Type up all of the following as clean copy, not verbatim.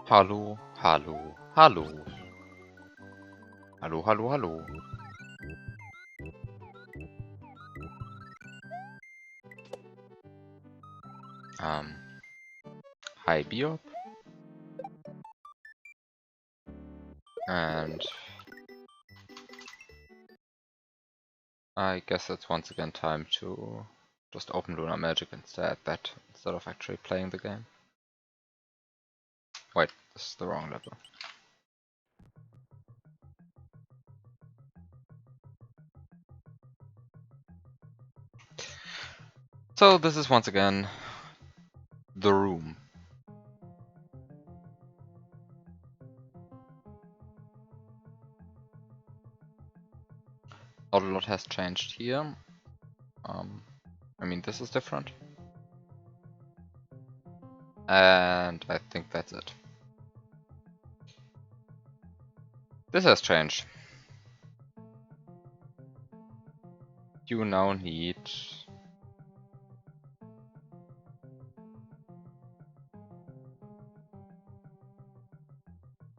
Hallo, hallo, hallo. Hallo, hallo, hallo. Hi Biob. And I guess it's once again time to just open Lunar Magic instead of actually playing the game. Wait, this is the wrong level. So this is once again the room. Not a lot has changed here. I mean, this is different. And I think that's it. This has changed. You now need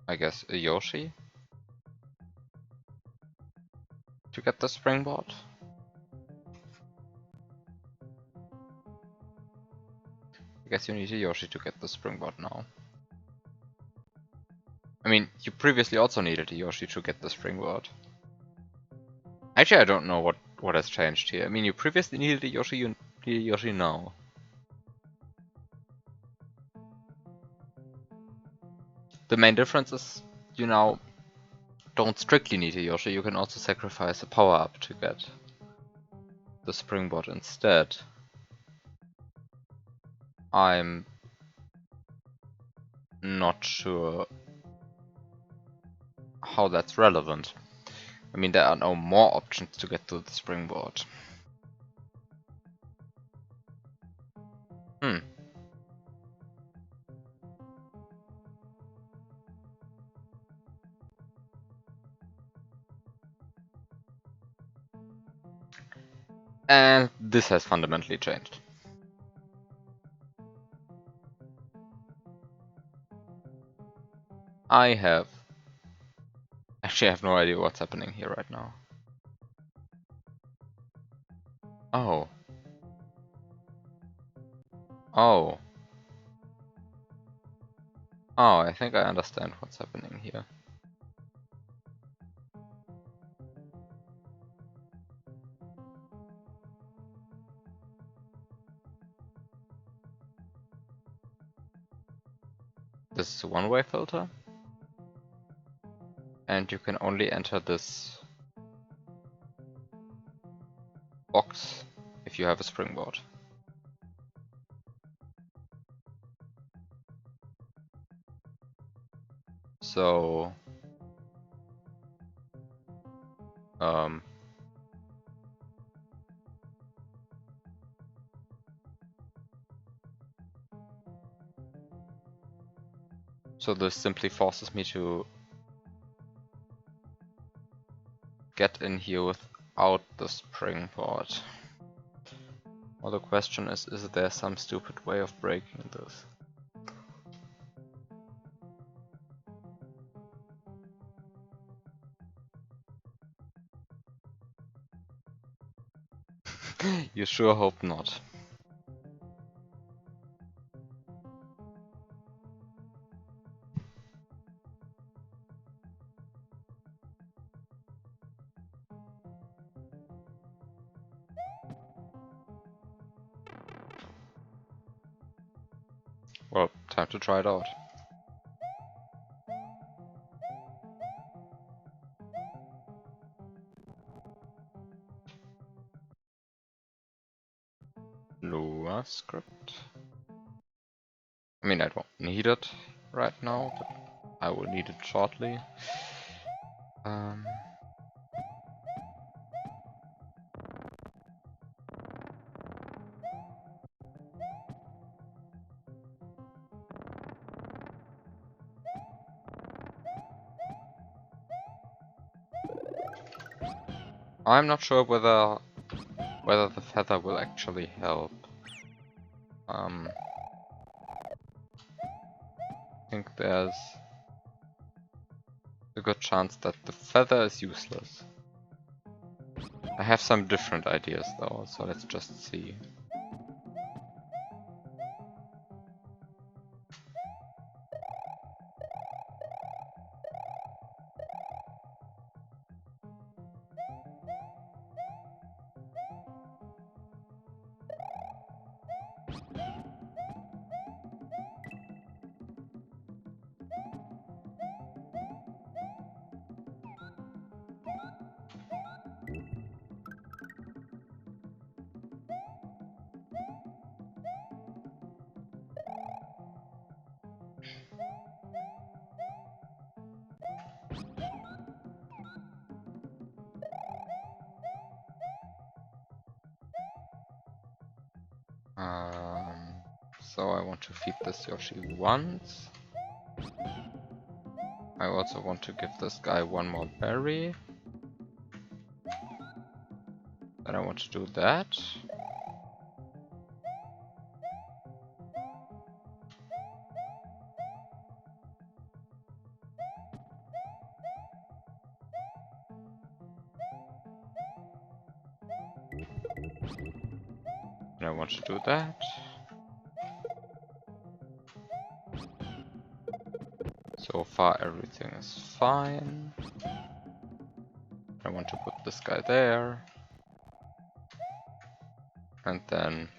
I guess a Yoshi to get the springboard. I guess you need a Yoshi to get the springboard now. I mean, you previously also needed a Yoshi to get the springboard. Actually, I don't know what has changed here. I mean, you previously needed a Yoshi, you need a Yoshi now. The main difference is you now don't strictly need a Yoshi, you can also sacrifice a power-up to get the springboard instead. I'm not sure how that's relevant. I mean, there are no more options to get to the springboard. And this has fundamentally changed. Actually, I have no idea what's happening here right now. Oh. Oh. Oh, I think I understand what's happening here. This is a one-way filter. And you can only enter this box if you have a springboard. So so this simply forces me to get in here without the springboard. Well, the question is there some stupid way of breaking this? You sure hope not. Well, time to try it out. Lua script. I mean, I don't need it right now, but I will need it shortly. I'm not sure whether the feather will actually help. I think there's a good chance that the feather is useless. I have some different ideas though, so let's just see. So I want to feed this Yoshi once. I also want to give this guy one more berry. Then I want to do that. And I want to do that. So far everything is fine. I want to put this guy there. And then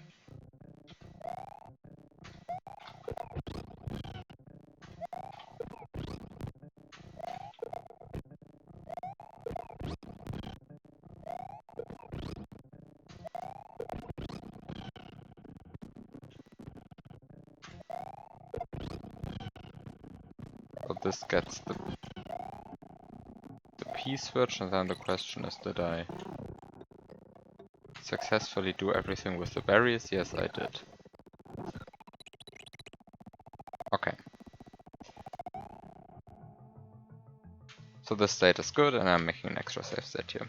so this gets the P-switch, and then the question is, did I successfully do everything with the berries? Yes, I did. Okay. So this state is good, and I'm making an extra save state here.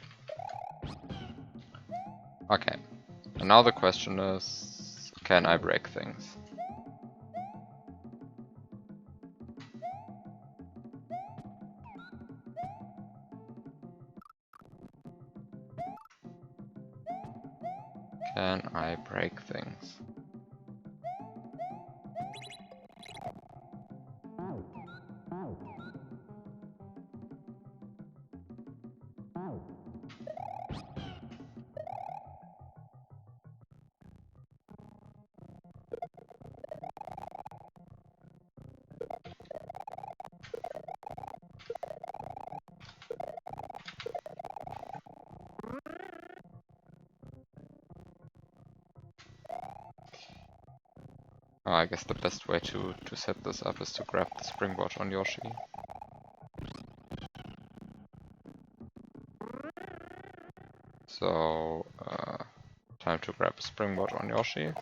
Okay. And now the question is, can I break things? Can I break things? I guess the best way to set this up is to grab the springboard on Yoshi. So, time to grab a springboard on Yoshi.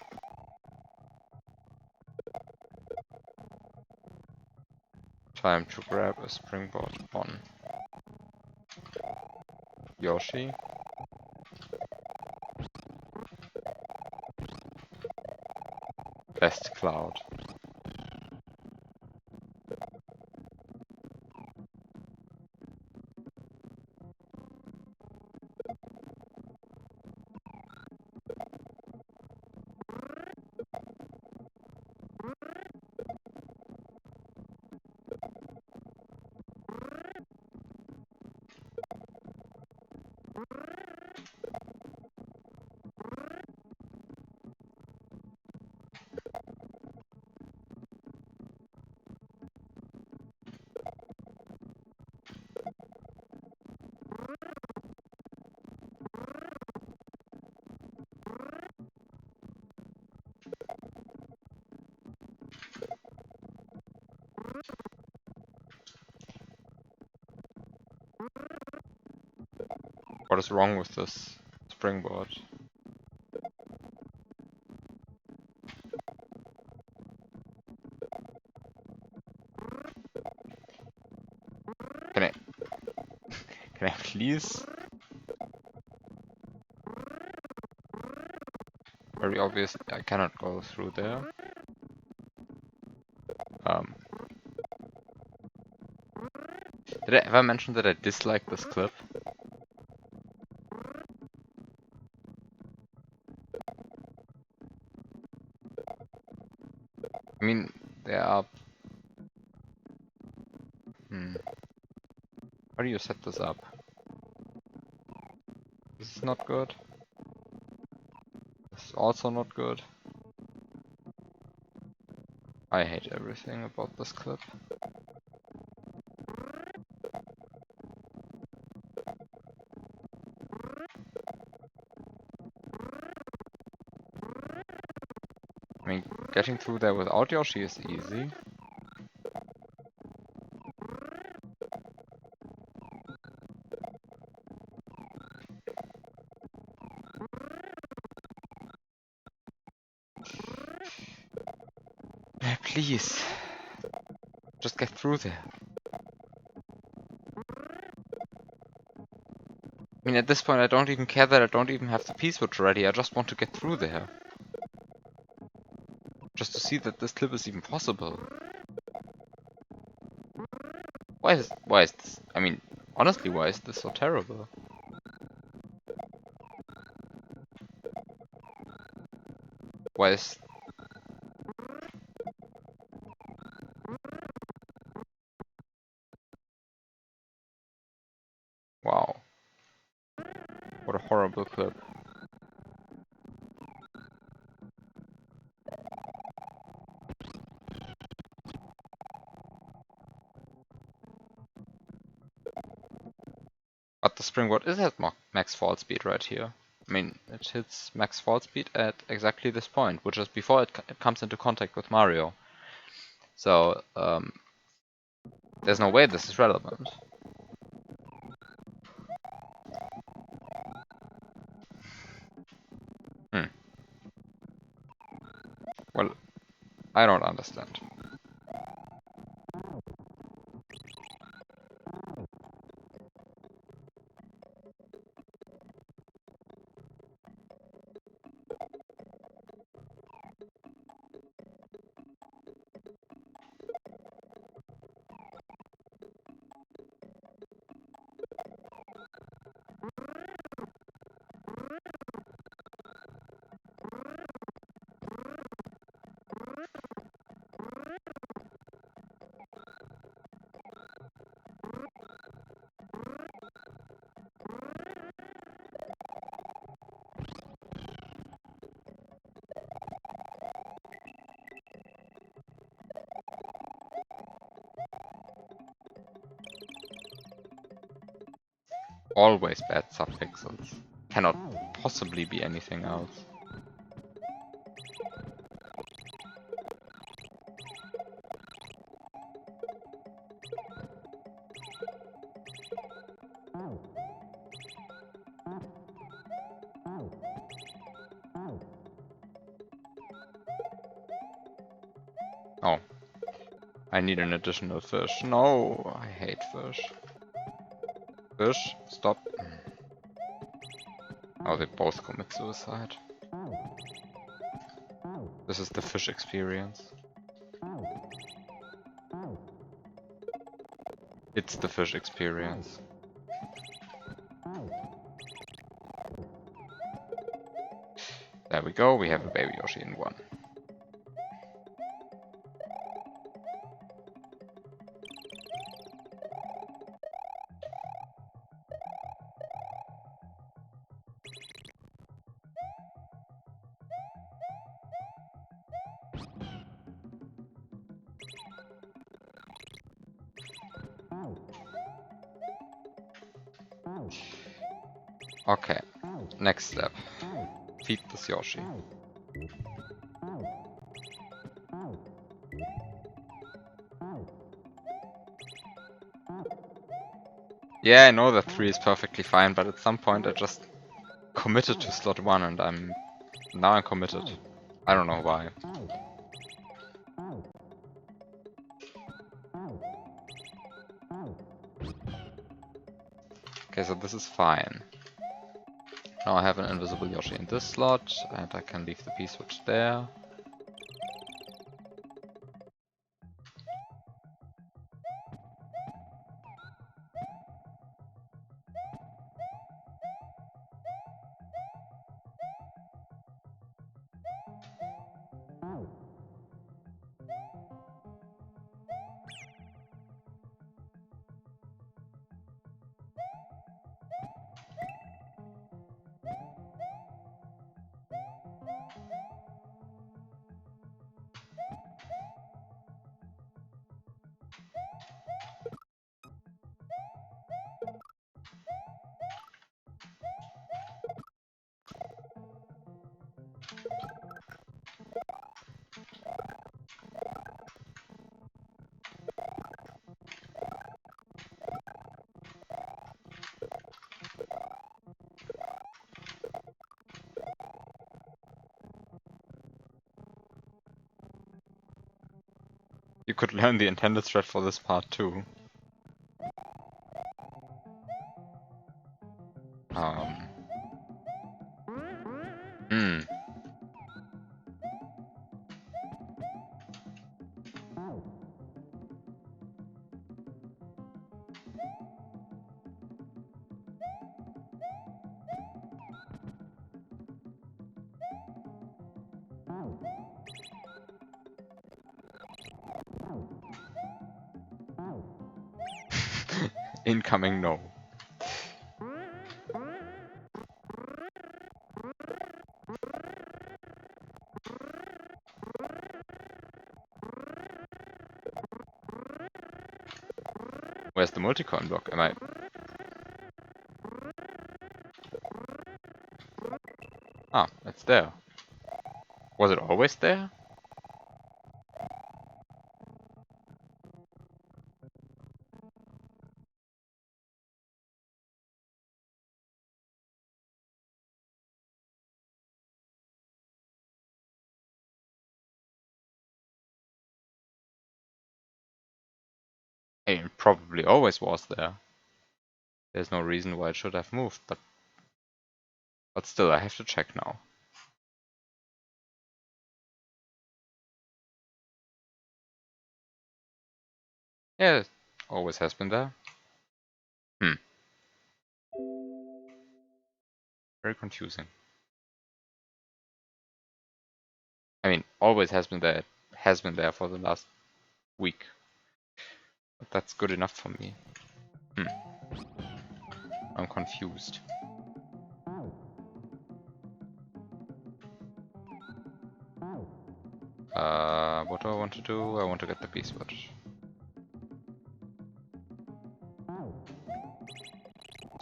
Time to grab a springboard on Yoshi. Best cloud. What is wrong with this springboard? Can I... Can I please? Very obvious, I cannot go through there. Did I ever mention that I dislike this clip? I mean, there are... How do you set this up? This is not good. This is also not good. I hate everything about this clip. I mean, getting through there without Yoshi is easy. Please. Just get through there. I mean, at this point I don't even care that I don't even have the P-switch ready, I just want to get through there. Just to see that this clip is even possible. Why is this? I mean, honestly, why is this so terrible? Why is... Wow. What a horrible clip. But the springboard is at max fall speed right here. I mean, it hits max fall speed at exactly this point, which is before it comes into contact with Mario. So, there's no way this is relevant. Well, I don't understand. Always bad subpixels. Cannot possibly be anything else. Oh. I need an additional fish. No, I hate fish. Fish, stop. Oh, they both commit suicide. This is the fish experience. It's the fish experience. There we go, we have a baby Yoshi in one. Okay, next step. Feed this Yoshi. Yeah, I know that 3 is perfectly fine, but at some point I just committed to slot 1 and now I'm committed. I don't know why. Okay, so this is fine. Now I have an invisible Yoshi in this slot, and I can leave the P-switch there. You could learn the intended thread for this part too. Hmm. Incoming no. Where's the multi-coin block? Am I... Ah, it's there. Was it always there? It probably always was there. There's no reason why it should have moved, but still, I have to check now. Yeah, it always has been there. Very confusing. I mean, always has been there. It has been there for the last week. But that's good enough for me. I'm confused. What do I want to do? I want to get the B switch.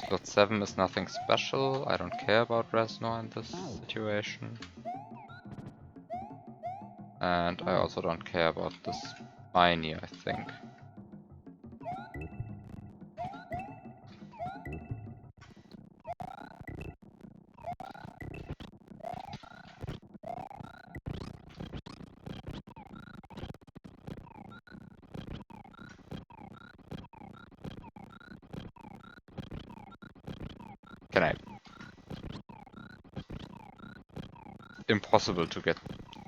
Slot 7 is nothing special. I don't care about Resno in this situation. And I also don't care about this Spiny, I think. Can I? Impossible to get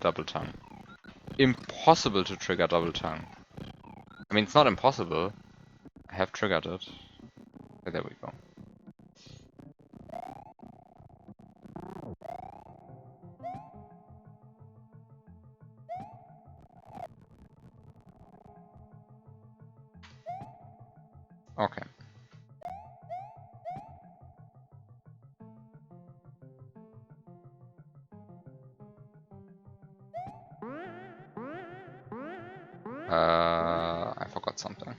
double tongue. Impossible to trigger double tongue. I mean, it's not impossible. I have triggered it. Okay, there we go. Okay. I forgot something.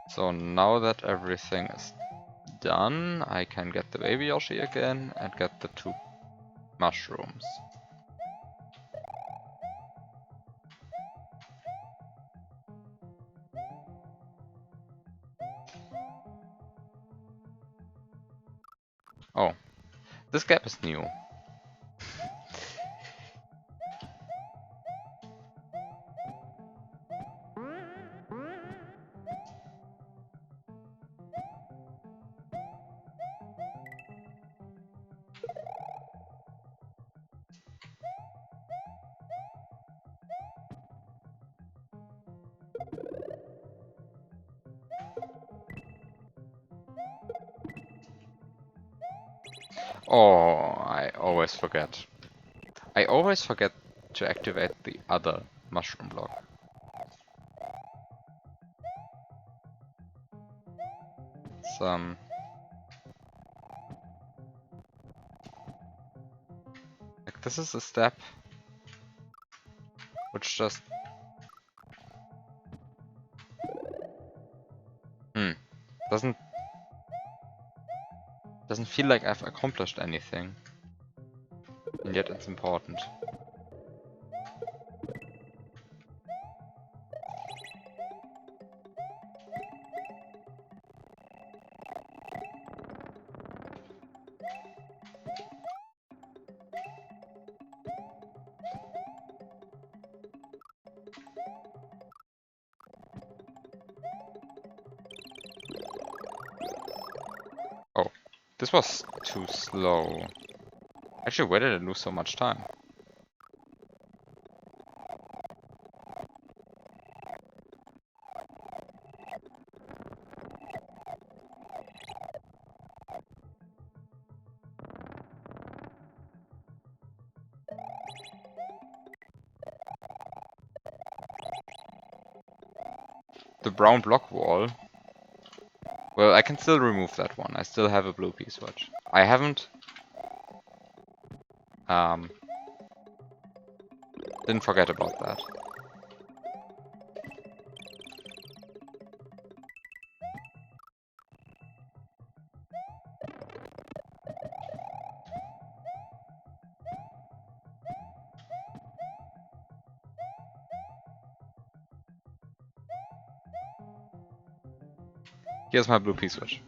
So now that everything is done, I can get the baby Yoshi again and get the 2 mushrooms. Oh, this gap is new. Oh, I always forget. I always forget to activate the other mushroom block. It's, like, this is a step which just... doesn't feel like I've accomplished anything. And yet it's important. This was too slow. Actually, where did I lose so much time? The brown block wall. Well, I can still remove that one. I still have a blue P-switch. I haven't... Didn't forget about that. Here's my blue P-switch.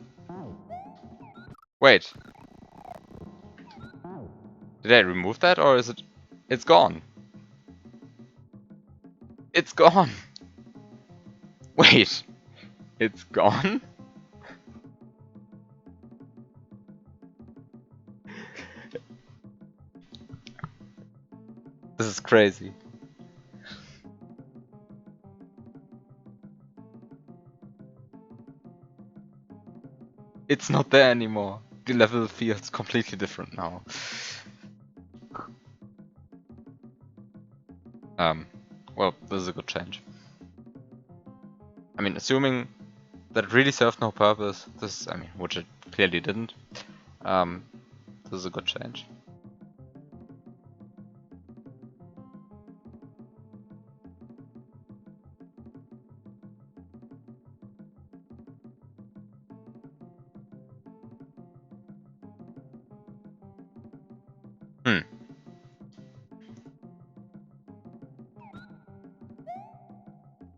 Wait. Did I remove that or is it... It's gone. It's gone. Wait. It's gone? This is crazy. It's not there anymore. The level feels completely different now. Well, this is a good change. I mean, assuming that it really served no purpose, this, I mean, which it clearly didn't, this is a good change.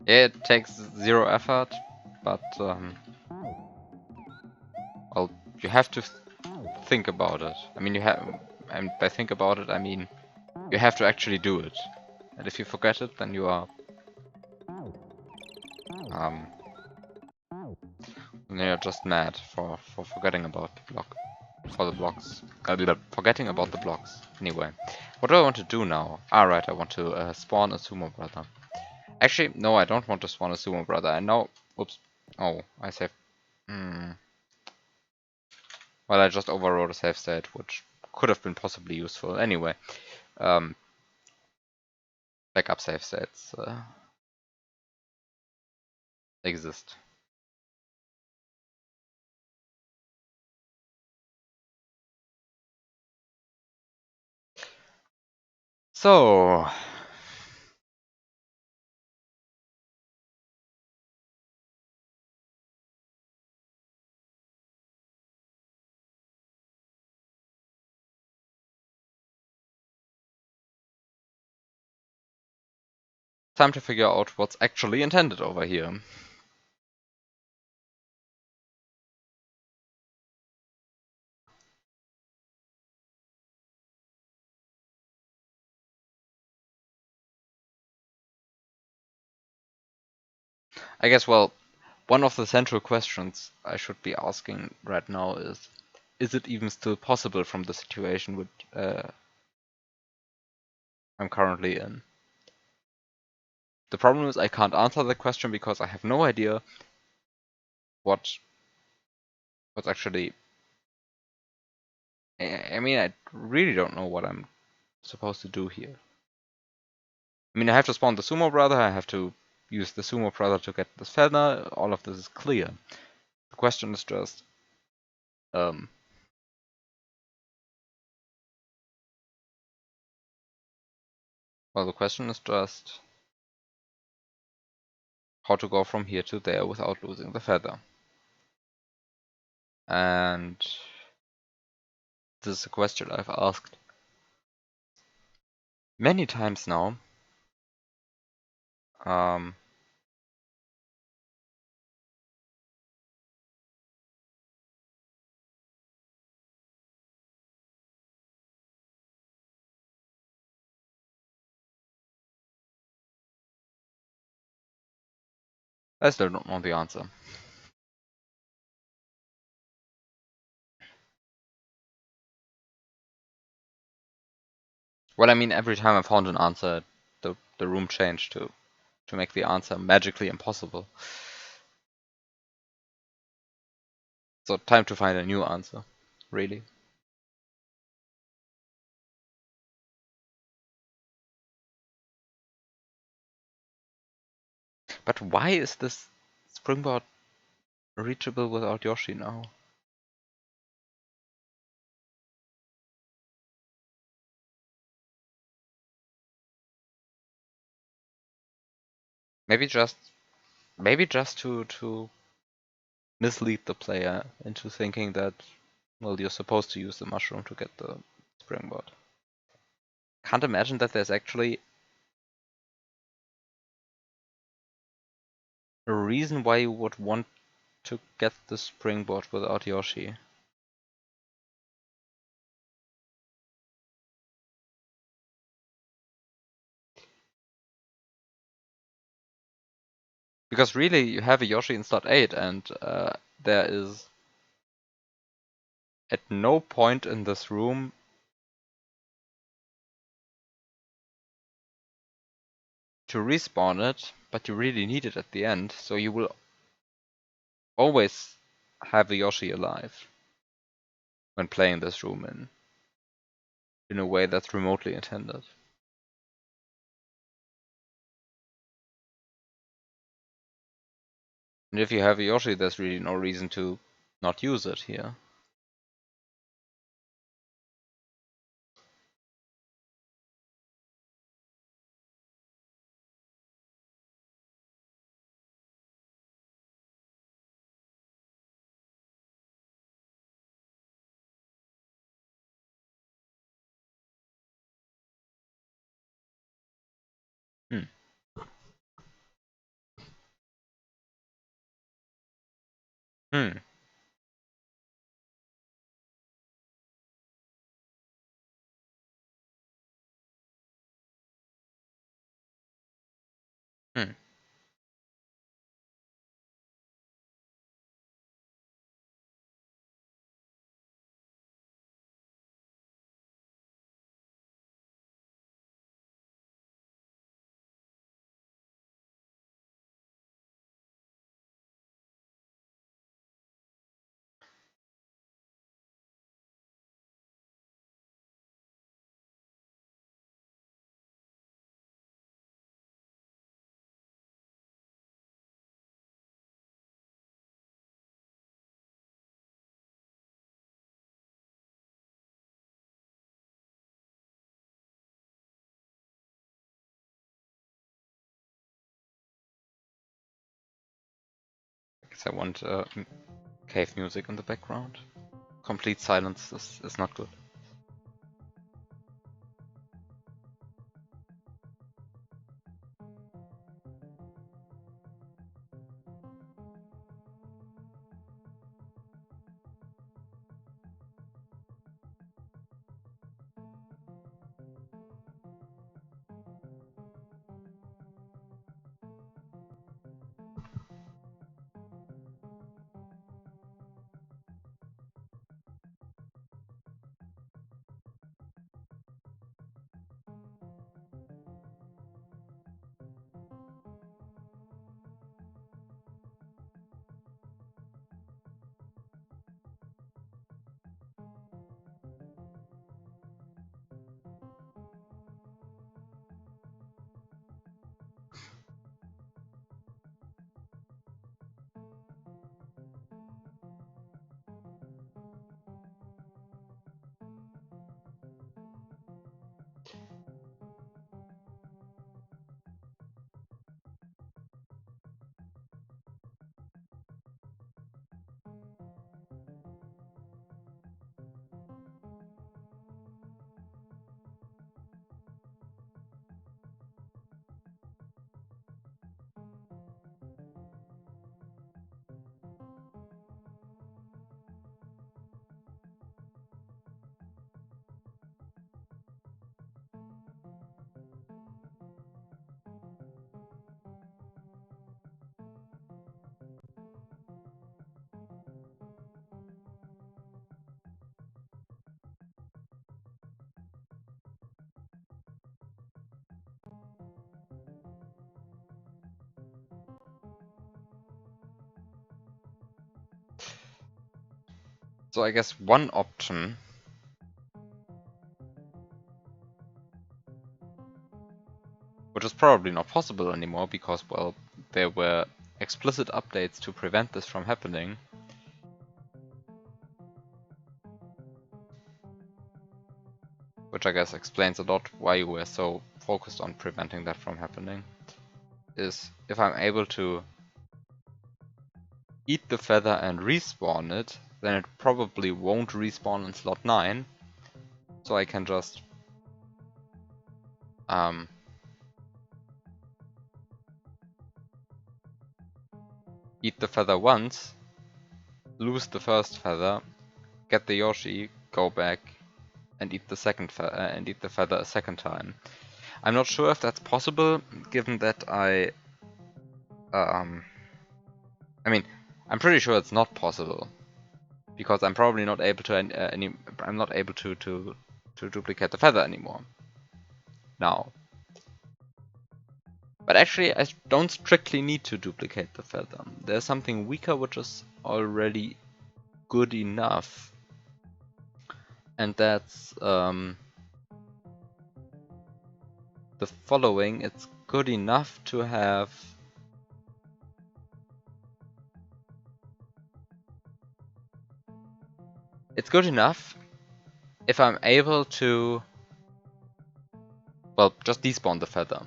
Yeah, it takes zero effort, but, well, you have to think about it. I mean, you have, and by think about it, I mean, you have to actually do it. And if you forget it, then you are, then you're just mad for forgetting about the block, for the blocks. Forgetting about the blocks. Anyway, what do I want to do now? Ah, right, I want to spawn a sumo brother. Actually, no, I don't want to spawn a sumo brother. I know. Oops. Oh, I saved. Well, I just overwrote a save state, which could have been possibly useful. Anyway, backup save states exist. So, time to figure out what's actually intended over here. I guess, well, one of the central questions I should be asking right now is it even still possible from the situation which I'm currently in? The problem is I can't answer that question because I have no idea what's actually... I mean, I really don't know what I'm supposed to do here. I mean, I have to spawn the sumo brother, I have to use the sumo brother to get this feather, all of this is clear. The question is just... well, the question is just how to go from here to there without losing the feather. And this is a question I've asked many times now. I still don't know the answer. Well, I mean, every time I found an answer, the room changed to make the answer magically impossible. So time to find a new answer, really. But why is this springboard reachable without Yoshi now? Maybe just maybe just to mislead the player into thinking that, well, you're supposed to use the mushroom to get the springboard. Can't imagine that there's actually a reason why you would want to get the springboard without Yoshi. Because really, you have a Yoshi in slot 8, and there is at no point in this room to respawn it, but you really need it at the end, so you will always have a Yoshi alive when playing this room in a way that's remotely intended. And if you have a Yoshi, there's really no reason to not use it here. Hmm. Hmm. Hmm. I guess I want cave music in the background. Complete silence is not good. So I guess one option which is probably not possible anymore because, well, there were explicit updates to prevent this from happening. Which I guess explains a lot why you were so focused on preventing that from happening. Is if I'm able to eat the feather and respawn it, then it probably won't respawn in slot 9. So I can just eat the feather once, lose the first feather, get the Yoshi, go back, and eat the feather a second time. I'm not sure if that's possible, given that I mean, I'm pretty sure it's not possible, because I'm probably not able to I'm not able to duplicate the feather anymore now. But actually, I don't strictly need to duplicate the feather. There's something weaker which is already good enough, and that's the following. It's good enough to have it's good enough if I'm able to, well, just despawn the feather.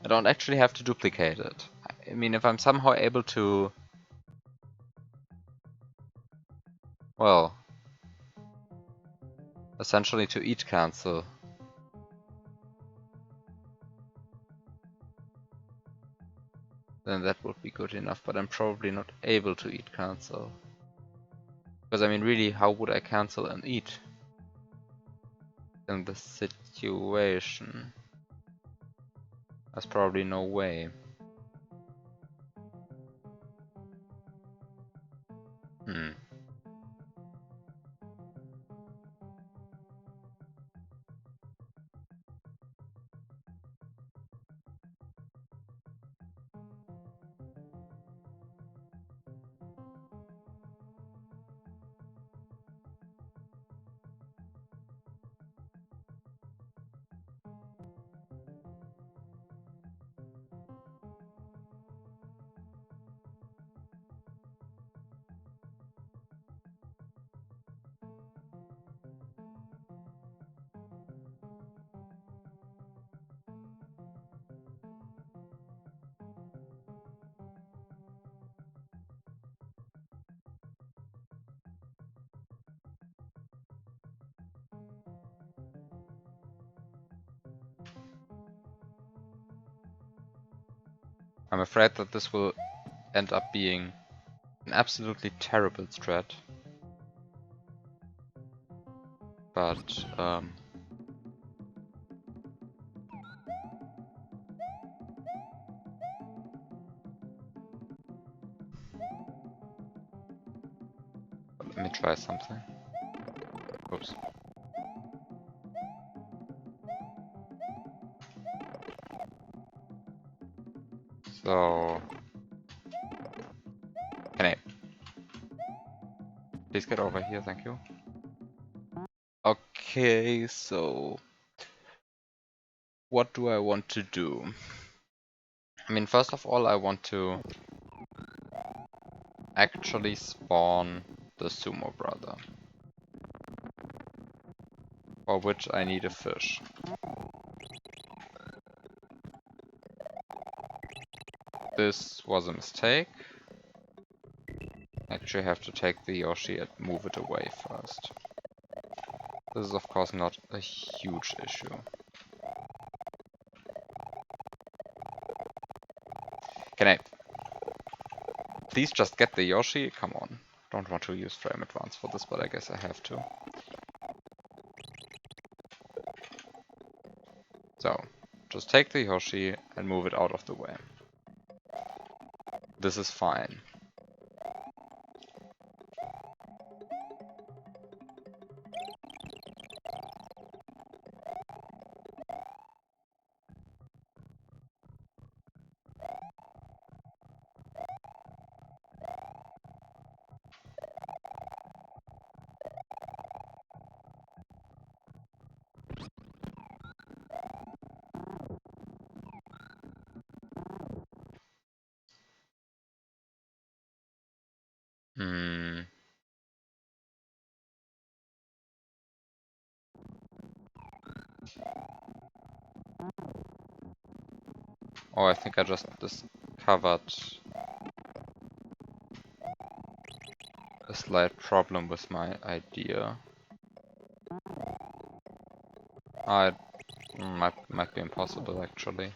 I don't actually have to duplicate it. I mean, if I'm somehow able to, well, essentially to eat cancel, then that would be good enough, but I'm probably not able to eat cancel. Because I mean, really, how would I cancel and eat in this situation? There's probably no way. I'm afraid that this will end up being an absolutely terrible strat. But, let me try something. Oops. So, can I please get over here, thank you. Okay, so what do I want to do? I mean, first of all, I want to actually spawn the Sumo Brother, for which I need a fish. This was a mistake. Actually have to take the Yoshi and move it away first. This is of course not a huge issue. Can I please just get the Yoshi? Come on. Don't want to use frame advance for this, but I guess I have to. So, just take the Yoshi and move it out of the way. This is fine. Hmm. Oh, I think I just discovered a slight problem with my idea. It might be impossible actually.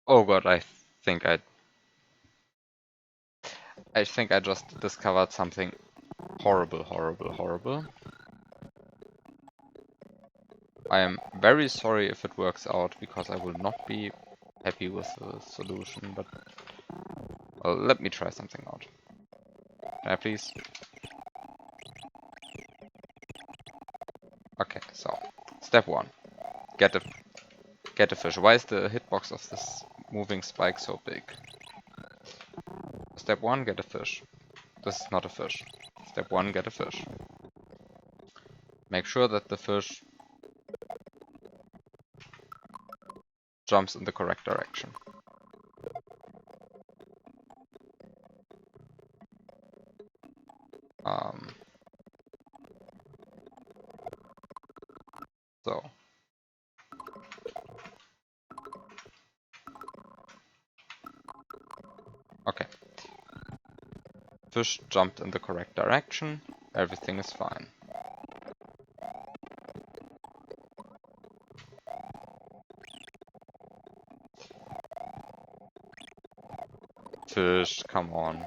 Oh god, I think I just discovered something horrible, horrible, horrible. I am very sorry if it works out, because I will not be happy with the solution, but well, let me try something out. Can I please? Okay, so step 1. Get a fish. Why is the hitbox of this moving spike so big? Step 1, get a fish. This is not a fish. Step 1, get a fish. Make sure that the fish jumps in the correct direction. So okay. Fish jumped in the correct direction. Everything is fine. Fish, come on.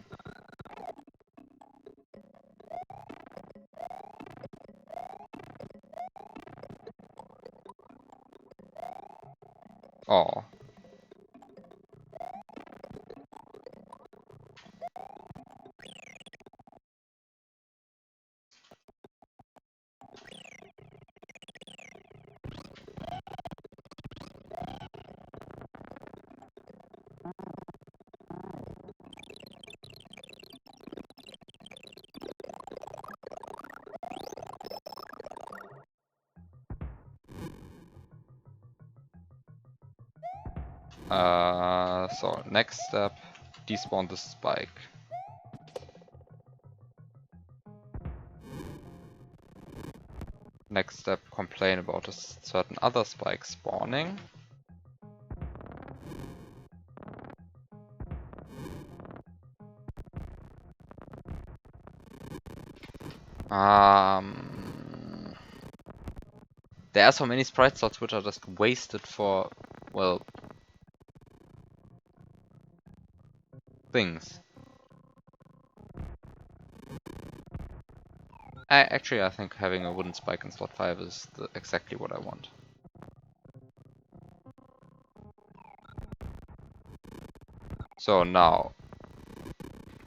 Oh. So next step, despawn the spike. Next step, complain about a certain other spike spawning. There are so many sprite slots which are just wasted for, well, things. I think having a wooden spike in slot 5 is exactly what I want. So now,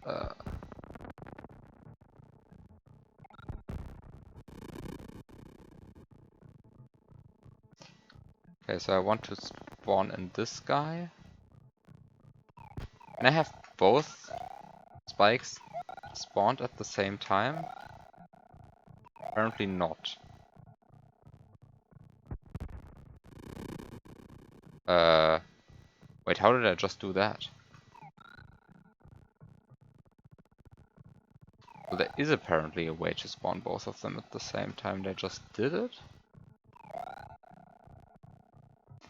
okay, so I want to spawn in this guy. Can I have both spikes spawned at the same time? Apparently not. Wait, how did I just do that? Well, there is apparently a way to spawn both of them at the same time, they just did it?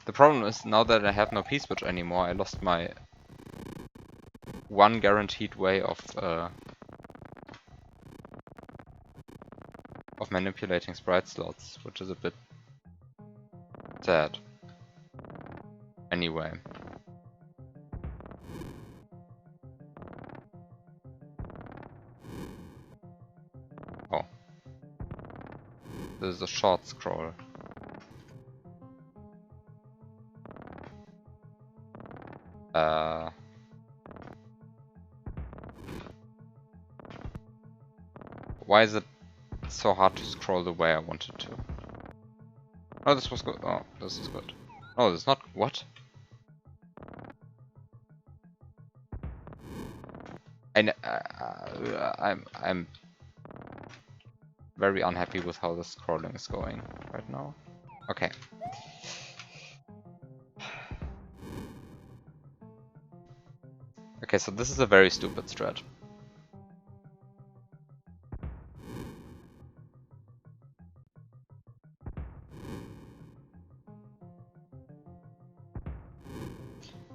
The problem is, now that I have no P-switch anymore, I lost my one guaranteed way of manipulating sprite slots, which is a bit sad. Anyway. Oh. This is a short scroll. Why is it so hard to scroll the way I wanted to? Oh, this was good. Oh, this is good. Oh, this is not. What? I'm very unhappy with how the scrolling is going right now. Okay. Okay, so this is a very stupid strat.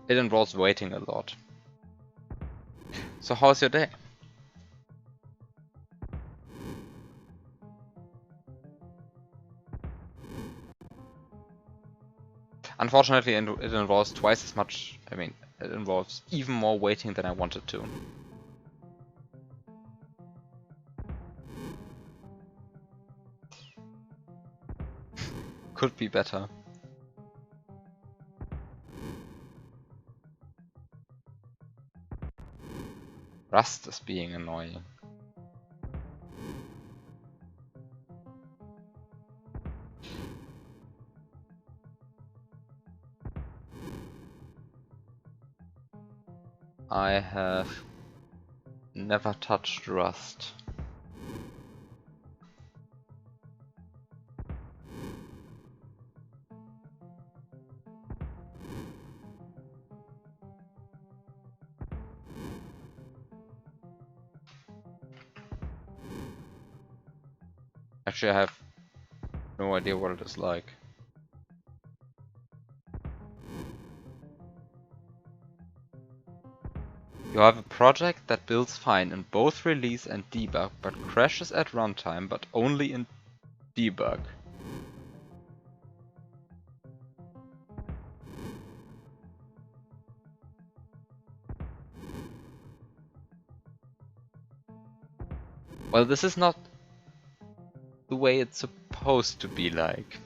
It involves waiting a lot. So how's your day? Unfortunately, it involves twice as much. I mean, it involves even more waiting than I wanted to. Could be better. Rust is being annoying. I have never touched Rust. Actually, I have no idea what it is like. You have a project that builds fine in both release and debug, but crashes at runtime, but only in debug. Well, this is not the way it's supposed to be like.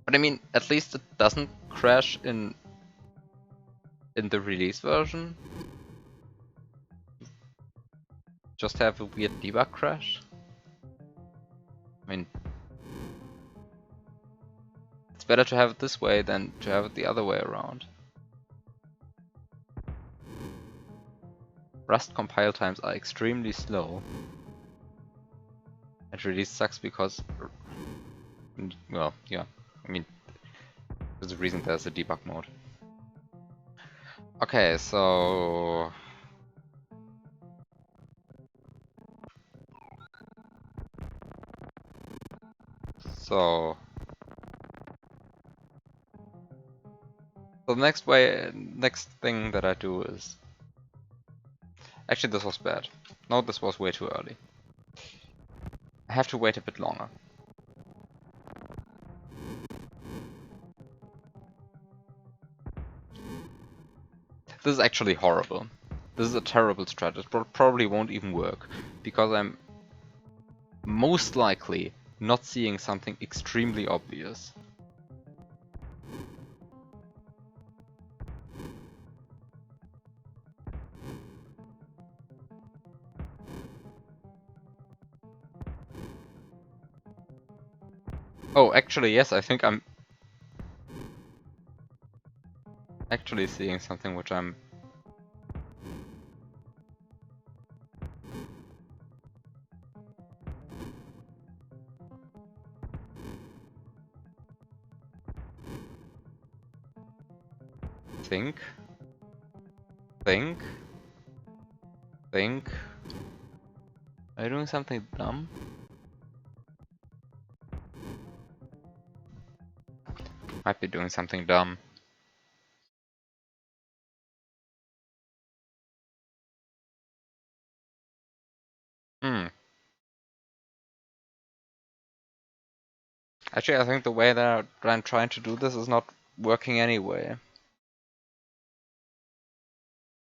But I mean, at least it doesn't crash in the release version. Just have a weird debug crash. I mean, it's better to have it this way than to have it the other way around. Rust compile times are extremely slow. It really sucks because, well, yeah, I mean, there's a reason there's a debug mode. Okay, so the next thing that I do is, actually this was bad. No, this was way too early. I have to wait a bit longer. This is actually horrible. This is a terrible strategy. It probably won't even work, because I'm most likely not seeing something extremely obvious. Oh, actually, yes, I think I'm actually seeing something which I'm... Think. Are you doing something dumb? Might be doing something dumb. Hmm. Actually, I think the way that I'm trying to do this is not working anyway.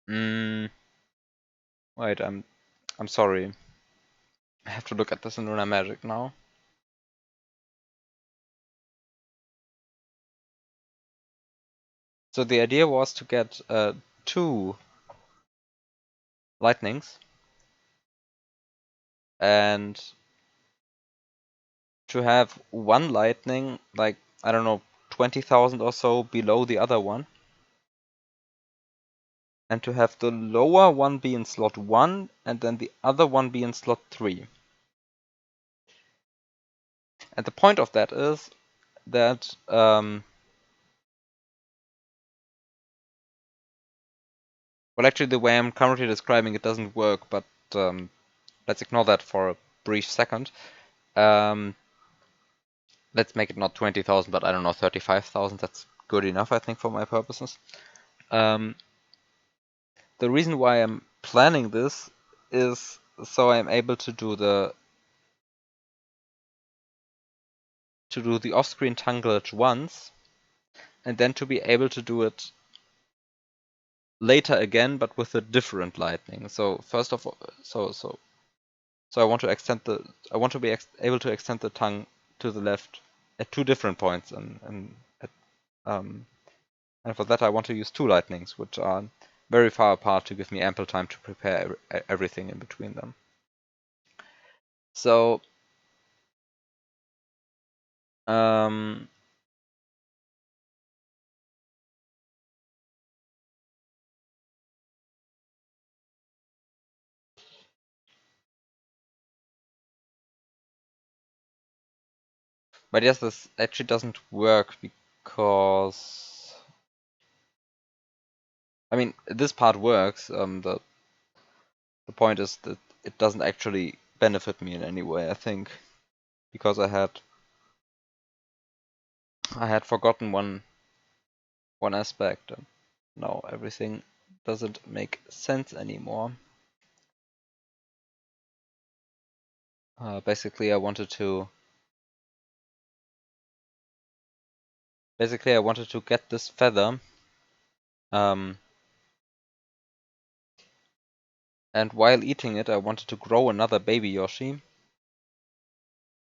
Hmm. Wait, I'm sorry. I have to look at this in Lunar Magic now. So the idea was to get 2 lightnings and to have one lightning, like, I don't know, 20,000 or so below the other one. and to have the lower one be in slot 1 and then the other one be in slot 3. And the point of that is that well, actually the way I'm currently describing it doesn't work, but let's ignore that for a brief second. Let's make it not 20,000, but I don't know, 35,000. That's good enough, I think, for my purposes. The reason why I'm planning this is so I'm able to do the off-screen tanglage once, and then to be able to do it later again, but with a different lightning. So first of all, so I want to extend I want to be able to extend the tongue to the left at 2 different points, and for that I want to use 2 lightnings, which are very far apart to give me ample time to prepare everything in between them. So but yes, this actually doesn't work because I mean this part works. The point is that it doesn't actually benefit me in any way, I think, because I had forgotten one aspect, and now everything doesn't make sense anymore. Basically, I wanted to get this feather, and while eating it, I wanted to grow another baby Yoshi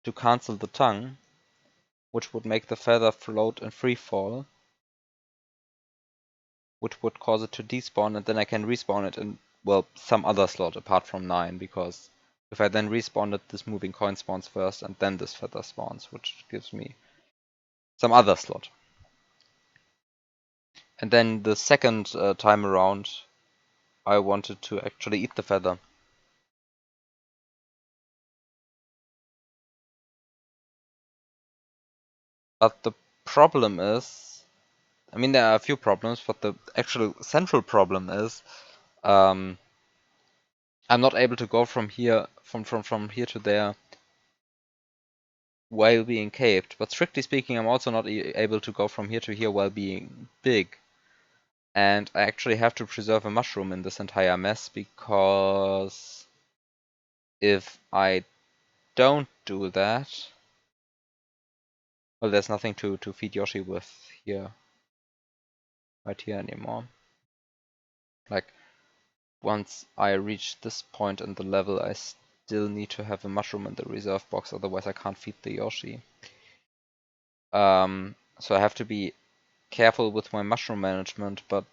to cancel the tongue, which would make the feather float and free fall, which would cause it to despawn, and then I can respawn it in, well, some other slot apart from 9, because if I then respawn it, this moving coin spawns first, and then this feather spawns, which gives me some other slot. And then the second time around, I wanted to actually eat the feather. But the problem is, I mean, there are a few problems, but the actual central problem is, I'm not able to go from here, from here to there, while being caved. But strictly speaking, I'm also not able to go from here to here while being big. And I actually have to preserve a mushroom in this entire mess, because if I don't do that, well, there's nothing to feed Yoshi with here, right here anymore. Like, once I reach this point in the level, I still need to have a mushroom in the reserve box, otherwise I can't feed the Yoshi. So I have to be careful with my mushroom management, but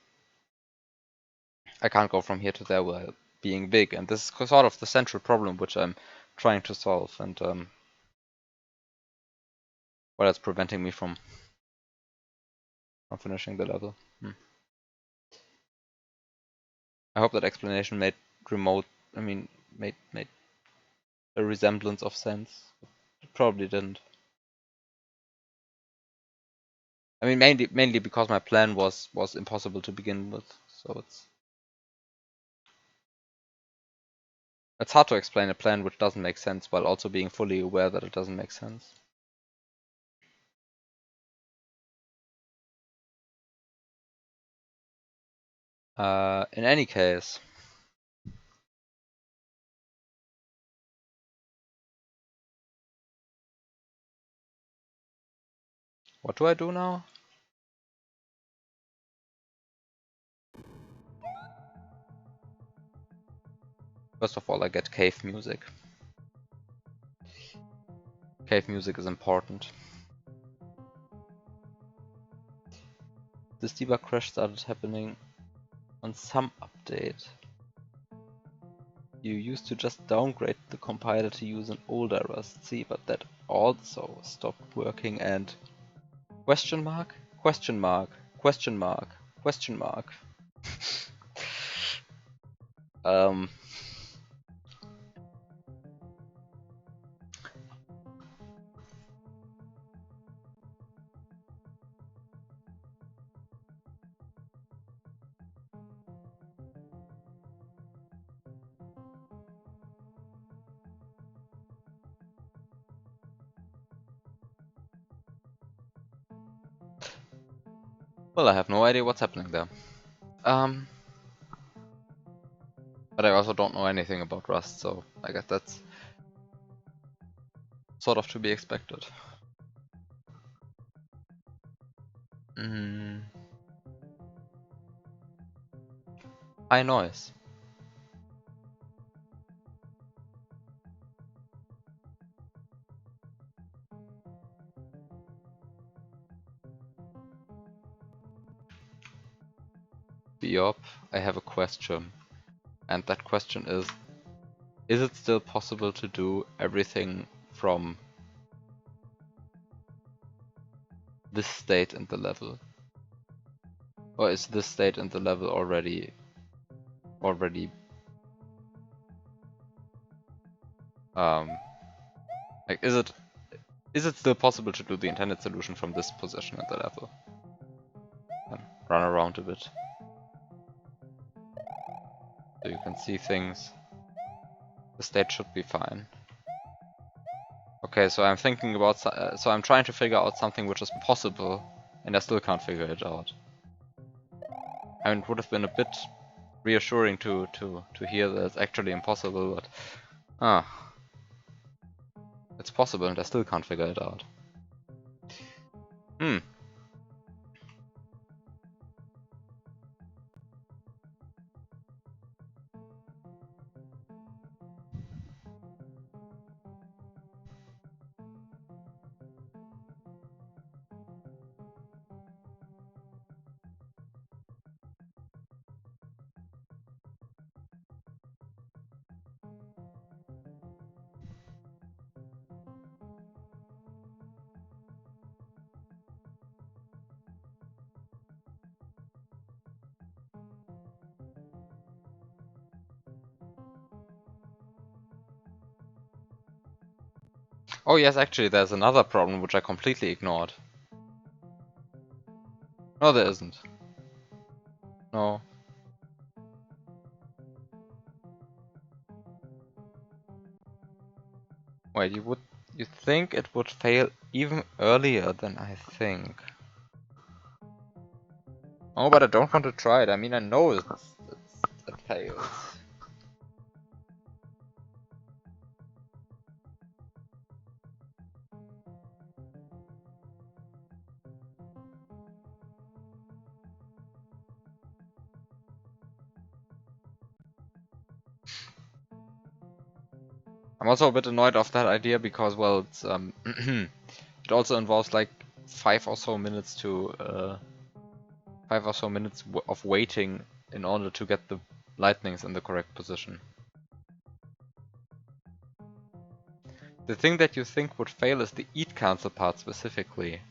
I can't go from here to there while being big, and this is sort of the central problem which I'm trying to solve, and well, that's preventing me from finishing the level. I hope that explanation made made a resemblance of sense. It probably didn't. I mean, mainly because my plan was impossible to begin with, so it's hard to explain a plan which doesn't make sense while also being fully aware that it doesn't make sense. In any case, what do I do now? First of all, I get cave music. Cave music is important. This debug crash started happening on some update. You used to just downgrade the compiler to use an older Rust C, but that also stopped working and question mark, question mark, question mark, question mark. Um, well, I have no idea what's happening there. But I also don't know anything about Rust, so I guess that's sort of to be expected. High noise. Biob, I have a question. And that question is it still possible to do everything from this state in the level? Or is this state in the level already like is it still possible to do the intended solution from this position in the level? And run around a bit. So you can see things. The state should be fine. Okay, so I'm thinking about, so I'm trying to figure out something which is possible, and I still can't figure it out. I mean, it would have been a bit reassuring to hear that it's actually impossible, but it's possible and I still can't figure it out. Oh yes, actually there's another problem which I completely ignored. No, there isn't. No. Wait, you think it would fail even earlier than I think? Oh, but I don't want to try it. I mean, I know it fails. I'm also a bit annoyed of that idea because, well, it's it also involves like 5 or so minutes of waiting in order to get the lightnings in the correct position. The thing that you think would fail is the eat cancel part specifically.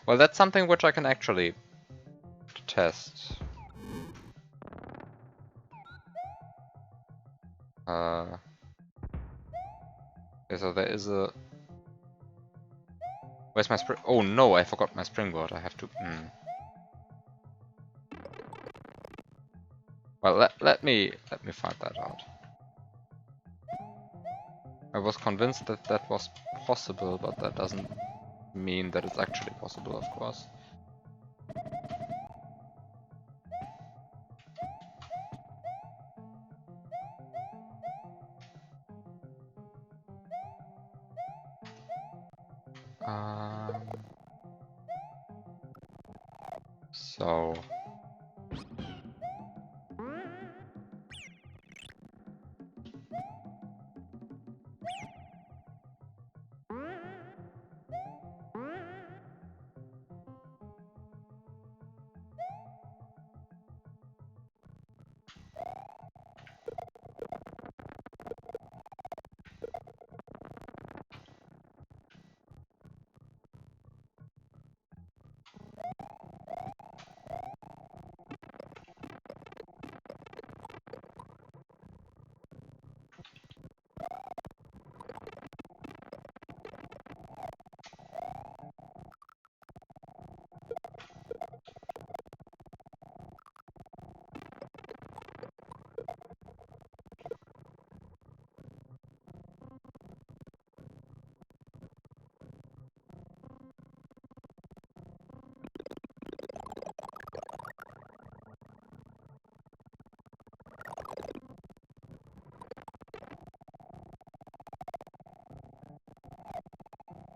Well, that's something which I can actually test. Okay, so there is a... Where's my spring? Oh no, I forgot my springboard. I have to... Well, let me find that out. I was convinced that that was possible, but that doesn't mean that it's actually possible, of course. So...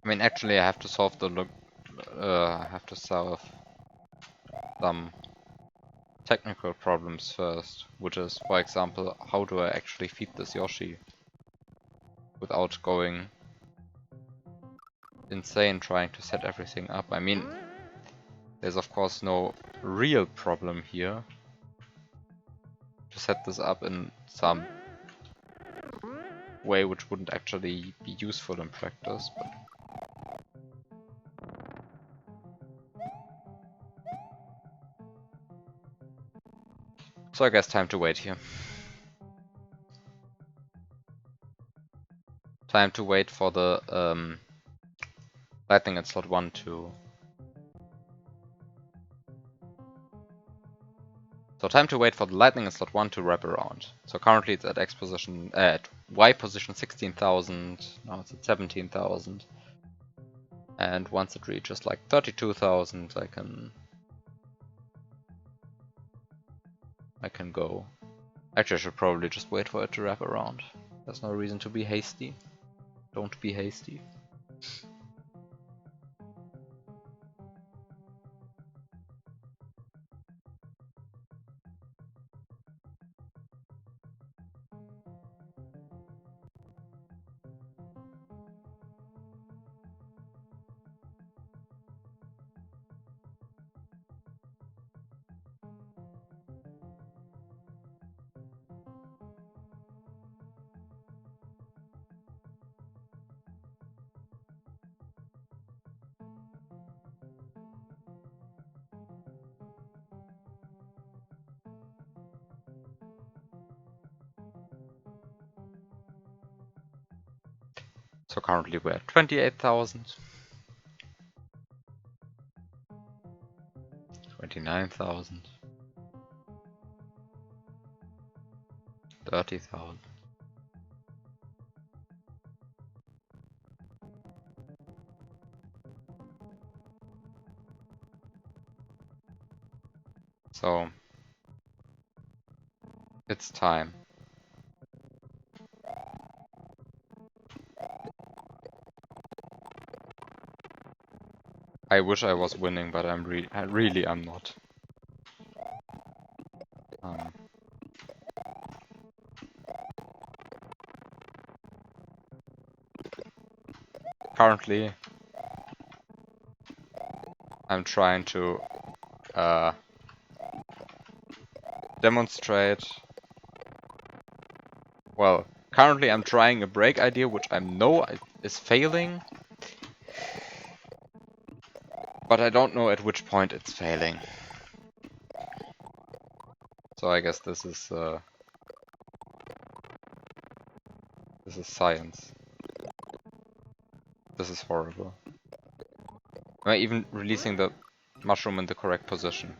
mean, actually, I have to solve I have to solve some technical problems first, which is, for example, how do I actually feed this Yoshi without going insane trying to set everything up. I mean, there's of course no real problem here to set this up in some way which wouldn't actually be useful in practice, but so I guess time to wait here. Time to wait for the lightning at slot 1 to... So time to wait for the lightning in slot 1 to wrap around. So currently it's at X position, at Y position 16,000, now it's at 17,000. And once it reaches like 32,000 I can go. Actually I should probably just wait for it to wrap around. There's no reason to be hasty. Don't be hasty. So currently we're at 28,000. 29,000. 30,000. So it's time. I wish I was winning, but I really am not. Currently, I'm trying to demonstrate. Well, currently I'm trying a break idea which I know is failing, but I don't know at which point it's failing. So I guess this is science. This is horrible. Am I even releasing the mushroom in the correct position?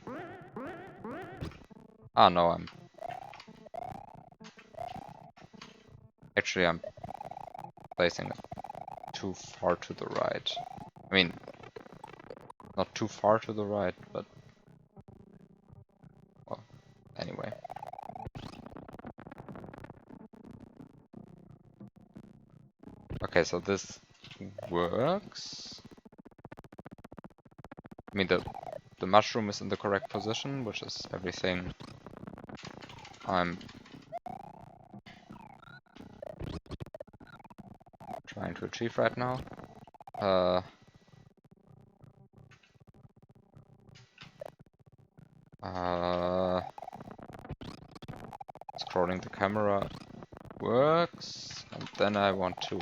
Ah, no, I'm placing it too far to the right. I mean, not too far to the right, but well, anyway. Okay, so this works. I mean, the mushroom is in the correct position, which is everything I'm trying to achieve right now. Scrolling the camera works, and then I want to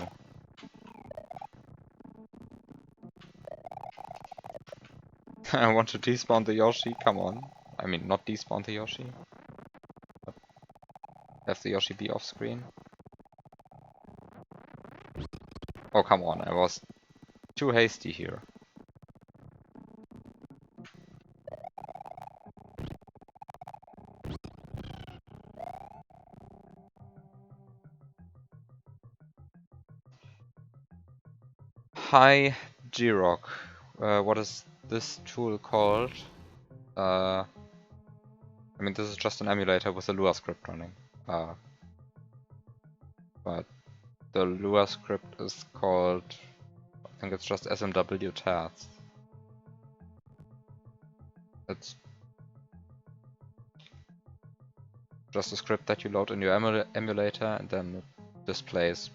I want to despawn the Yoshi, come on. I mean, not despawn the Yoshi, but have the Yoshi be off screen. Oh, come on, I was too hasty here. Hi, G-Rock. What is this tool called? I mean, this is just an emulator with a Lua script running. But the Lua script is called think it's just SMW tats. It's just a script that you load in your emulator and then it displays,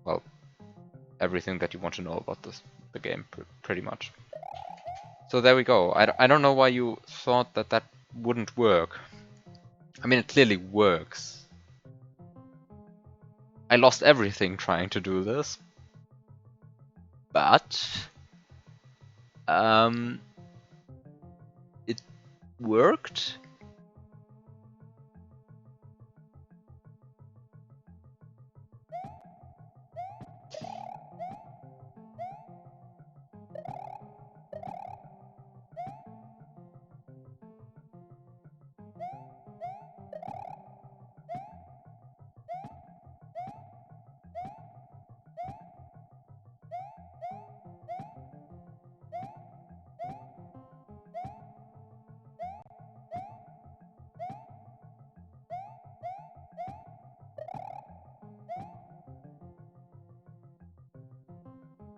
well, everything that you want to know about the game, pretty much. So there we go. I don't know why you thought that that wouldn't work. I mean, it clearly works. I lost everything trying to do this. But it worked.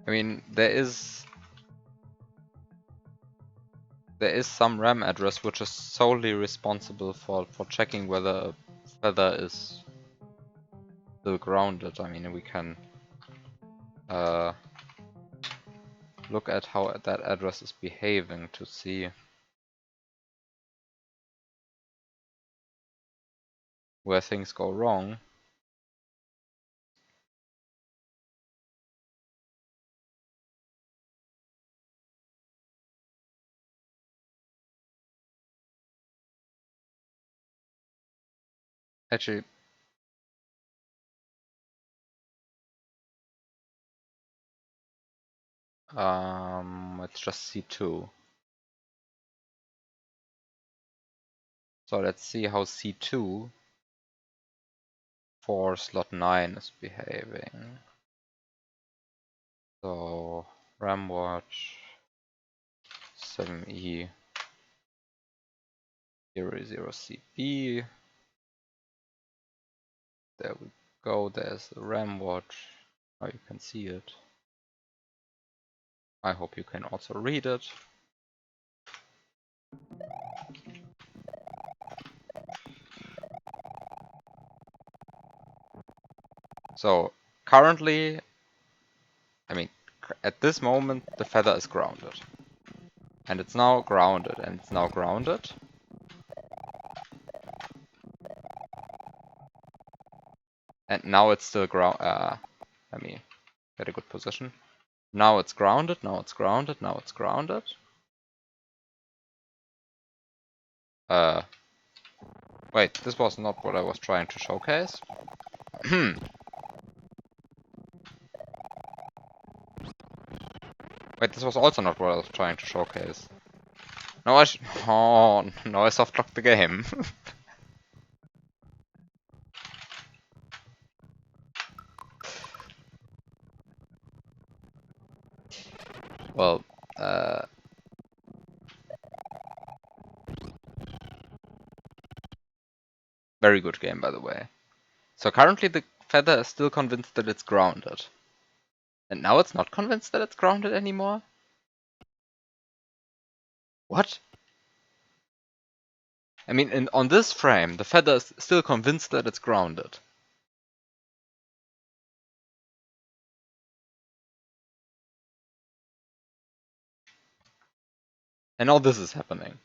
I mean, there is some RAM address which is solely responsible for checking whether a feather is still grounded. I mean, we can look at how that address is behaving to see where things go wrong. Actually, it's just C2. So let's see how C2 for slot 9 is behaving. So RAM watch 7E 00CB. There we go, there's the RAM watch. Now you can see it. I hope you can also read it. So currently, I mean, at this moment the feather is grounded. And it's now grounded, and it's now grounded. And now it's still let me get a good position. Now it's grounded, now it's grounded, now it's grounded. Wait, this was not what I was trying to showcase. Wait, this was also not what I was trying to showcase. No, oh, no, I softlocked the game. Well, very good game, by the way. So currently the feather is still convinced that it's grounded. And now it's not convinced that it's grounded anymore? What? I mean, on this frame, the feather is still convinced that it's grounded. And now this is happening.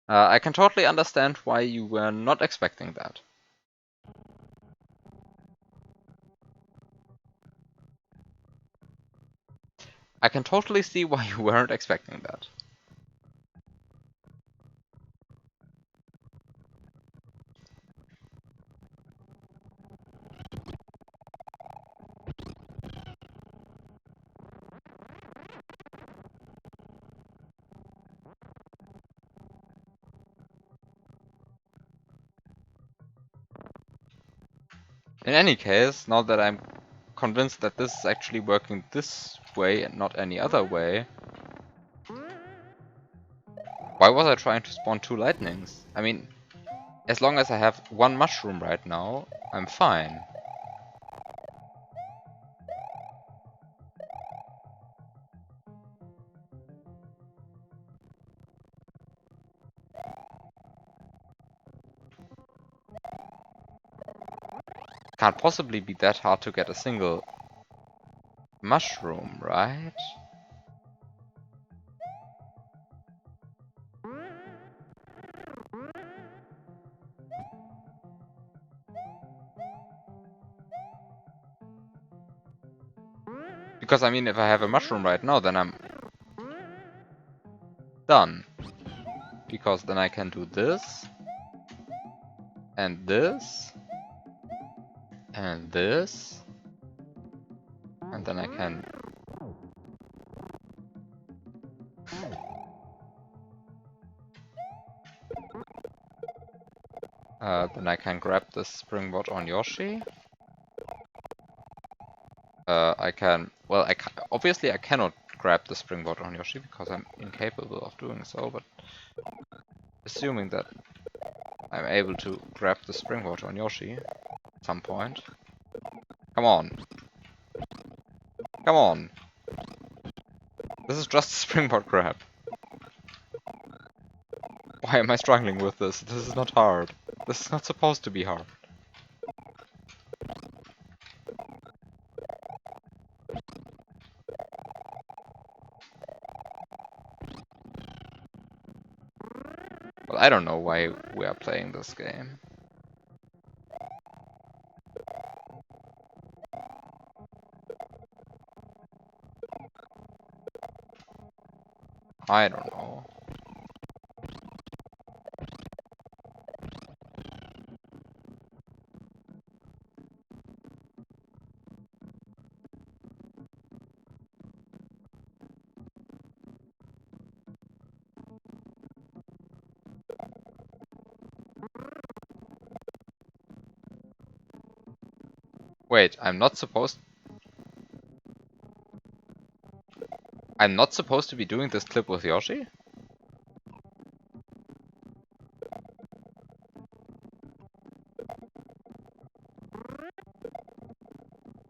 I can totally understand why you were not expecting that. I can totally see why you weren't expecting that. In any case, now that I'm convinced that this is actually working this way and not any other way, Why was I trying to spawn 2 lightnings? I mean, as long as I have 1 mushroom right now, I'm fine. Can't possibly be that hard to get a single mushroom, right? Because I mean, if I have a mushroom right now, then I'm done. Because then I can do this, and this, and this, and then I can... then I can grab this springboard on Yoshi. I can... Well, obviously I cannot grab the springboard on Yoshi because I'm incapable of doing so, but assuming that I'm able to grab the springboard on Yoshi at some point. Come on. Come on. This is just a springboard grab. Why am I struggling with this? This is not hard. This is not supposed to be hard. Well, I don't know why we are playing this game. I don't know. Wait, I'm not supposed to be doing this clip with Yoshi?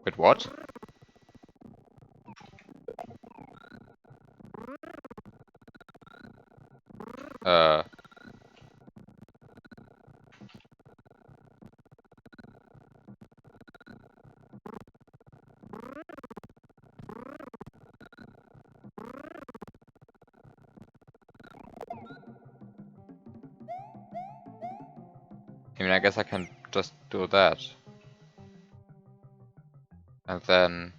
Wait, what? Uh... I mean, I guess I can just do that. And then...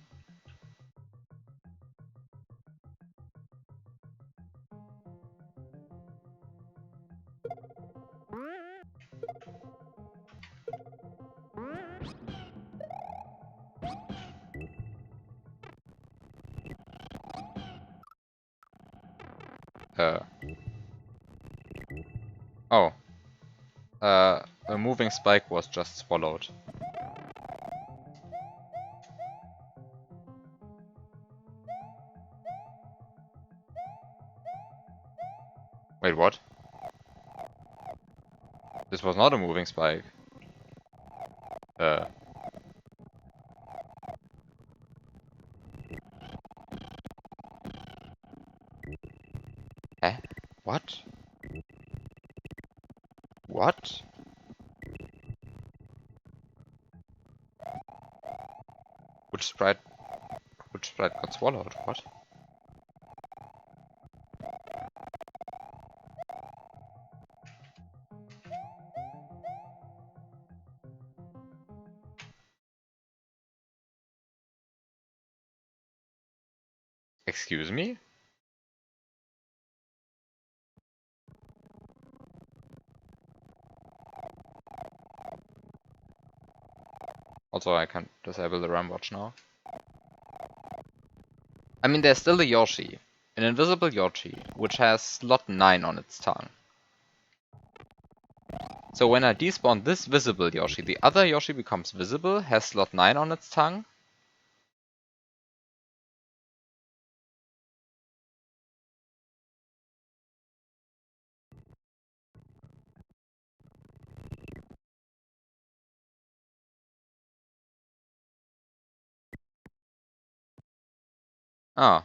Oh. A moving spike was just swallowed. Wait, what? This was not a moving spike. Eh? What? What? Which sprite got swallowed? What? Excuse me? Also, I can disable the RAM watch now. I mean, there's still a Yoshi. An invisible Yoshi, which has slot 9 on its tongue. So when I despawn this visible Yoshi, the other Yoshi becomes visible, has slot 9 on its tongue. Ah.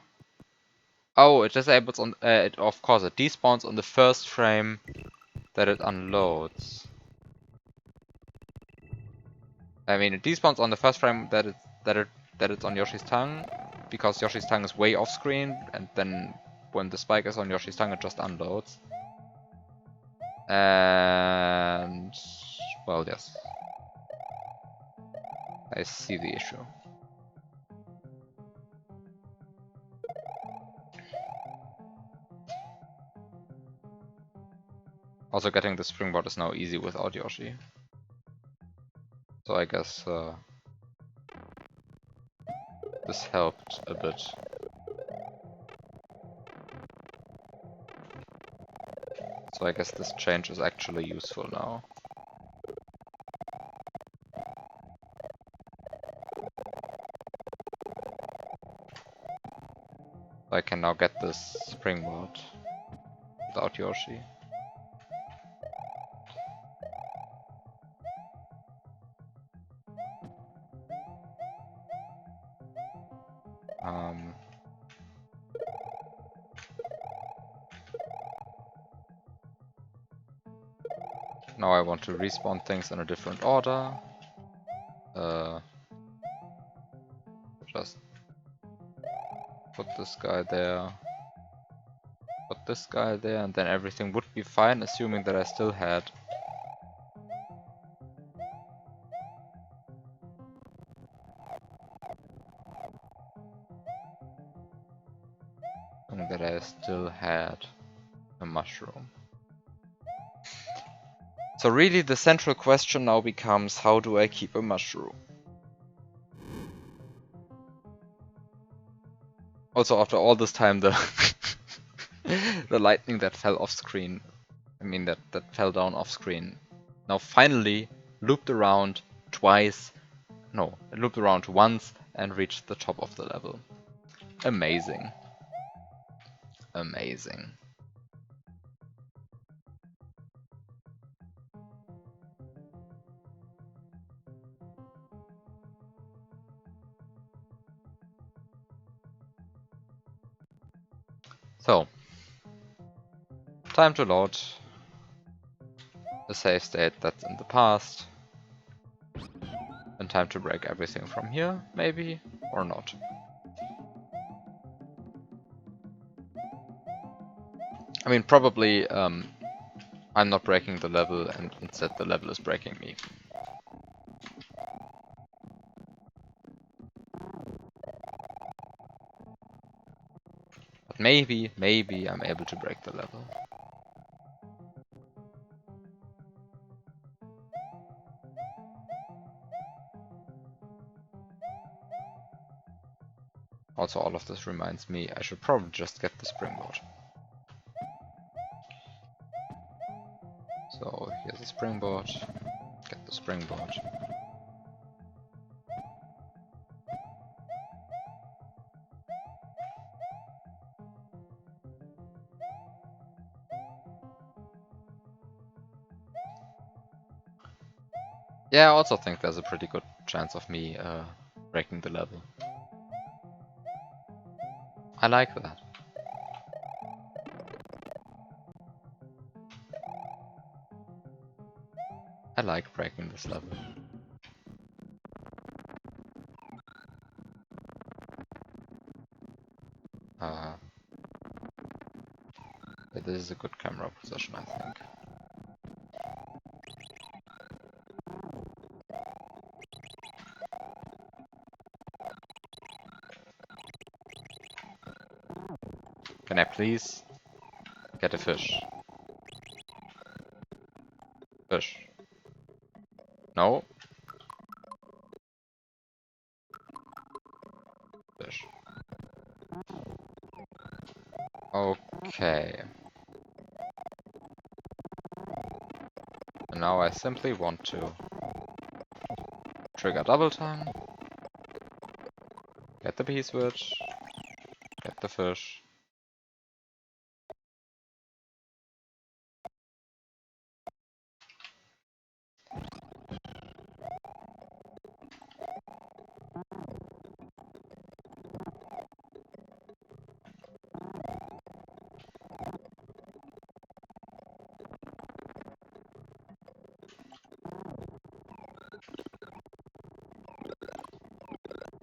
Oh, it disables on. Of course, it despawns on the first frame that it unloads. I mean, it despawns on the first frame that it's on Yoshi's tongue, because Yoshi's tongue is way off screen, and then when the spike is on Yoshi's tongue, it just unloads. And well, yes, I see the issue. Also, getting the springboard is now easy without Yoshi. So I guess this helped a bit. So I guess this change is actually useful now. I can now get this springboard without Yoshi. Now I want to respawn things in a different order. Just put this guy there, put this guy there, and then everything would be fine, assuming that I still had a mushroom. So really the central question now becomes, how do I keep a mushroom? Also, after all this time, the the lightning that fell off screen, I mean that fell down off screen, now finally looped around twice. No, it looped around once and reached the top of the level. Amazing. Amazing. So, time to load a save state that's in the past. And time to break everything from here, maybe, or not. I mean, probably I'm not breaking the level, and instead the level is breaking me. But maybe I'm able to break the level. Also, all of this reminds me, I should probably just get the springboard. So, here's the springboard. Get the springboard. Yeah, I also think there's a pretty good chance of me breaking the level. I like that. I like breaking this level. This is a good camera position, I think. Can I please get a fish? Fish. No? Fish. Okay. And now I simply want to trigger double time, get the P-switch, get the fish.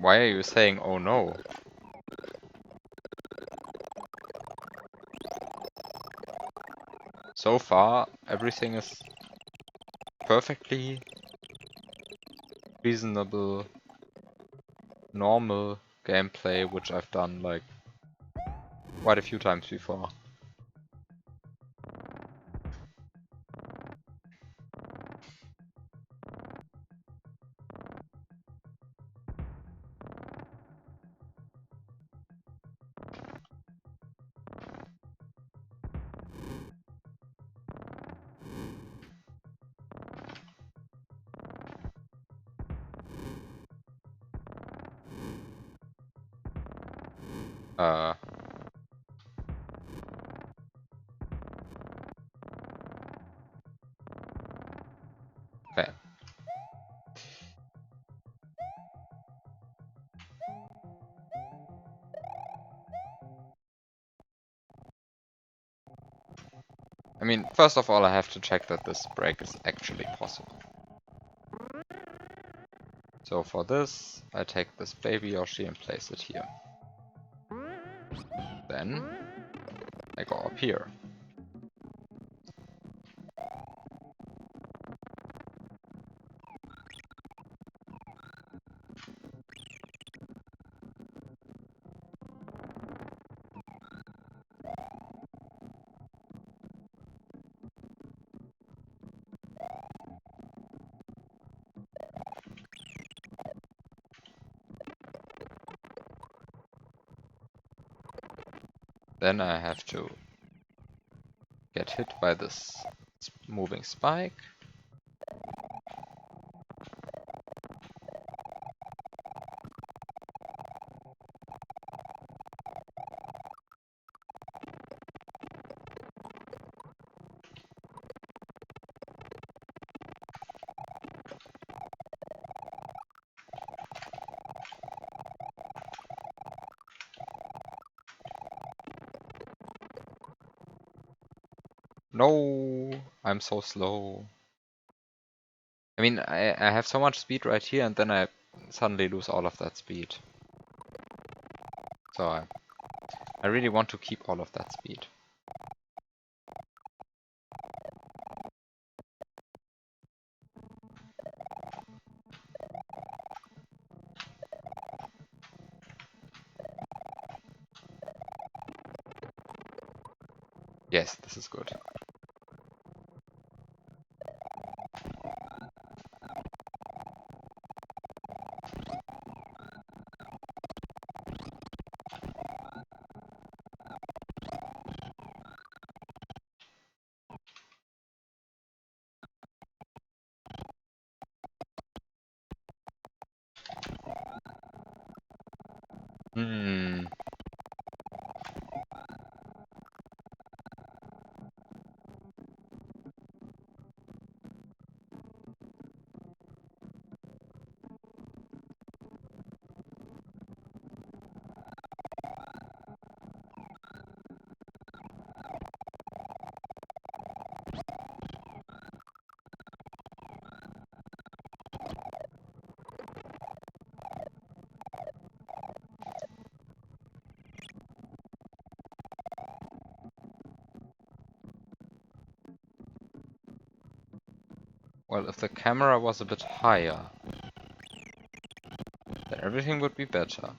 Why are you saying oh no? So far, everything is perfectly reasonable, normal gameplay, which I've done like quite a few times before. Uh, okay. I mean, first of all, I have to check that this break is actually possible. So for this, I take this baby Yoshi and place it here. Then I go up here. Then I have to get hit by this moving spike. No, I'm so slow. I mean, I have so much speed right here, and then I suddenly lose all of that speed. So I really want to keep all of that speed. Yes, this is good. Hmm. Well, if the camera was a bit higher, then everything would be better.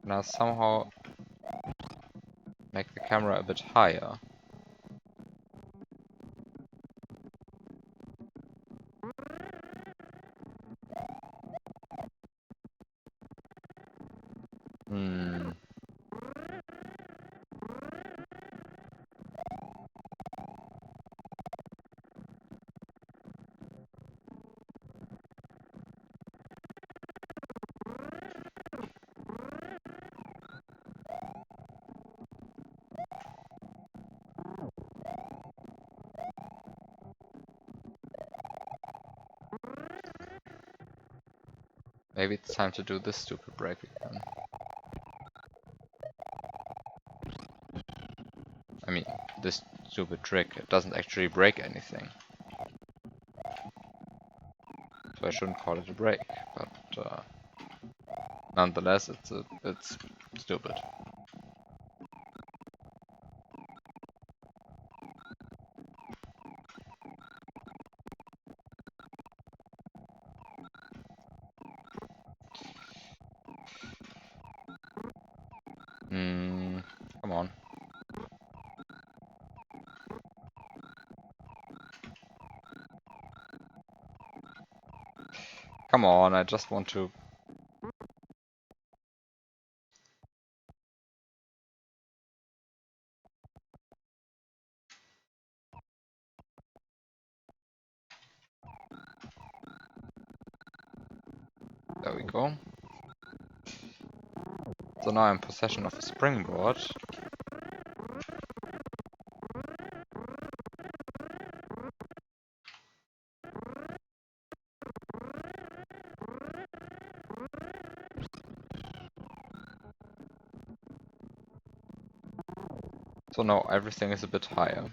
Now somehow make the camera a bit higher. Hmm. Maybe it's time to do this stupid break again. I mean, this stupid trick, it doesn't actually break anything. So I shouldn't call it a break, but nonetheless, it's stupid. Come on. Come on, I just want to... There we go. So now I'm in possession of a springboard. So now everything is a bit higher.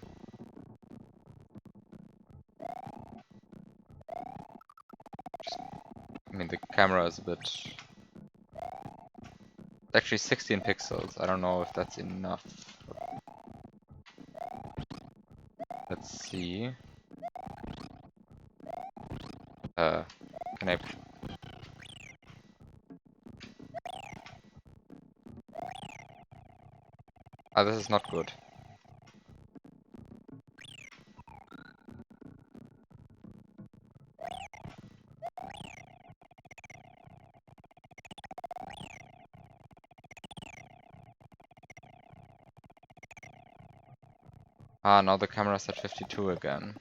I mean, the camera is a bit... It's actually 16 pixels. I don't know if that's enough. Let's see. Can I... Ah, this is not good. Ah, now the camera's at 52 again.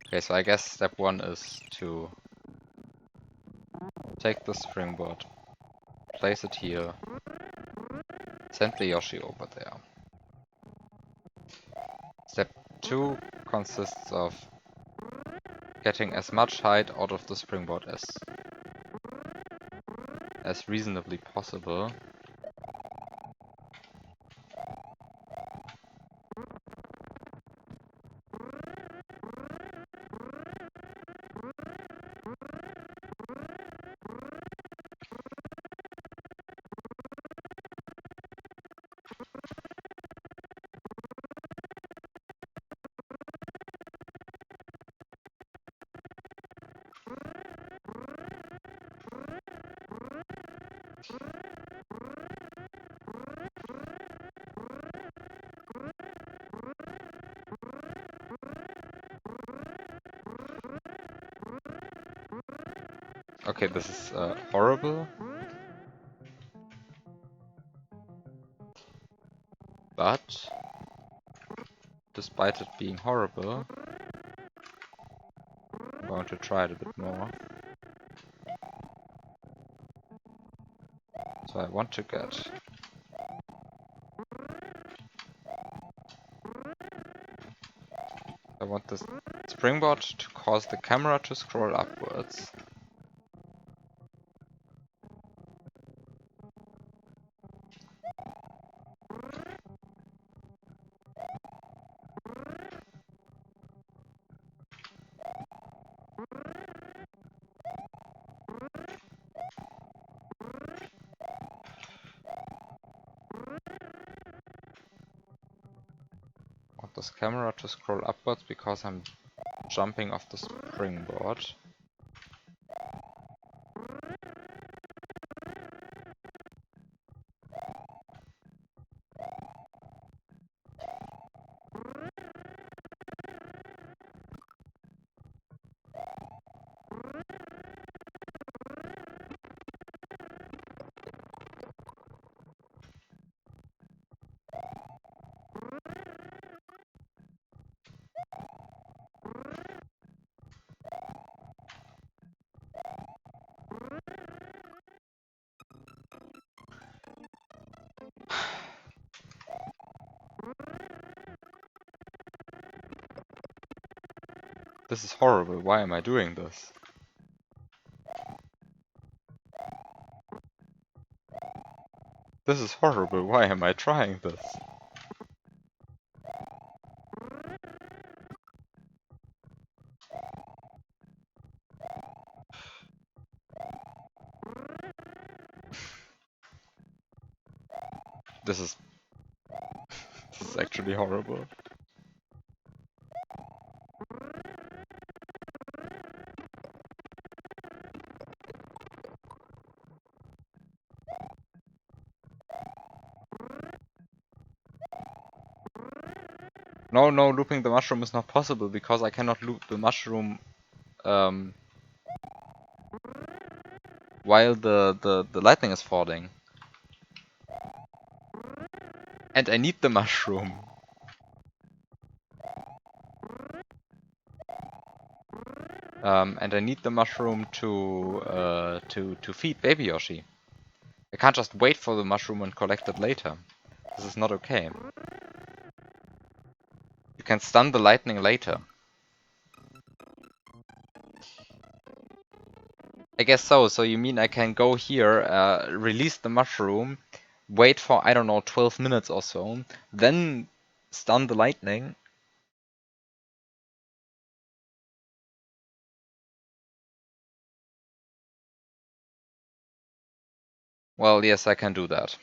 Okay, so I guess step 1 is to take the springboard, place it here, send the Yoshi over there. Step 2 consists of getting as much height out of the springboard as reasonably possible. Okay, this is horrible. But despite it being horrible, I'm going to try it a bit more. So I want to get... I want this springboard to cause the camera to scroll upwards. I want this camera to scroll upwards because I'm jumping off the springboard. This is horrible. Why am I doing this? This is horrible. Why am I trying this? This is this is actually horrible. No, no, looping the mushroom is not possible because I cannot loop the mushroom um, while the lightning is falling. And I need the mushroom. And I need the mushroom to feed Baby Yoshi. I can't just wait for the mushroom and collect it later. This is not okay. You can stun the lightning later. I guess so. So you mean I can go here, release the mushroom, wait for, I don't know, 12 minutes or so, then stun the lightning. Well, yes, I can do that.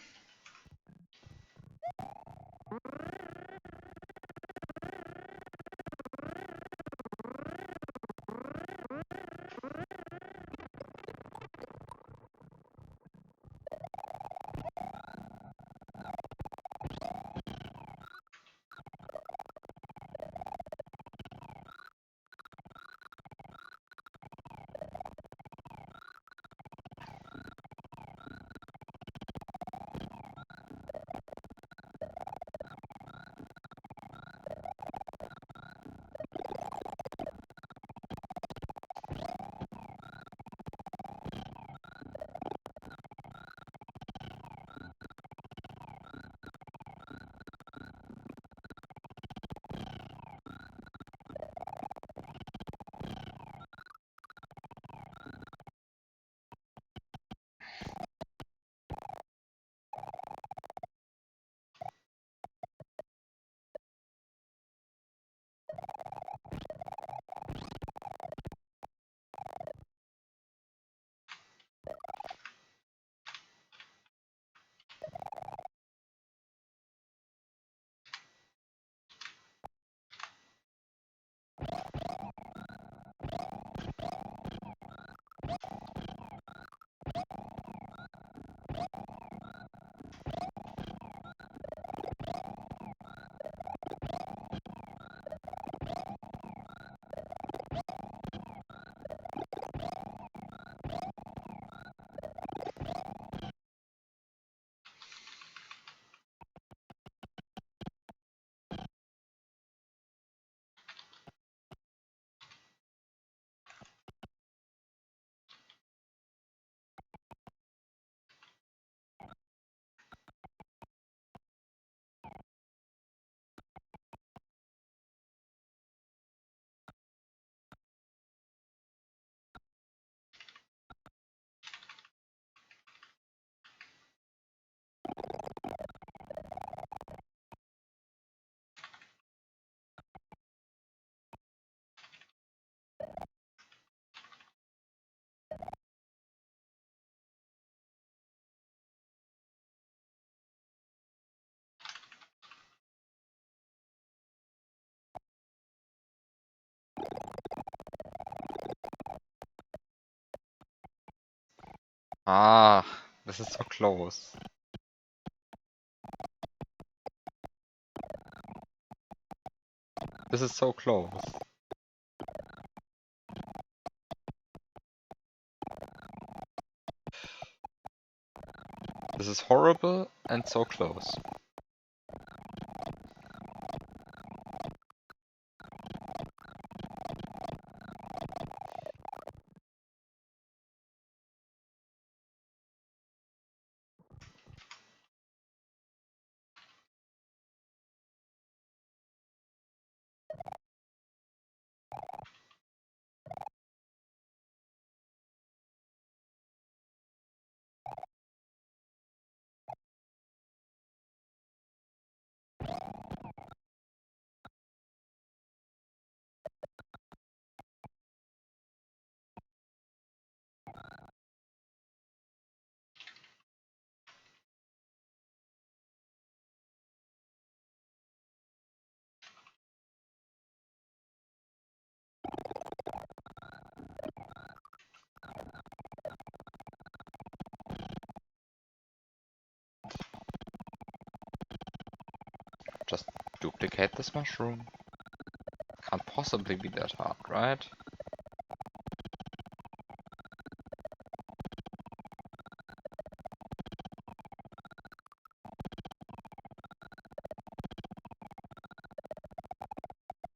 Ah, this is so close. This is so close. This is horrible and so close. Just duplicate this mushroom. Can't possibly be that hard, right?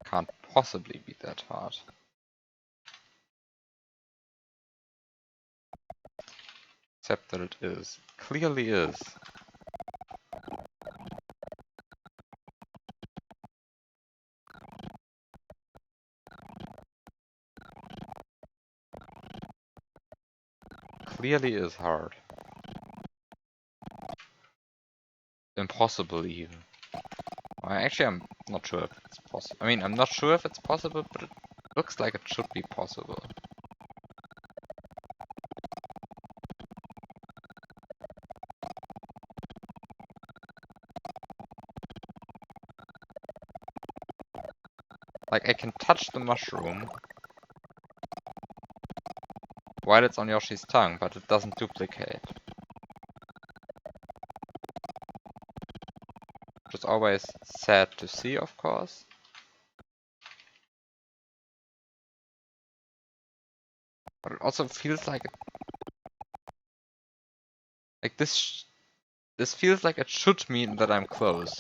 Can't possibly be that hard. Except that it is. Clearly is. Clearly is hard. Impossible even. Actually, I'm not sure if it's possible. I mean, I'm not sure if it's possible, but it looks like it should be possible. Like, I can touch the mushroom while it's on Yoshi's tongue, but it doesn't duplicate. Which is always sad to see, of course. But it also feels like this feels like it should mean that I'm close.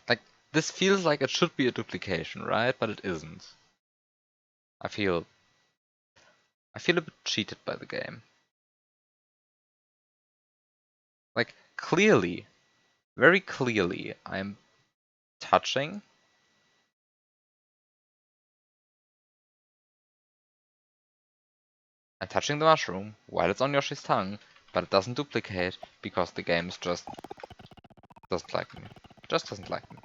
Like, this feels like it should be a duplication, right? But it isn't. I feel a bit cheated by the game. Like, clearly, very clearly, I'm touching. I'm touching the mushroom while it's on Yoshi's tongue, but it doesn't duplicate because the game just doesn't like me. Just doesn't like me.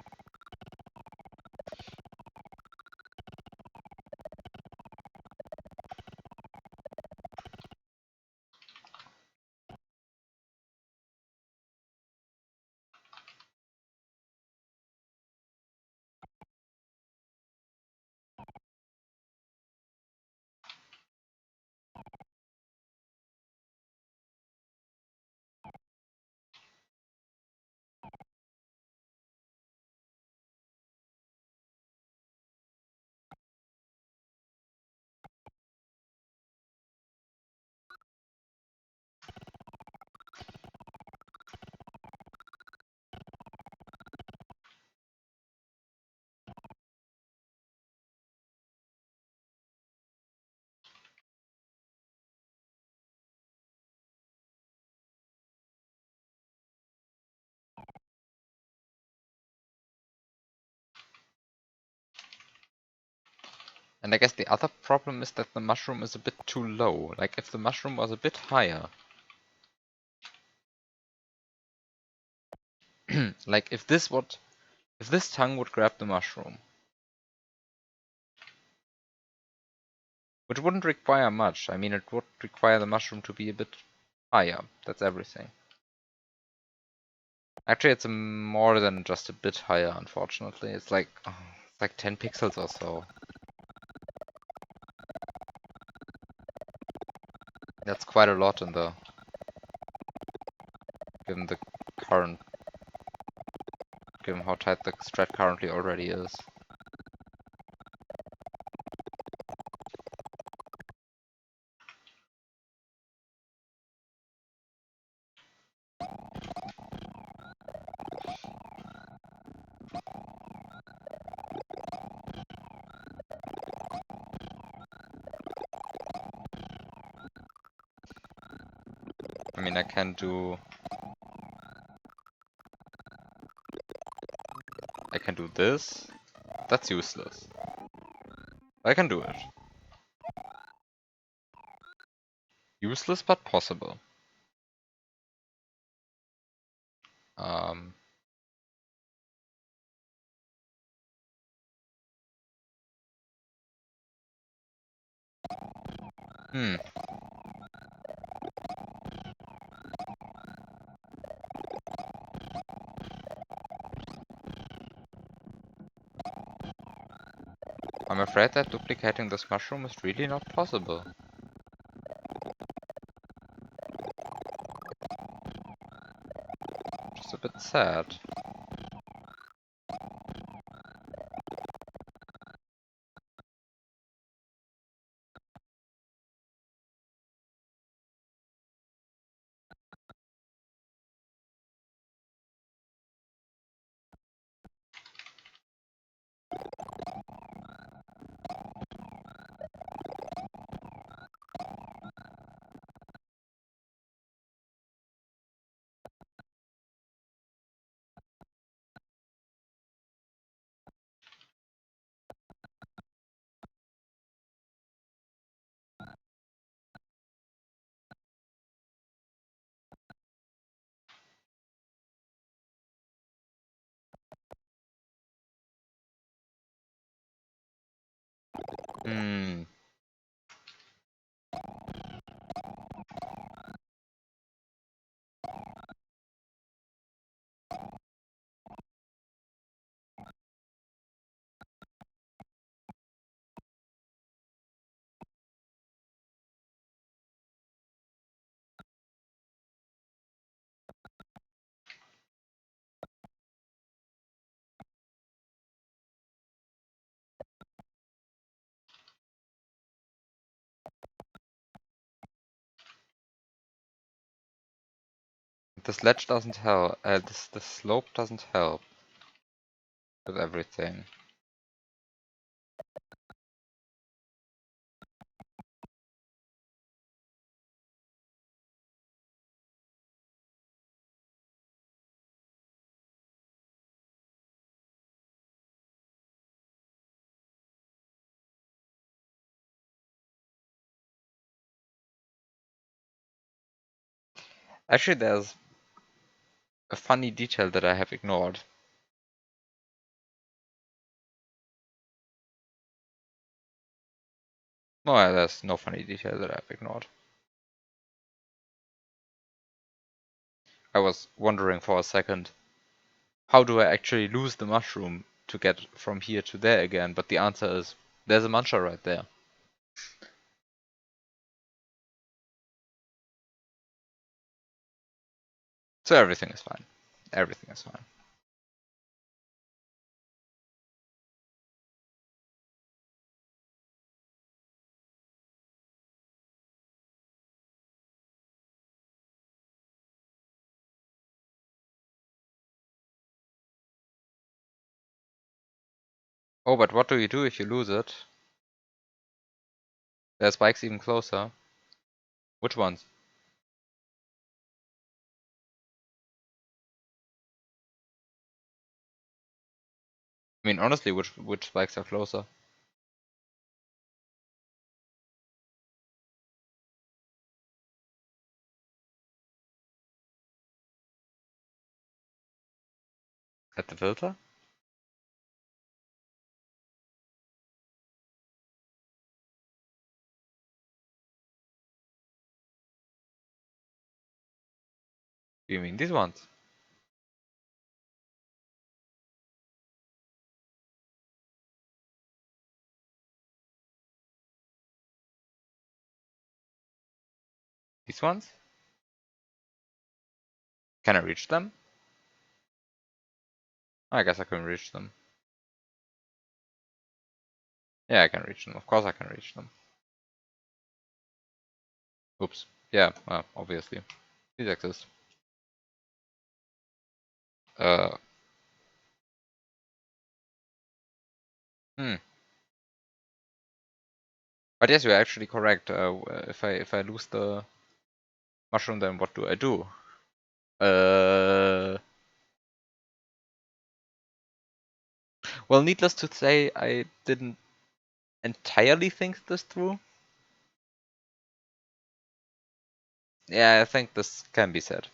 And I guess the other problem is that the mushroom is a bit too low. Like, if the mushroom was a bit higher. Like, if this tongue would grab the mushroom, which wouldn't require much. I mean, it would require the mushroom to be a bit higher. That's everything. Actually, it's more than just a bit higher, unfortunately. It's like 10 pixels or so. That's quite a lot in the given the current given how tight the strat currently already is. I mean, I can do this. That's useless. I can do it. Useless but possible. Um, hmm. I'm afraid that duplicating this mushroom is really not possible. Just a bit sad. Hmm. This ledge doesn't help. The slope doesn't help with everything. Actually, there's a funny detail that I have ignored. No, there's no funny detail that I've ignored. I was wondering for a second, how do I actually lose the mushroom to get from here to there again? But the answer is, there's a muncher right there. So everything is fine. Everything is fine. Oh, but what do you do if you lose it? There's spikes even closer. Which ones? I mean, honestly, which spikes are closer? At the filter? You mean these ones? These ones? Can I reach them? I guess I can reach them. Yeah, I can reach them. Of course I can reach them. Oops. Yeah, well, obviously. These exist. Uh, hmm. But yes, you're actually correct. If I lose the mushroom, then what do I do? Well, needless to say, I didn't entirely think this through. Yeah, I think this can be said.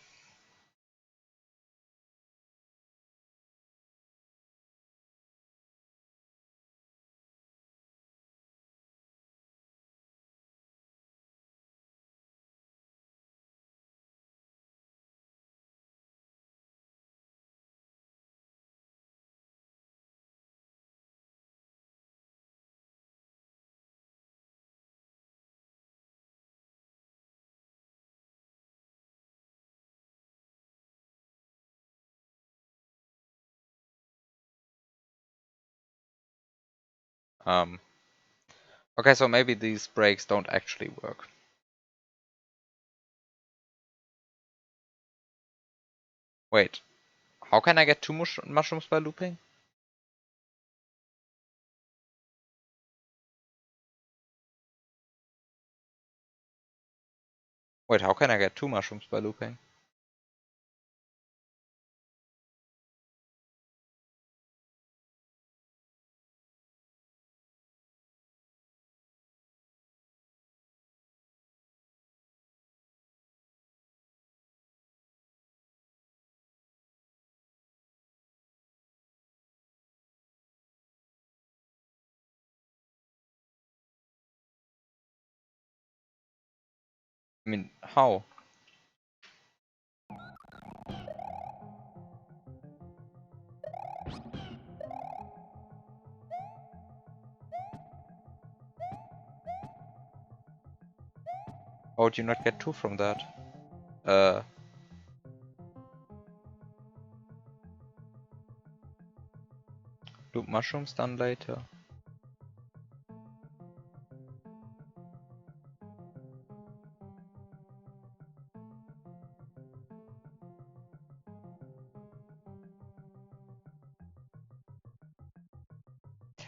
Um, okay, so maybe these breaks don't actually work. Wait, how can I get two mushrooms by looping? Wait, how can I get two mushrooms by looping? I mean, how? How would you not get two from that? Uh, loop mushrooms done later.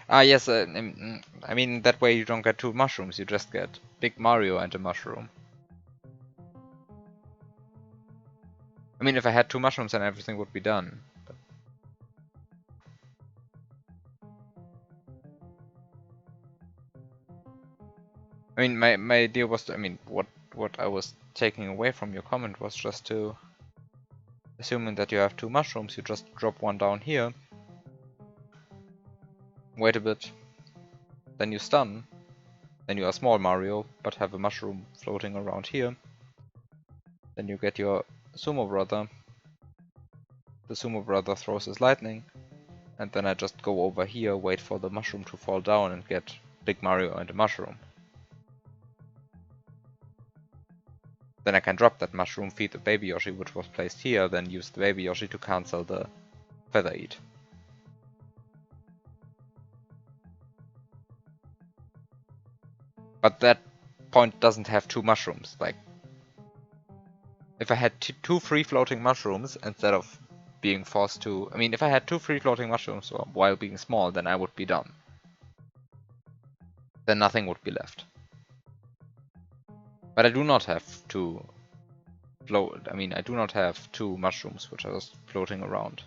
Ah, yes, I mean, that way you don't get two mushrooms, you just get Big Mario and a mushroom. I mean, if I had two mushrooms, then everything would be done. But I mean, my idea was to, I mean, what I was taking away from your comment was just to, assuming that you have two mushrooms, you just drop one down here, wait a bit, then you stun, then you are small Mario, but have a mushroom floating around here. Then you get your Sumo Brother. The Sumo Brother throws his lightning, and then I just go over here, wait for the mushroom to fall down, and get Big Mario and a mushroom. Then I can drop that mushroom, feed the baby Yoshi which was placed here, then use the baby Yoshi to cancel the Feather Eat. But that point doesn't have two mushrooms. Like, if I had two free-floating mushrooms instead of being forced to... I mean, if I had two free-floating mushrooms while being small, then I would be done. Then nothing would be left. But I do not have two float... I mean, I do not have two mushrooms which are just floating around.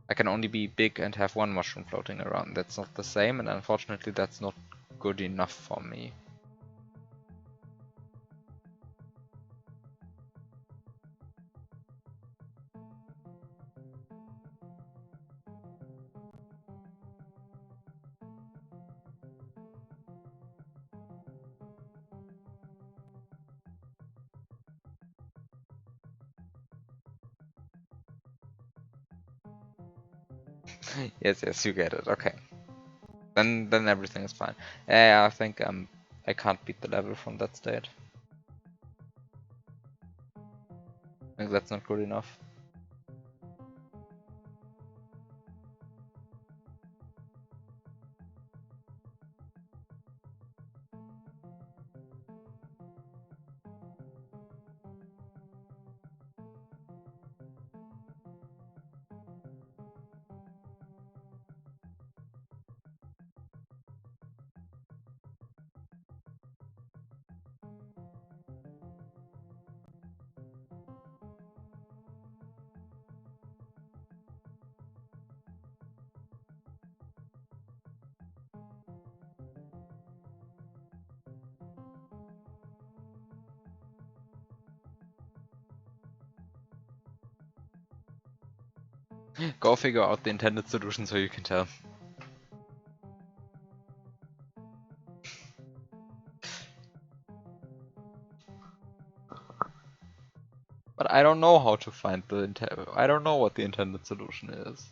I can only be big and have one mushroom floating around. That's not the same, and unfortunately that's not good enough for me. Yes, yes, you get it. Okay. Then everything is fine. Yeah, I think I can't beat the level from that state. I think that's not good enough. Go figure out the intended solution so you can tell. But I don't know how to find the I don't know what the intended solution is.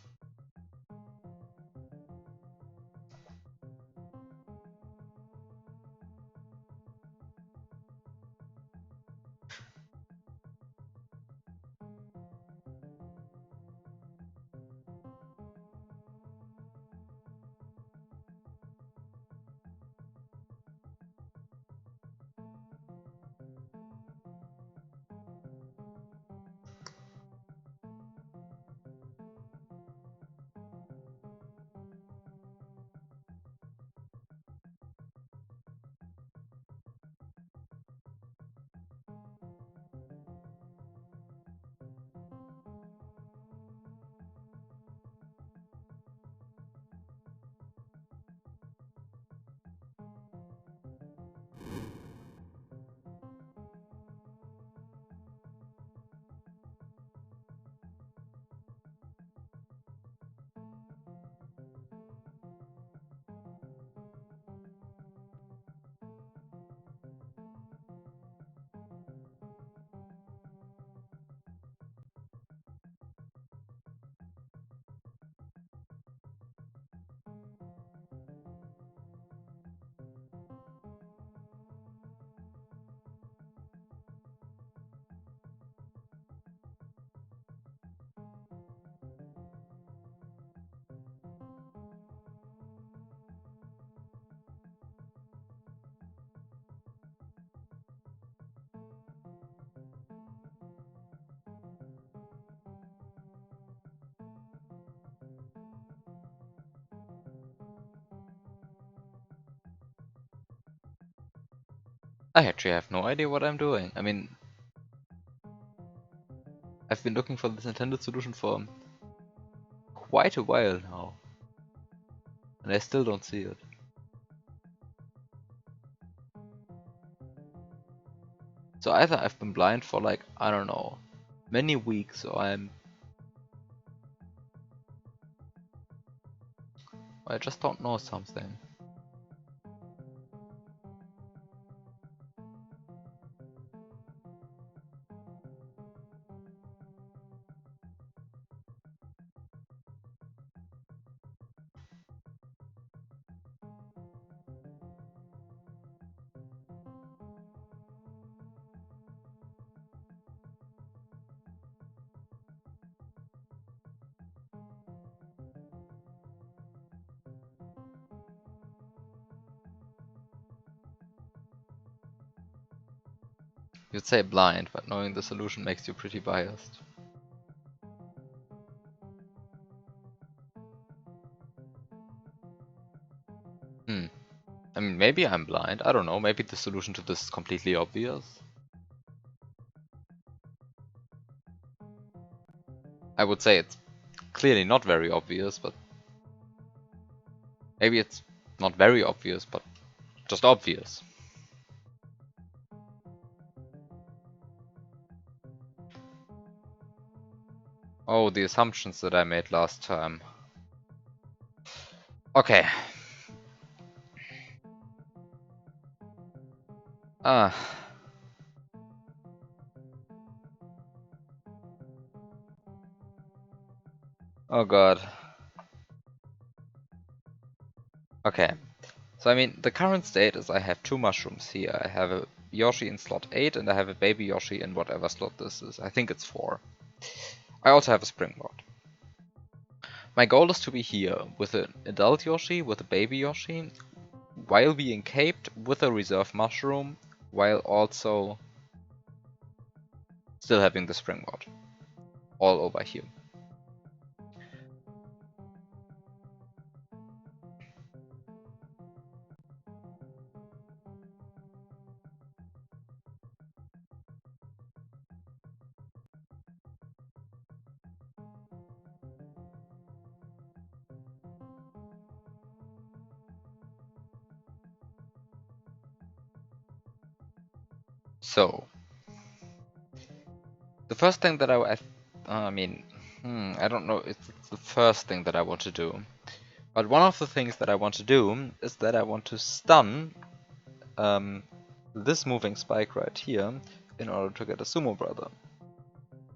I actually have no idea what I'm doing. I mean, I've been looking for this intended solution for quite a while now, and I still don't see it. So either I've been blind for like, I don't know, many weeks, or I just don't know something. You'd say blind, but knowing the solution makes you pretty biased. Hmm. I mean, maybe I'm blind. I don't know. Maybe the solution to this is completely obvious. I would say it's clearly not very obvious, but maybe it's not very obvious, but just obvious. Oh, the assumptions that I made last time. Okay. Ah. Oh god. Okay, so I mean, the current state is I have two mushrooms here. I have a Yoshi in slot 8 and I have a baby Yoshi in whatever slot this is. I think it's 4. I also have a springboard. My goal is to be here with an adult Yoshi, with a baby Yoshi, while being caped with a reserve mushroom, while also still having the springboard all over here. So, the first thing that I don't know if it's the first thing that I want to do, but one of the things that I want to do is that I want to stun this moving spike right here in order to get a sumo brother.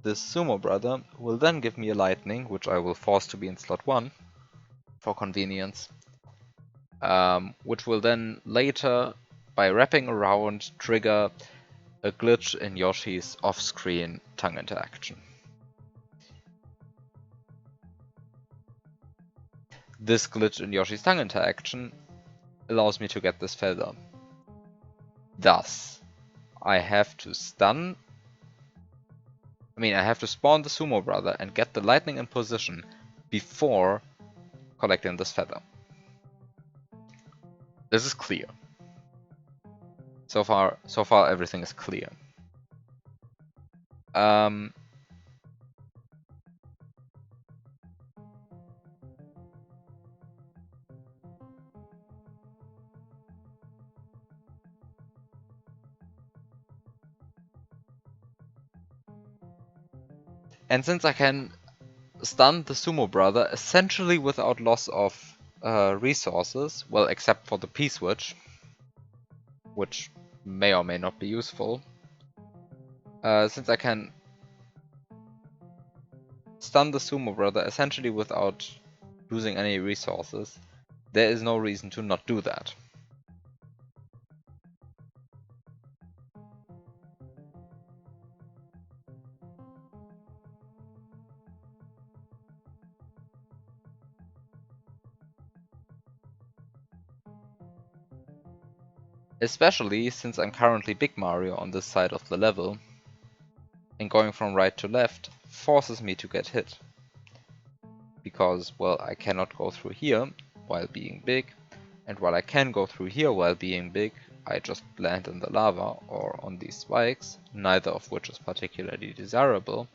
This sumo brother will then give me a lightning, which I will force to be in slot 1 for convenience, which will then later, by wrapping around, trigger a glitch in Yoshi's off-screen tongue interaction. This glitch in Yoshi's tongue interaction allows me to get this feather. Thus, I have to spawn the sumo brother and get the lightning in position before collecting this feather. This is clear. So far everything is clear. And since I can stun the sumo brother essentially without loss of resources, well, except for the P-switch, which may or may not be useful, since I can stun the sumo brother essentially without losing any resources, there is no reason to not do that. Especially since I'm currently Big Mario on this side of the level, and going from right to left forces me to get hit. Because, well, I cannot go through here while being big, and while I can go through here while being big, I just land in the lava or on these spikes, neither of which is particularly desirable.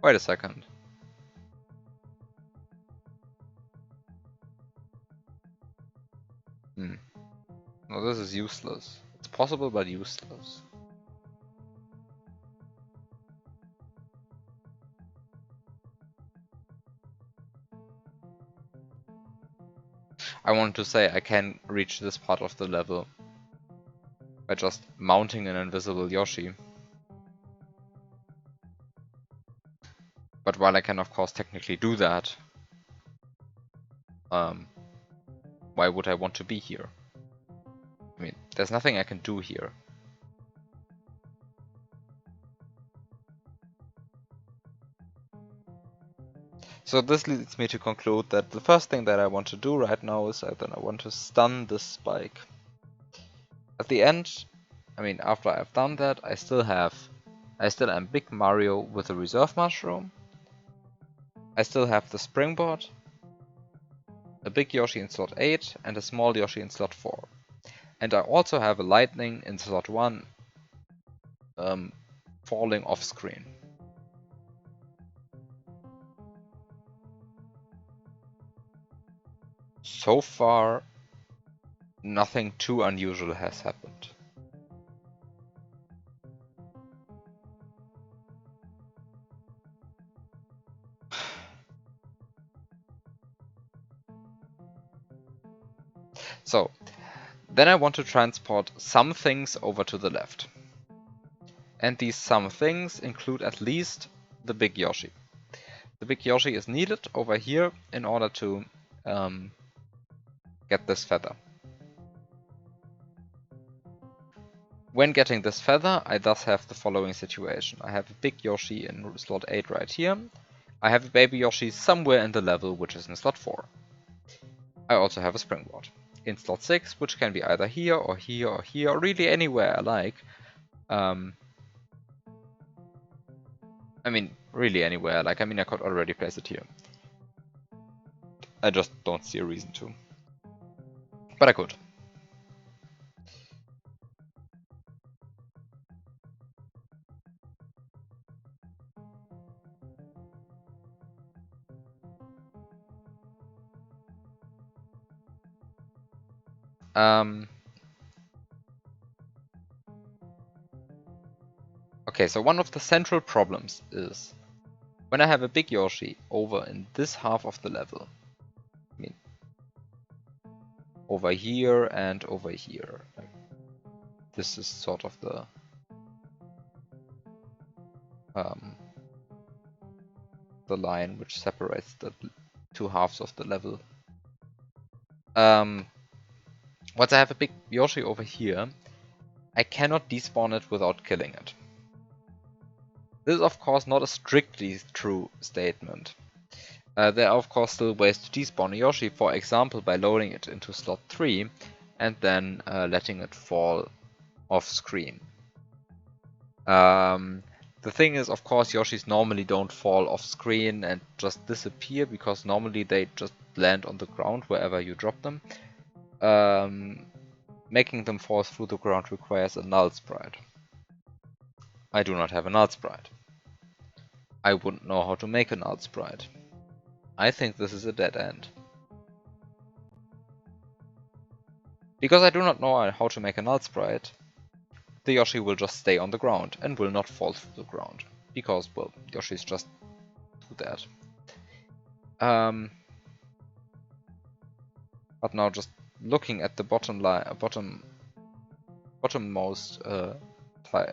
Wait a second. No, this is useless. It's possible, but useless. I wanted to say I can reach this part of the level by just mounting an invisible Yoshi. But while I can of course technically do that, why would I want to be here? I mean, there's nothing I can do here. So this leads me to conclude that the first thing that I want to do right now is that I want to stun this spike. At the end, after I've done that, I still am Big Mario with a reserve mushroom. I still have the springboard, a big Yoshi in slot 8 and a small Yoshi in slot 4. And I also have a lightning in slot 1 falling off screen. So far, nothing too unusual has happened. So, then I want to transport some things over to the left. And these some things include at least the big Yoshi. The big Yoshi is needed over here in order to get this feather. When getting this feather, I thus have the following situation. I have a big Yoshi in slot 8 right here. I have a baby Yoshi somewhere in the level, which is in slot 4. I also have a springboard in slot 6, which can be either here or here or here, or really anywhere I like. I mean, really anywhere. Like, I mean, I could already place it here. I just don't see a reason to. But I could. Okay, so one of the central problems is when I have a big Yoshi over in this half of the level, I mean, over here and over here. Like, this is sort of the line which separates the two halves of the level. Once I have a big Yoshi over here, I cannot despawn it without killing it. This is of course not a strictly true statement. There are of course still ways to despawn a Yoshi, for example by loading it into slot 3 and then letting it fall off screen. The thing is, of course, Yoshis normally don't fall off screen and just disappear, because normally they just land on the ground wherever you drop them. Making them fall through the ground requires a null sprite. I do not have a null sprite. I wouldn't know how to make a null sprite. I think this is a dead end. Because I do not know how to make a null sprite, the Yoshi will just stay on the ground and will not fall through the ground. Because, well, Yoshis just do that. But now just looking at the bottommost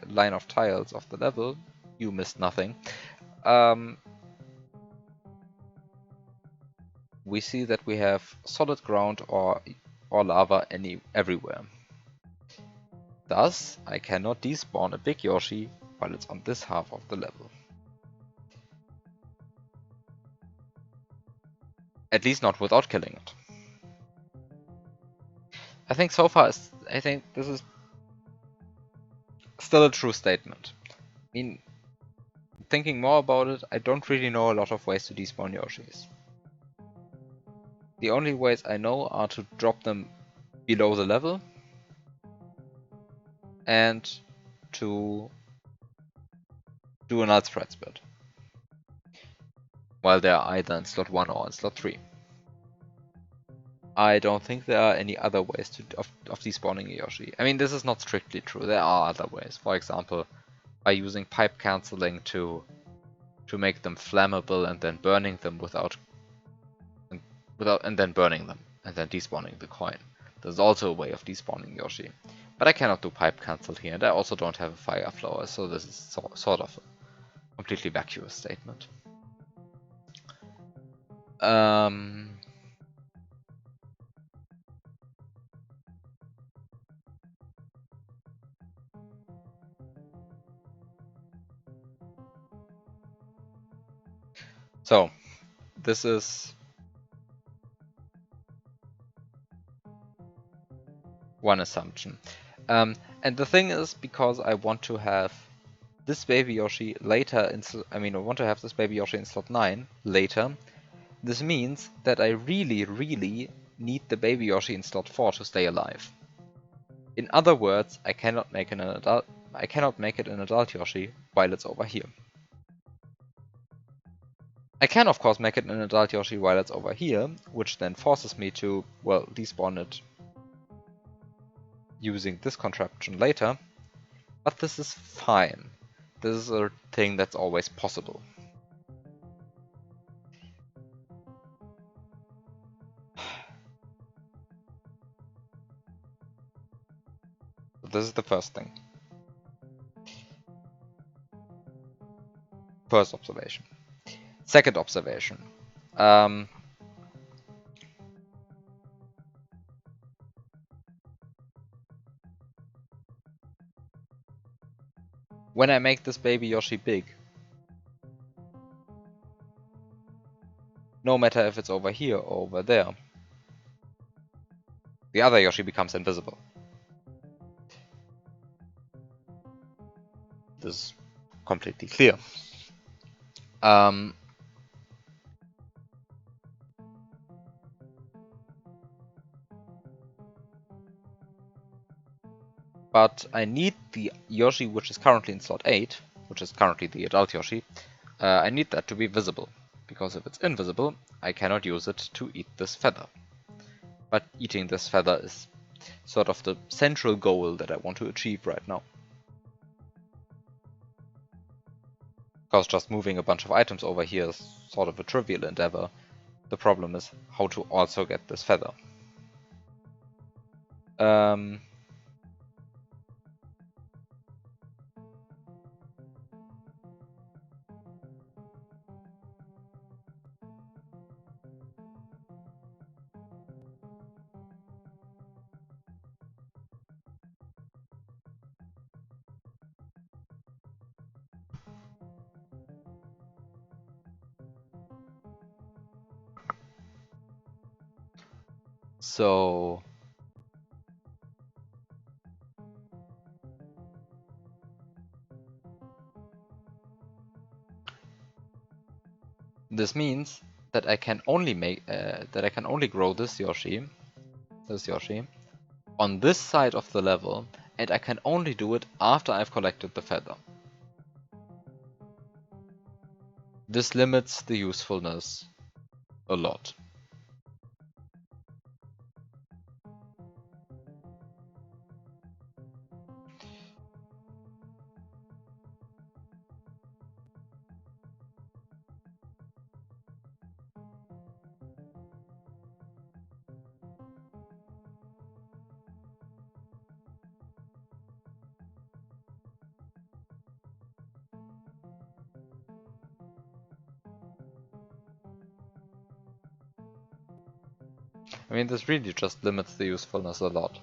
line of tiles of the level, you missed nothing. We see that we have solid ground or lava everywhere. Thus, I cannot despawn a big Yoshi while it's on this half of the level. At least not without killing it. I think so far, I think this is still a true statement. I mean, thinking more about it, I don't really know a lot of ways to despawn Yoshis. The only ways I know are to drop them below the level and to do an outspread split, while they are either in slot 1 or in slot 3. I don't think there are any other ways of despawning a Yoshi. I mean, this is not strictly true. There are other ways. For example, by using pipe cancelling to make them flammable and then burning them and then burning them and then despawning the coin. There's also a way of despawning Yoshi. But I cannot do pipe cancel here, and I also don't have a fire flower, so this is sort of a completely vacuous statement. So, this is one assumption. And the thing is, because I want to have this baby Yoshi later I want to have this baby Yoshi in slot 9 later, this means that I really need the baby Yoshi in slot 4 to stay alive. In other words, I cannot make it an adult Yoshi while it's over here. I can of course make it an adult Yoshi while it's over here, which then forces me to, well, despawn it using this contraption later, but this is fine. This is a thing that's always possible. This is the first thing. First observation. Second observation. When I make this baby Yoshi big, no matter if it's over here or over there, the other Yoshi becomes invisible. This is completely clear. But I need the Yoshi which is currently in slot 8, which is currently the adult Yoshi, I need that to be visible, because if it's invisible, I cannot use it to eat this feather. But eating this feather is sort of the central goal that I want to achieve right now. Because just moving a bunch of items over here is sort of a trivial endeavor. The problem is how to also get this feather. So this means that I can only grow this Yoshi on this side of the level, and I can only do it after I've collected the feather. This limits the usefulness a lot. I mean, this really just limits the usefulness a lot.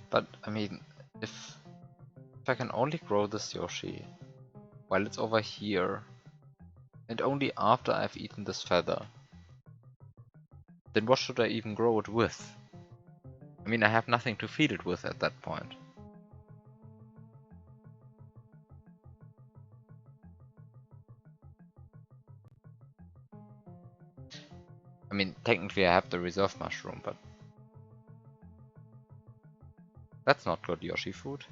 But I mean, if I can only grow this Yoshi while it's over here, and only after I've eaten this feather, then what should I even grow it with? I mean, I have nothing to feed it with at that point. I mean, technically I have the reserve mushroom, but that's not good Yoshi food.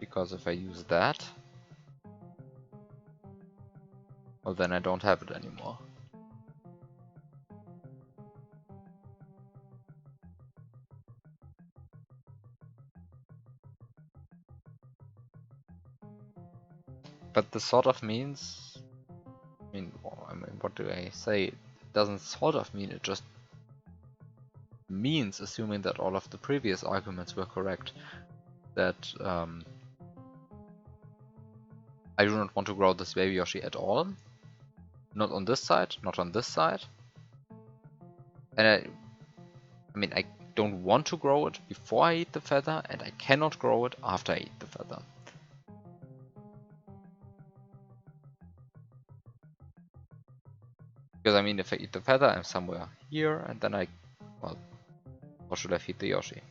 Because if I use that, well, then I don't have it anymore. But this sort of means, I mean, what do I say? It doesn't sort of mean, it just means, assuming that all of the previous arguments were correct, that I do not want to grow this baby Yoshi at all. Not on this side, not on this side. And I mean, I don't want to grow it before I eat the feather, and I cannot grow it after I eat the feather. Because I mean, if I eat the feather, I'm somewhere here, and then well, or should I feed the Yoshi?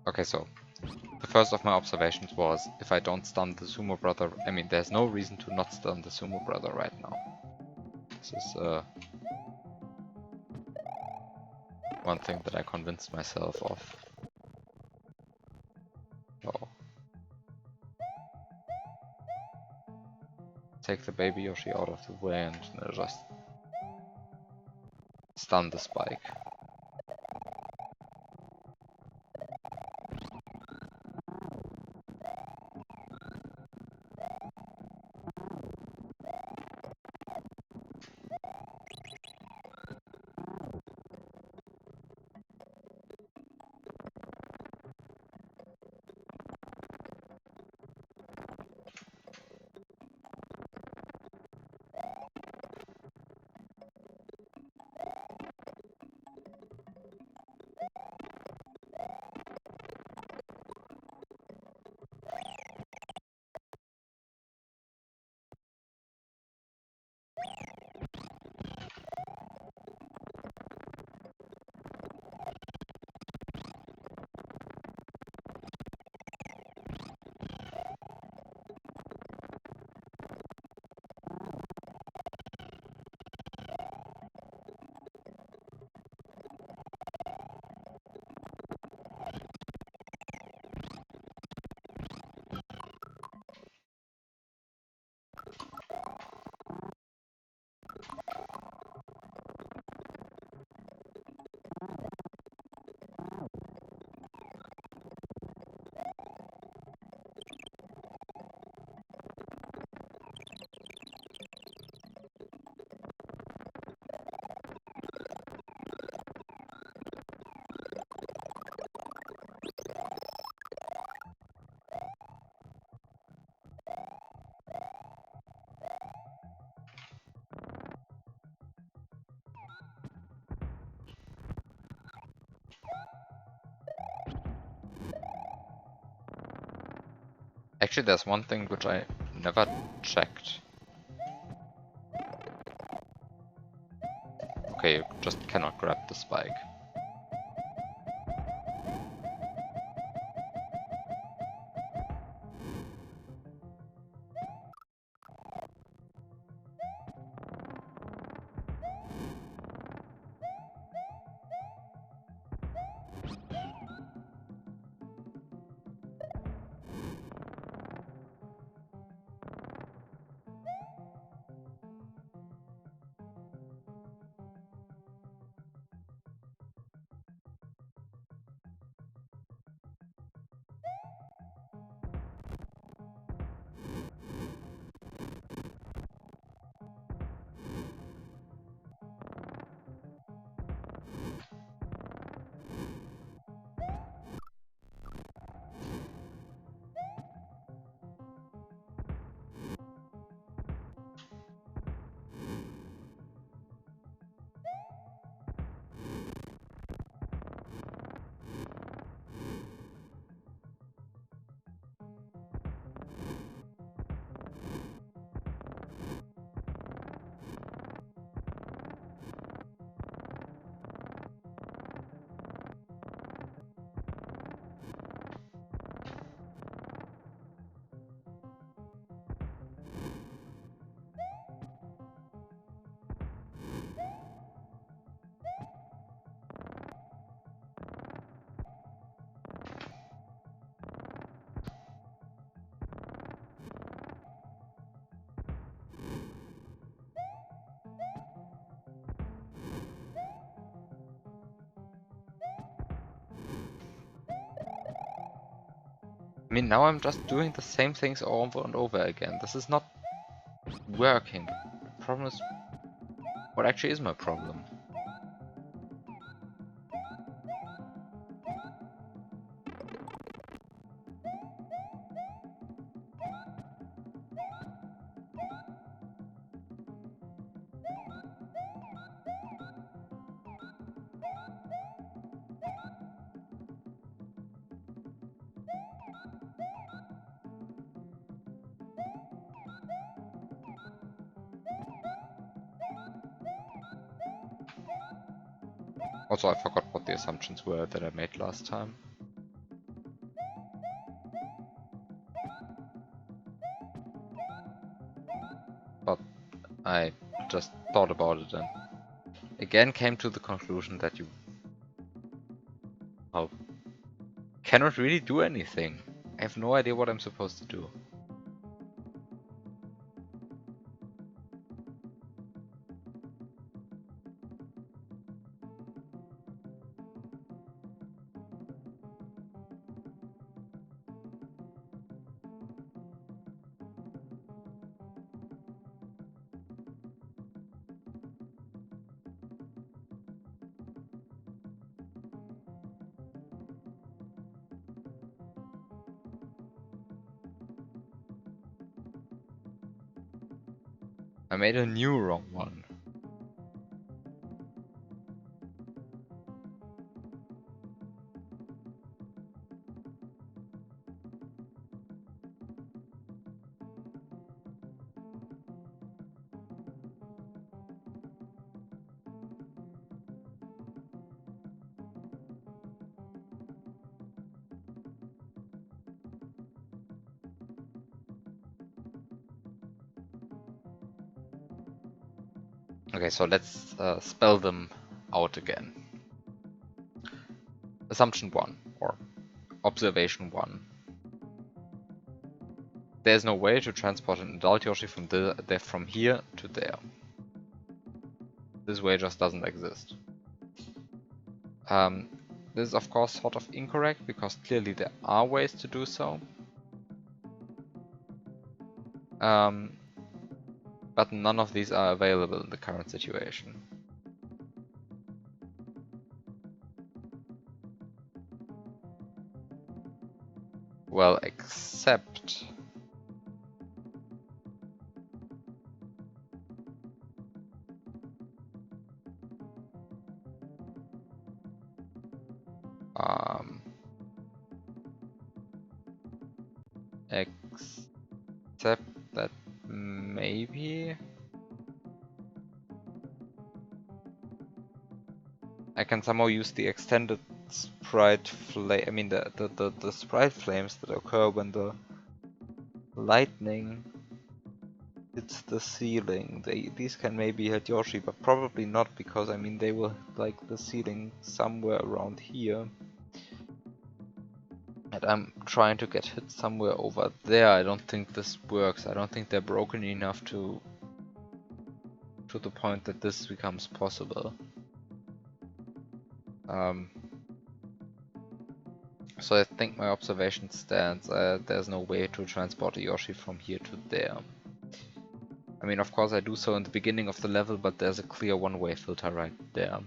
Okay, so the first of my observations was, if I don't stun the Sumo Brother, I mean, there's no reason to not stun the Sumo Brother right now. This is one thing that I convinced myself of. Oh. Take the baby Yoshi out of the way and just stun the spike. Actually, there's one thing which I never checked. Okay, you just cannot grab the spike. I mean, now I'm just doing the same things over and over again. This is not working. The problem is... What actually is my problem? Also, I forgot what the assumptions were that I made last time. But I just thought about it and again came to the conclusion that you cannot really do anything. I have no idea what I'm supposed to do. I made a new wrong one. Okay, so let's spell them out again. Assumption 1, or observation 1. There's no way to transport an adult Yoshi from here to there. This way just doesn't exist. This is of course sort of incorrect, because clearly there are ways to do so. But none of these are available in the current situation. Well, except... except that maybe... I can somehow use the extended sprite flame. I mean the sprite flames that occur when the lightning hits the ceiling. These can maybe hit Yoshi, but probably not, because I mean they will hit like the ceiling somewhere around here. And I'm trying to get hit somewhere over there. I don't think this works. I don't think they're broken enough to the point that this becomes possible. So I think my observation stands. There's no way to transport a Yoshi from here to there. I mean, of course I do so in the beginning of the level, but there's a clear one-way filter right there.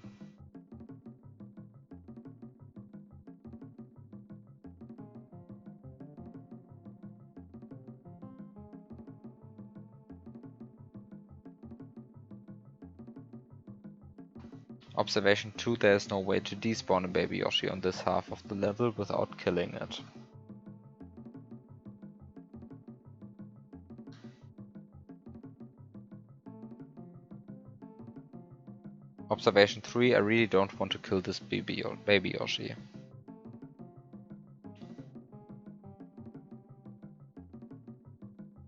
Observation 2, there is no way to despawn a baby Yoshi on this half of the level without killing it. Observation 3, I really don't want to kill this baby Yoshi.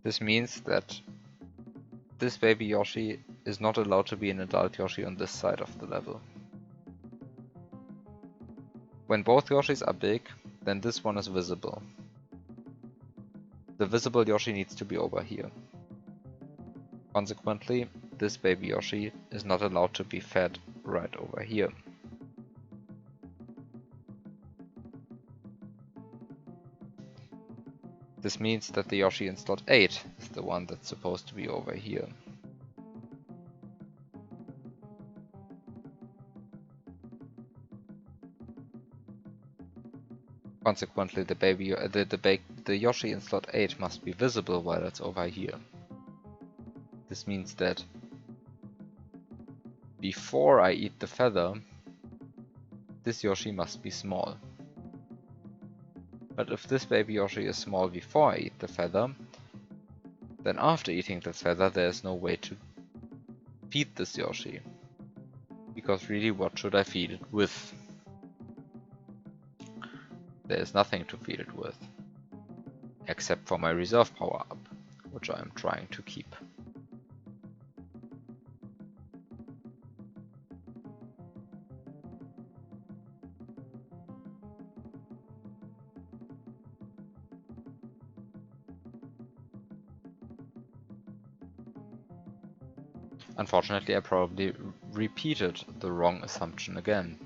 This means that this baby Yoshi is not allowed to be an adult Yoshi on this side of the level. When both Yoshis are big, then this one is visible. The visible Yoshi needs to be over here. Consequently, this baby Yoshi is not allowed to be fed right over here. This means that the Yoshi in slot 8 is the one that's supposed to be over here. Consequently, the Yoshi in slot 8 must be visible while it's over here. This means that before I eat the feather, this Yoshi must be small. But if this baby Yoshi is small before I eat the feather, then after eating this feather there is no way to feed this Yoshi. Because really, what should I feed it with? There is nothing to feed it with. Except for my reserve power-up, which I am trying to keep. Unfortunately, I probably repeated the wrong assumption again.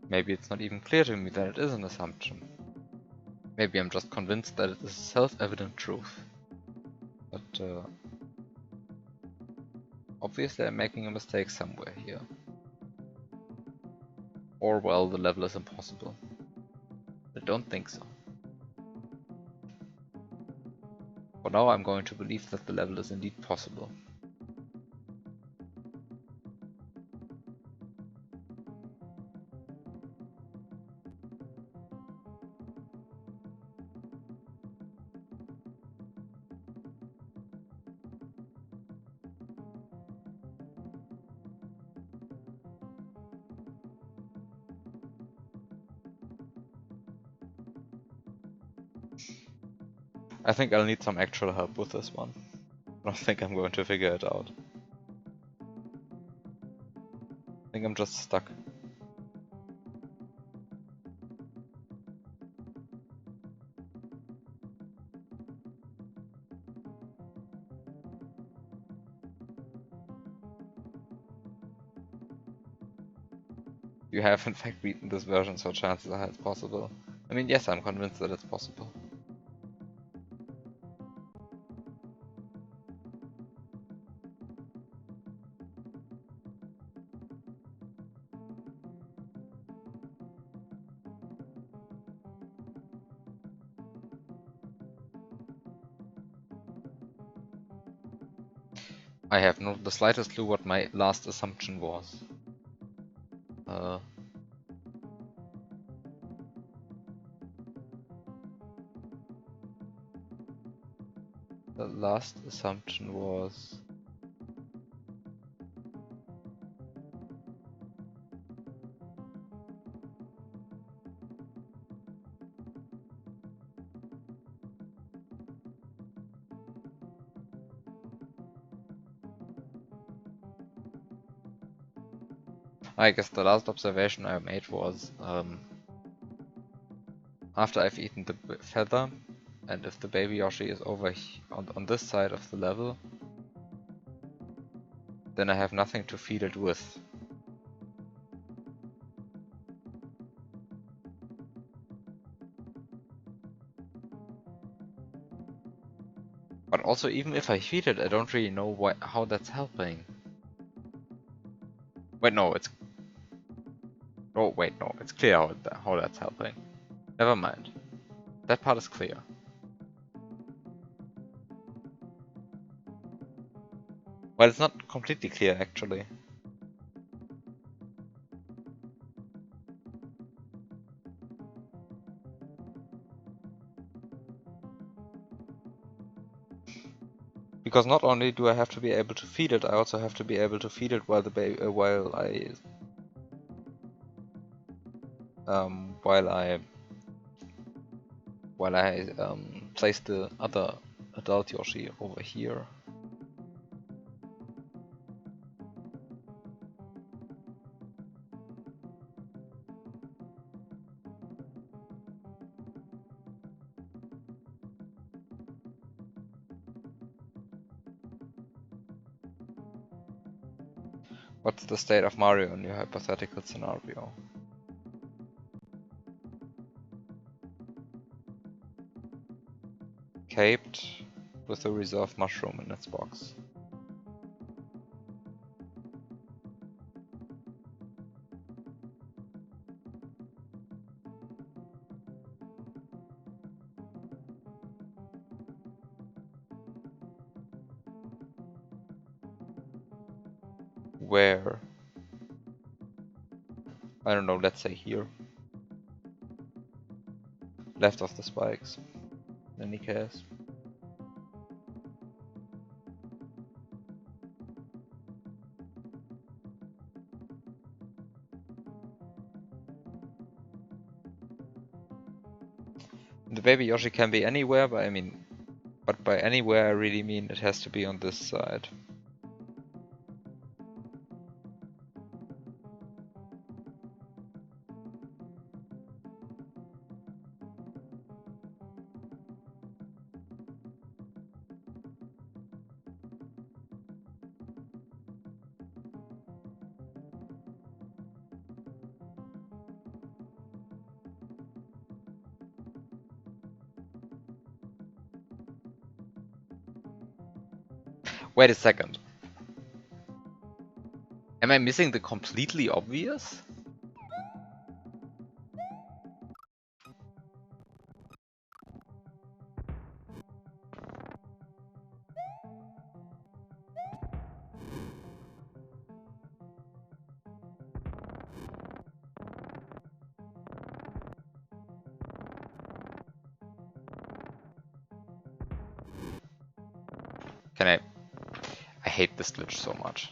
Maybe it's not even clear to me that it is an assumption. Maybe I'm just convinced that it is a self-evident truth. But obviously I'm making a mistake somewhere here. Or well, the level is impossible. I don't think so. For now I'm going to believe that the level is indeed possible. I think I'll need some actual help with this one. I don't think I'm going to figure it out. I think I'm just stuck. You have in fact beaten this version, so chances are it's possible. I mean, yes, I'm convinced that it's possible. I have not the slightest clue what my last assumption was. The last assumption was... I guess the last observation I made was, after I've eaten the feather, and if the baby Yoshi is over on this side of the level, then I have nothing to feed it with. But also, even if I feed it, I don't really know how that's helping. Wait, no, it's... Oh, wait, no, it's clear how that's helping. Never mind. That part is clear. Well, it's not completely clear, actually. Because not only do I have to be able to feed it, I also have to be able to feed it while I while I place the other adult Yoshi over here. What's the state of Mario in your hypothetical scenario? Caped with a reserve mushroom in its box. Where? I don't know, let's say here. Left of the spikes, in any case. The baby Yoshi can be anywhere, but by anywhere I really mean it has to be on this side. Wait a second. Am I missing the completely obvious? Can I hate this glitch so much.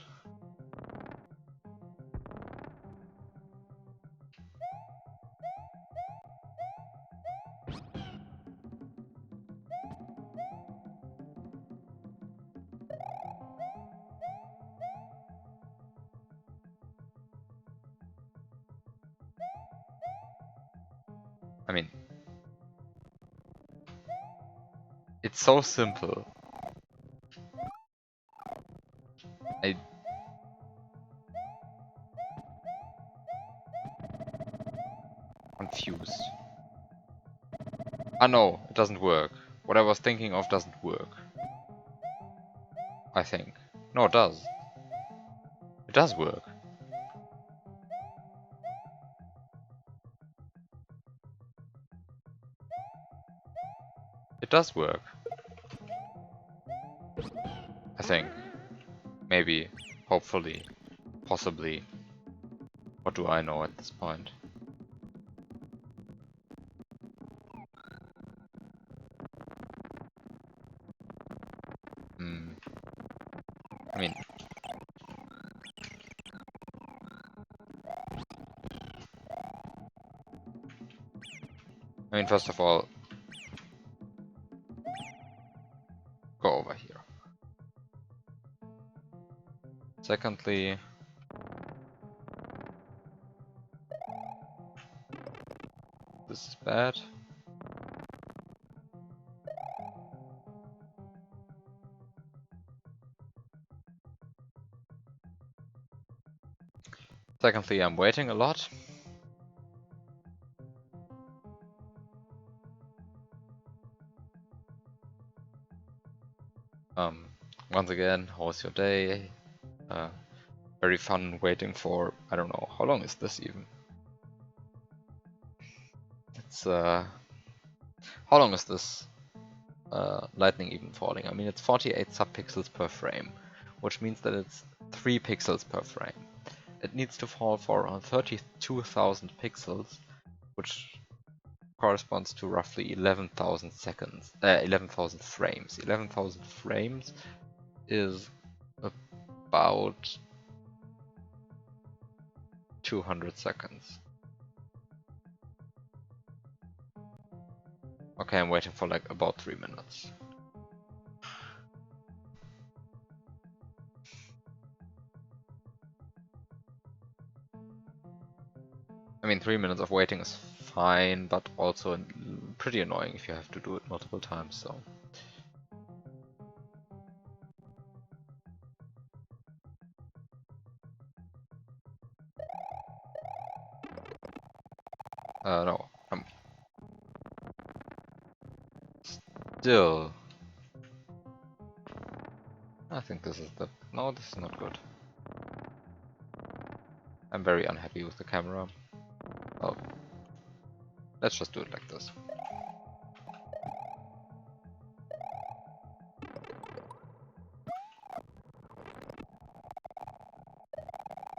I mean, it's so simple. Confused. Ah no, it doesn't work. What I was thinking of doesn't work. I think. No, it does. It does work. It does work. I think. Maybe. Hopefully. Possibly. What do I know at this point? I mean... first of all... Go over here. Secondly... This is bad. Secondly, I'm waiting a lot. Once again, how was your day? Very fun waiting for, I don't know, how long is this even? It's, how long is this lightning even falling? I mean, it's 48 subpixels per frame, which means that it's 3 pixels per frame. It needs to fall for around 32,000 pixels, which corresponds to roughly 11,000 seconds, 11,000 frames. 11,000 frames is about 200 seconds. Okay, I'm waiting for like about 3 minutes. I mean, 3 minutes of waiting is fine, but also pretty annoying if you have to do it multiple times, so. No. Still. I think this is the... No, this is not good. I'm very unhappy with the camera. Oh. Let's just do it like this.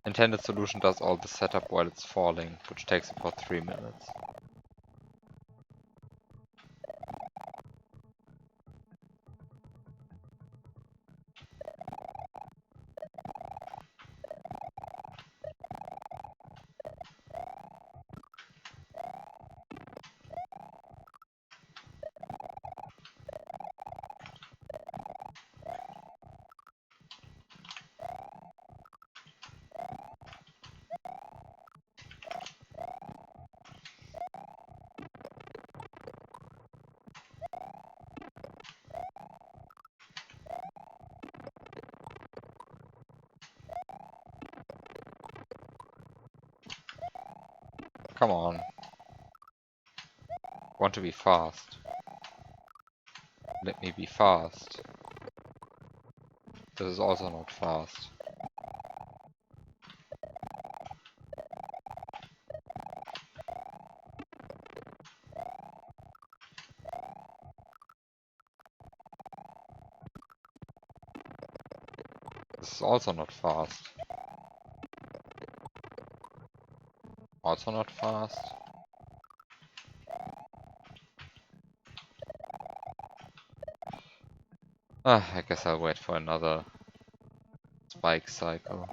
Intended solution does all the setup while it's falling, which takes about 3 minutes. Come on. Want to be fast. Let me be fast. This is also not fast. This is also not fast. Also not fast. I guess I'll wait for another spike cycle.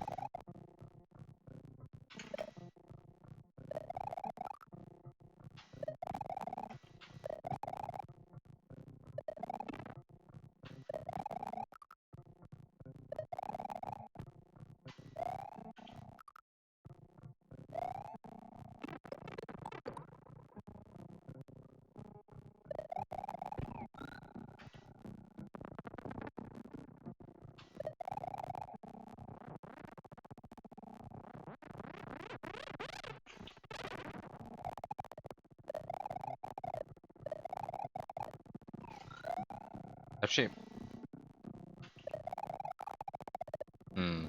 Actually, hmm.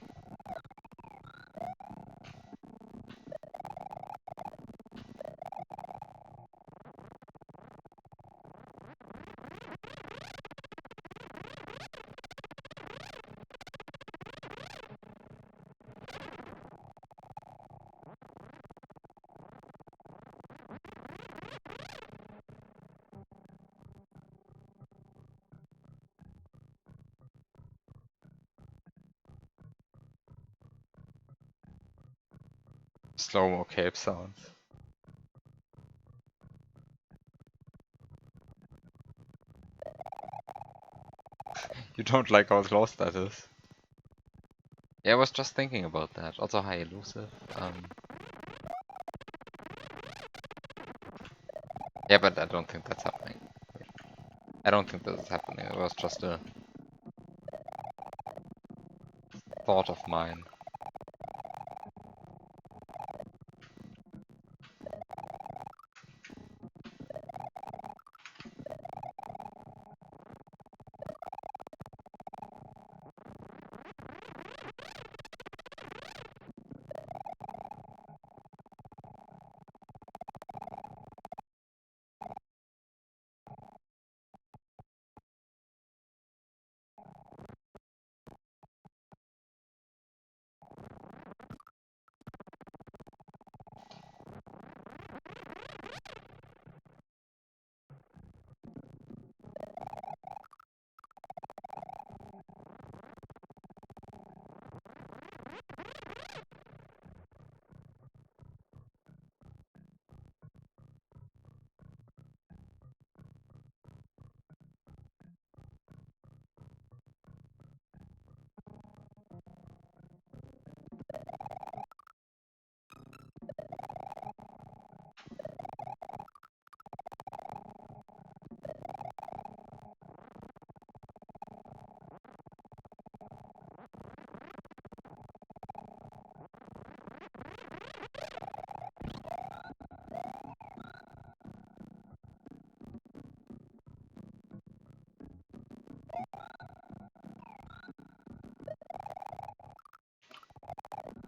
Slow-mo cape sounds. You don't like how close that is. Yeah, I was just thinking about that. Also, hi, elusive. Yeah, but I don't think that's happening. I don't think this is happening. It was just a thought of mine.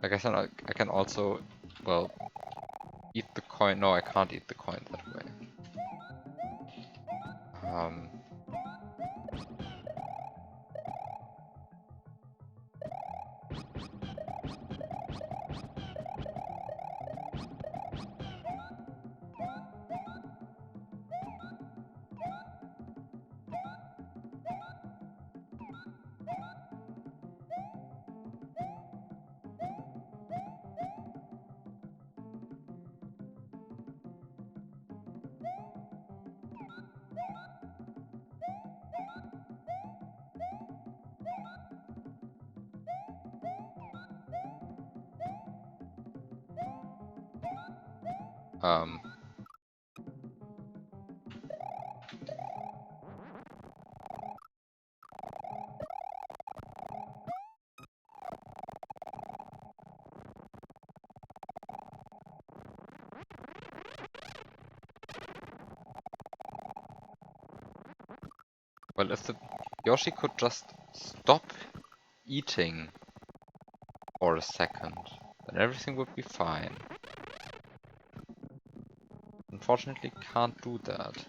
I guess I can also, well, eat the coin. No, I can't eat the coin that way. Um, um, well, if the Yoshi could just stop eating for a second, then everything would be fine. Unfortunately, can't do that.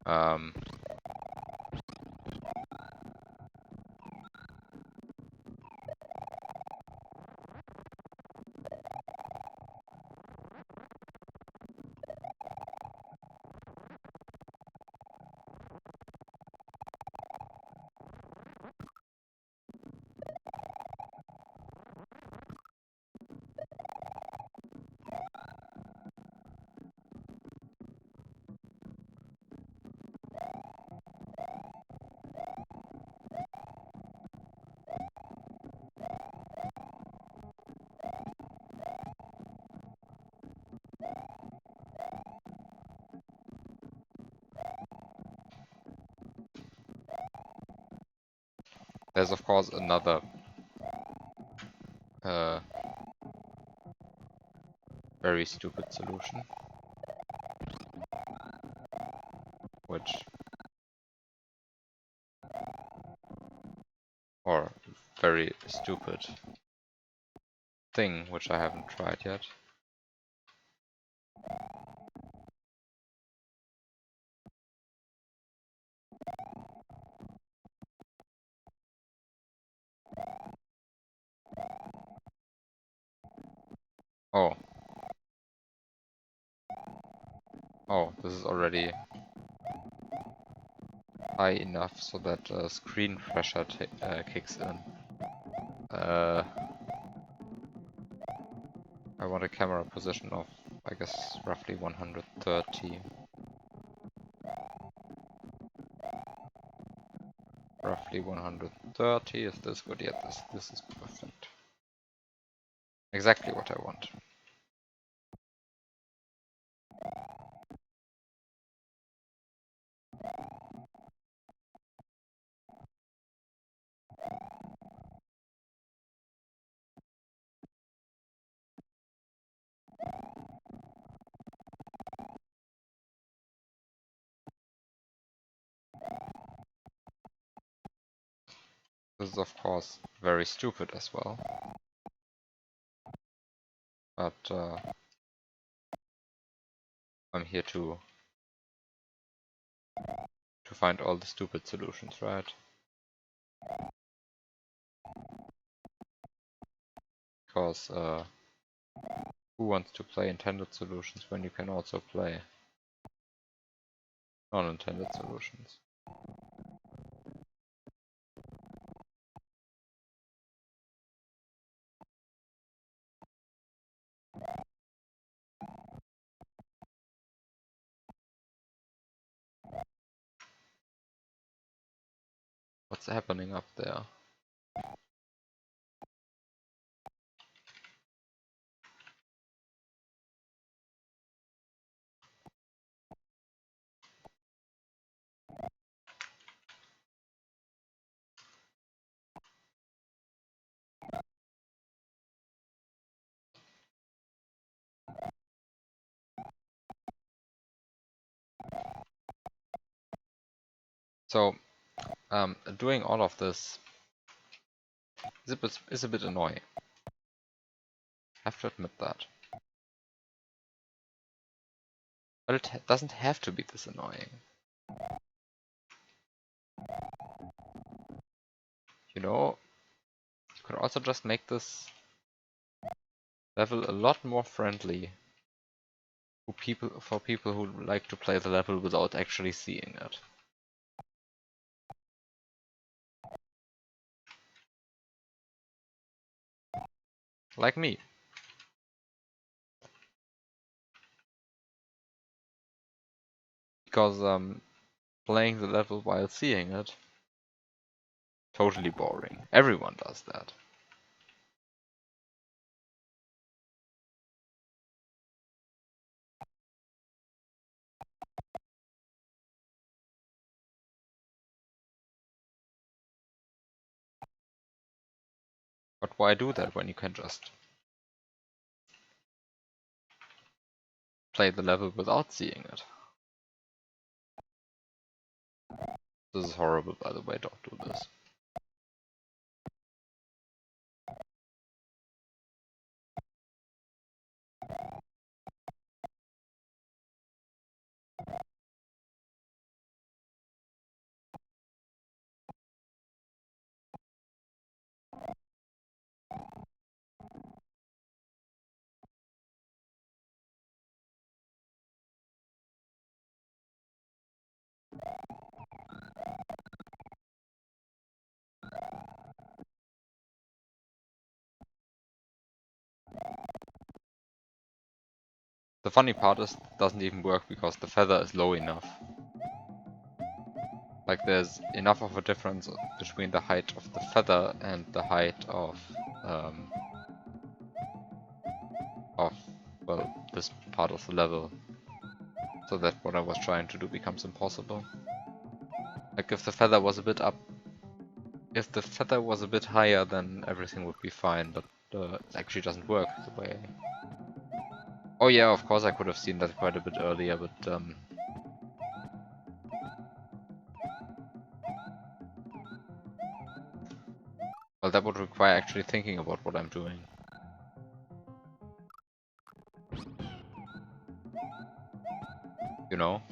Um, there's of course another uh, very stupid solution, which, or very stupid thing, which I haven't tried yet. Oh. Oh, this is already high enough so that screen pressure kicks in. I want a camera position of, I guess, roughly 130. Roughly 130. Is this good? Yeah, this is perfect. Exactly what I want. This is of course very stupid as well. But I'm here to find all the stupid solutions, right? Because who wants to play intended solutions when you can also play non-intended solutions? What's happening up there? So, doing all of this is a bit annoying. I have to admit that. But it doesn't have to be this annoying. You know, you could also just make this level a lot more friendly for people who like to play the level without actually seeing it. Like me. Because playing the level while seeing it, totally boring. Everyone does that. But why do that when you can just play the level without seeing it? This is horrible, by the way, don't do this. The funny part is it doesn't even work because the feather is low enough. Like there's enough of a difference between the height of the feather and the height of well, this part of the level. So that what I was trying to do becomes impossible. Like if the feather was a bit up, if the feather was a bit higher, then everything would be fine, but it actually doesn't work the way. Oh yeah, of course I could have seen that quite a bit earlier, but well, that would require actually thinking about what I'm doing. You know?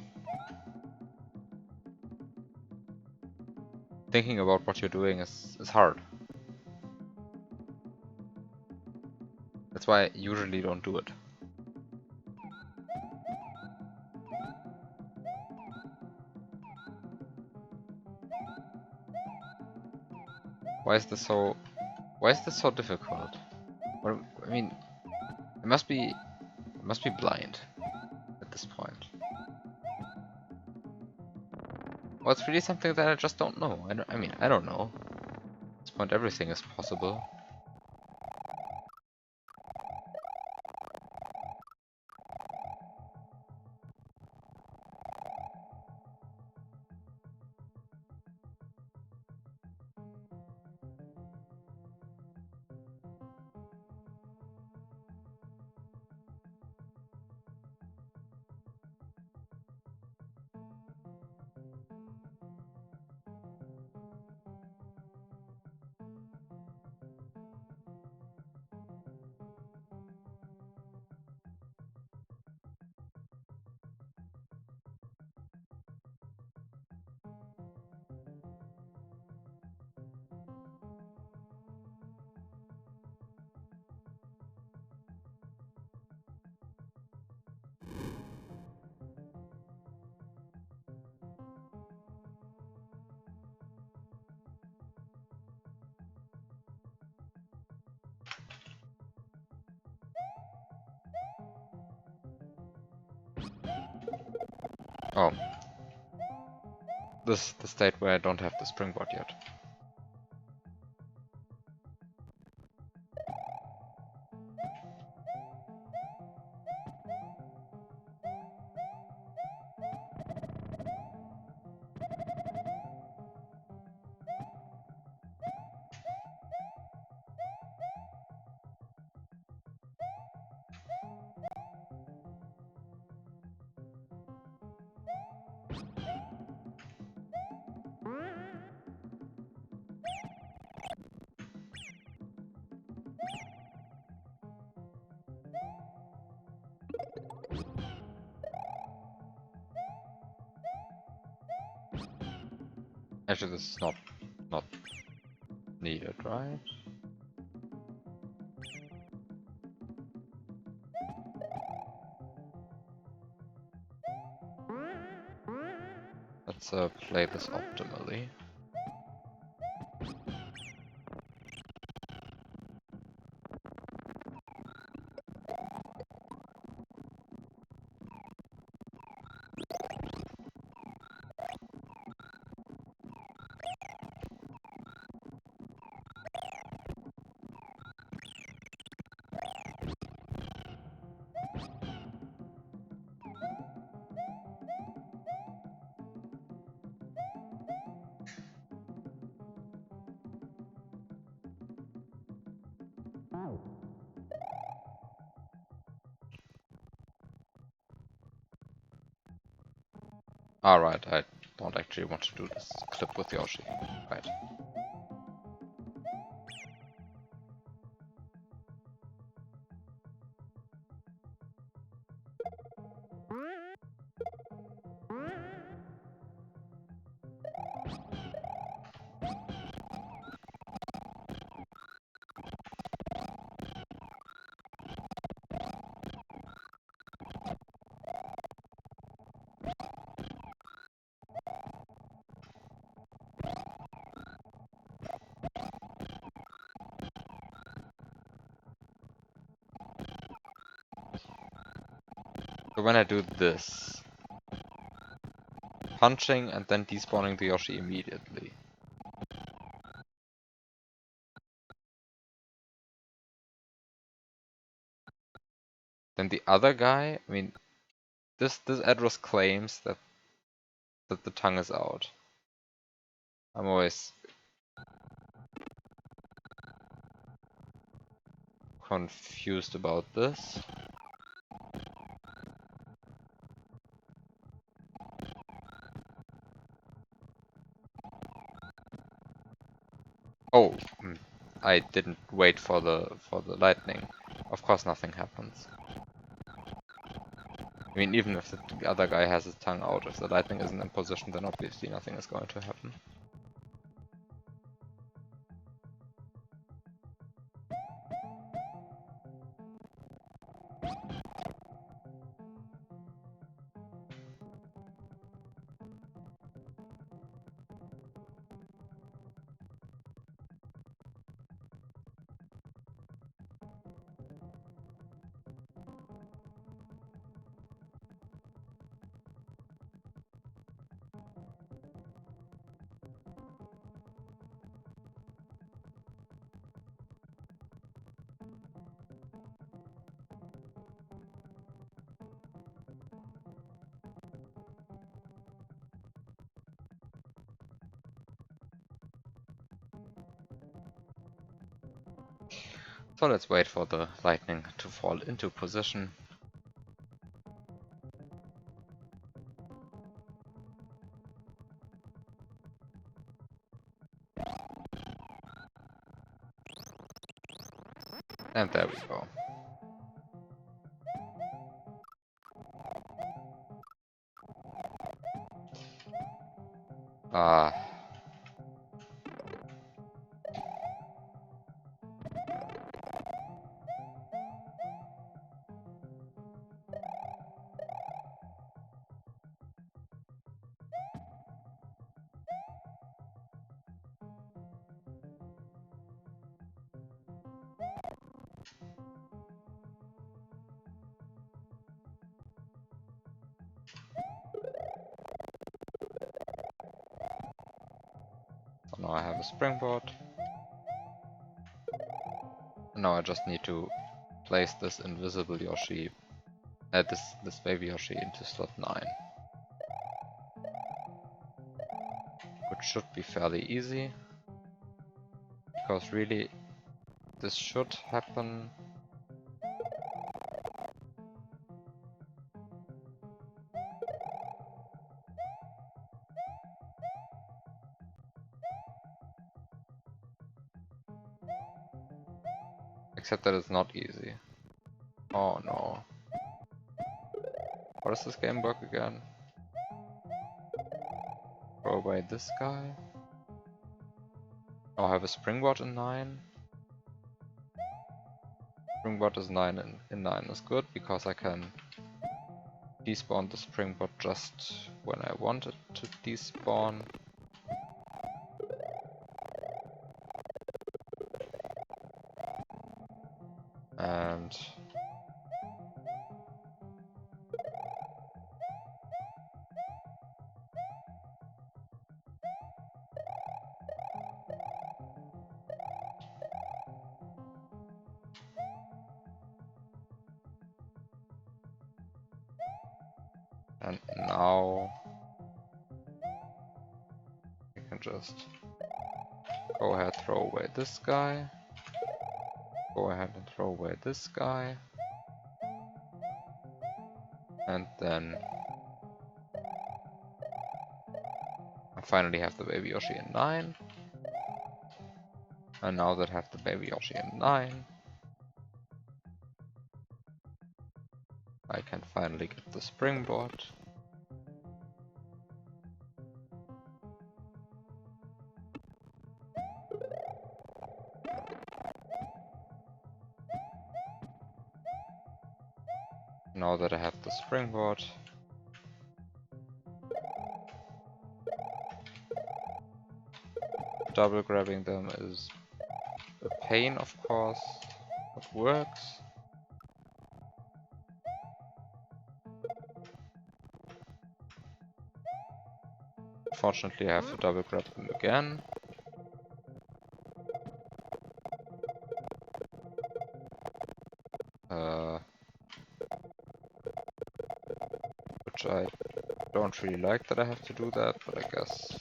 Thinking about what you're doing is hard. That's why I usually don't do it. Why is this so difficult? Well, I mean, it must be blind at this point. Well, it's really something that I just don't know. I mean, I don't know. At this point, everything is possible. Oh. This is the state where I don't have the springboard yet. Actually, this is not needed, right? Let's play this optimally. Alright, I don't actually want to do this clip with Yoshi. Right. So when I do this, punching and then despawning the Yoshi immediately. Then the other guy, I mean, this address claims that the tongue is out. I'm always confused about this. Oh, I didn't wait for the lightning. Of course nothing happens. I mean, even if the other guy has his tongue out, if the lightning isn't in position, then obviously nothing is going to happen. So let's wait for the lightning to fall into position. And there we go. Ah. So now I have a springboard. And now I just need to place this invisible Yoshi, this baby Yoshi into slot 9. Which should be fairly easy. Because really, this should happen. Except that it's not easy. Oh no. How does this game work again? Throw away this guy. I'll have a springboard in 9. Springboard is 9 in 9 is good because I can despawn the springboard just when I want it to despawn. And now I can just go ahead, throw away this guy. Go ahead and throw away this guy. And then I finally have the baby Yoshi in 9. And now that I have the baby Yoshi in 9, I can finally get the springboard. Now that I have the springboard, double grabbing them is a pain, of course. It works. Fortunately, I have to double grab them again. Which I don't really like that I have to do that, but I guess.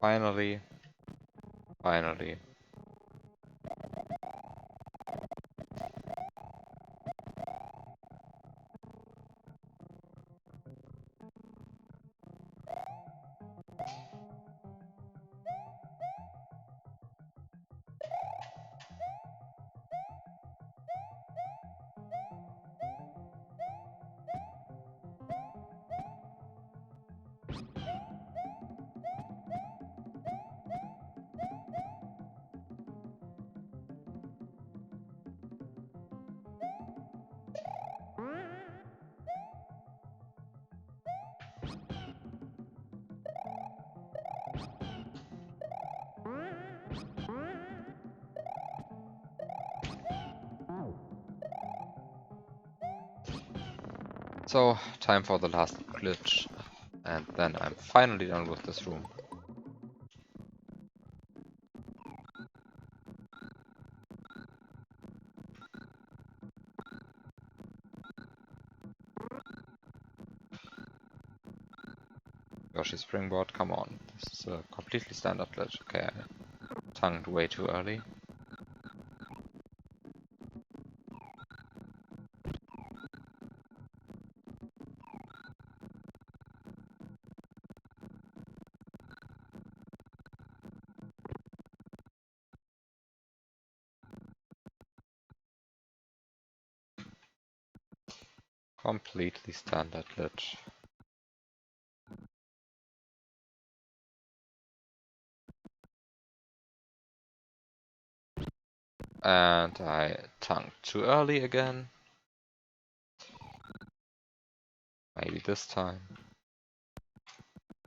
Finally. So, time for the last glitch. And then I'm finally done with this room. Yoshi springboard, come on. This is a completely standard glitch. Okay, I tongued way too early. Completely standard glitch. And I tongued too early again. Maybe this time.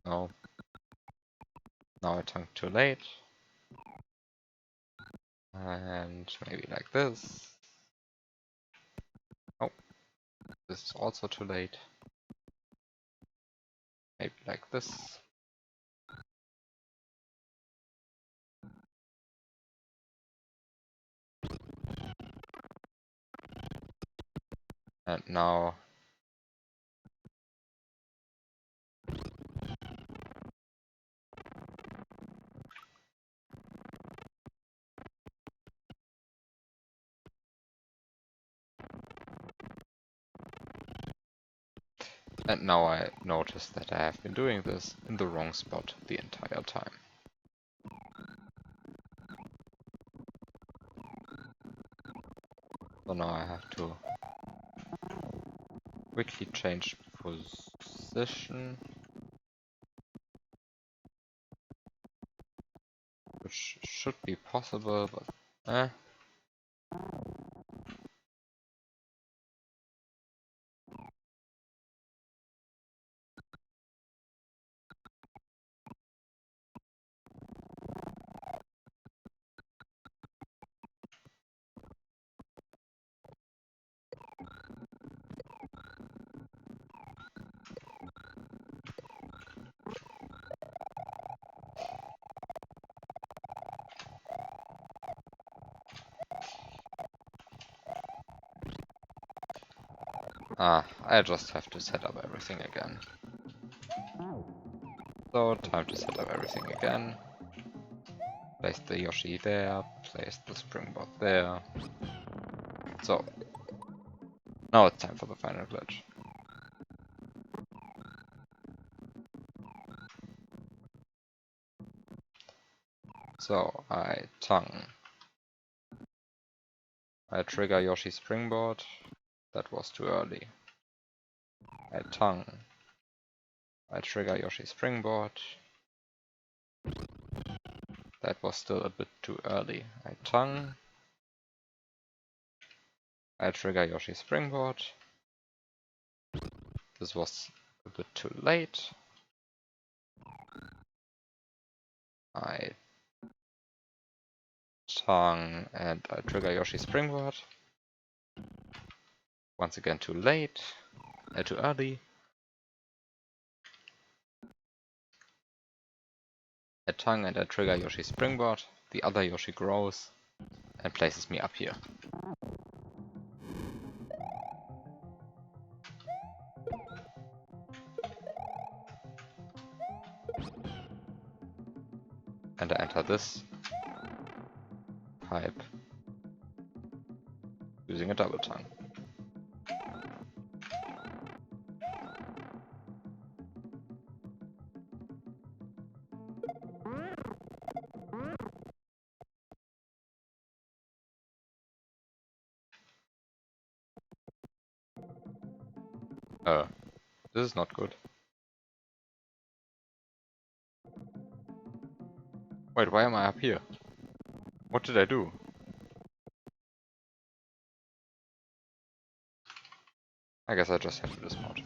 No. Now I tongued too late. And maybe like this. Oh. This is also too late. Maybe like this. And now And now I notice that I have been doing this in the wrong spot the entire time. So now I have to quickly change position, which should be possible, but I just have to set up everything again. So, time to set up everything again. Place the Yoshi there, place the springboard there. So, now it's time for the final glitch. So, I trigger Yoshi springboard. That was too early. I trigger Yoshi springboard. That was still a bit too early. I trigger Yoshi springboard. This was a bit too late. I and I trigger Yoshi springboard. Once again too late. Too early. I and I trigger Yoshi springboard. The other Yoshi grows and places me up here. And I enter this pipe using a double tongue. This is not good. Wait, why am I up here? What did I do? I guess I just have to dismount.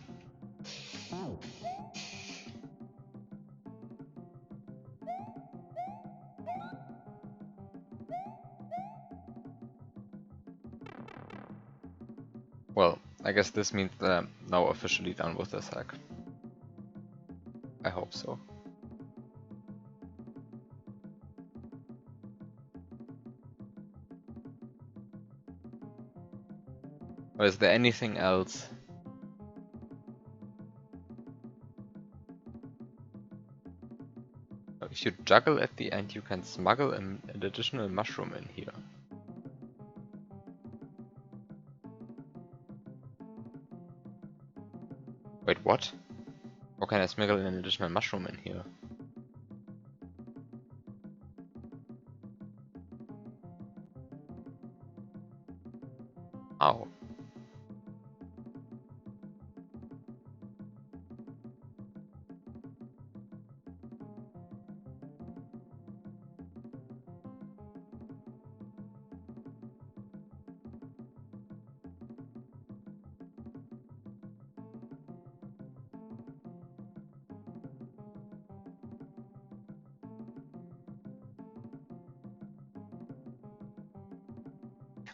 Well, I guess this means that I'm now officially done with this hack. I hope so. Or is there anything else? If you juggle at the end, you can smuggle an additional mushroom in here. Wait, what? How can I smuggle an additional mushroom in here? How?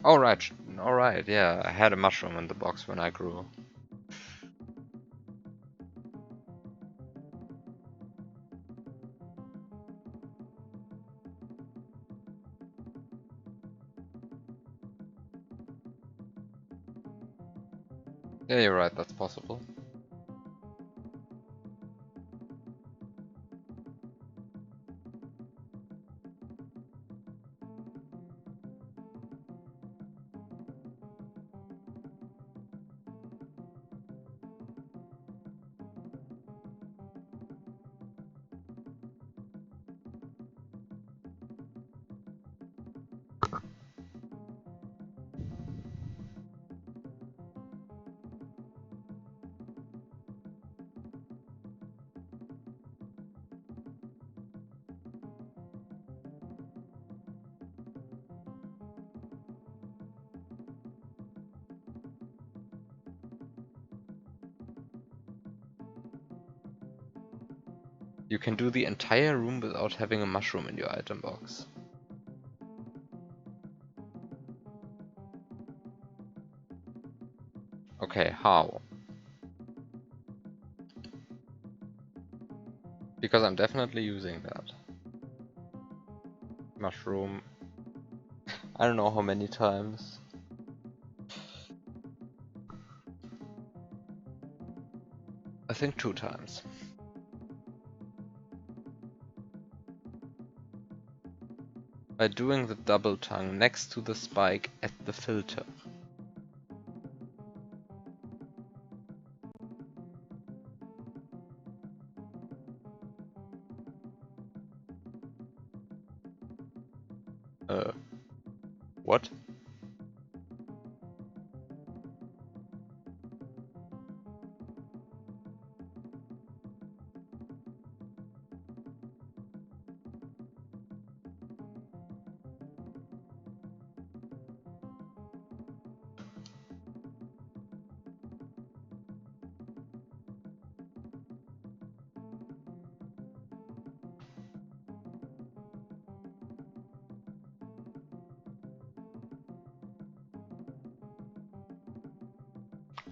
Alright, yeah, I had a mushroom in the box when I grew. Yeah, you're right, that's possible. You can do the entire room without having a mushroom in your item box. Okay, how? Because I'm definitely using that. Mushroom. I don't know how many times. I think 2 times. By doing the double tongue next to the spike at the filter. What?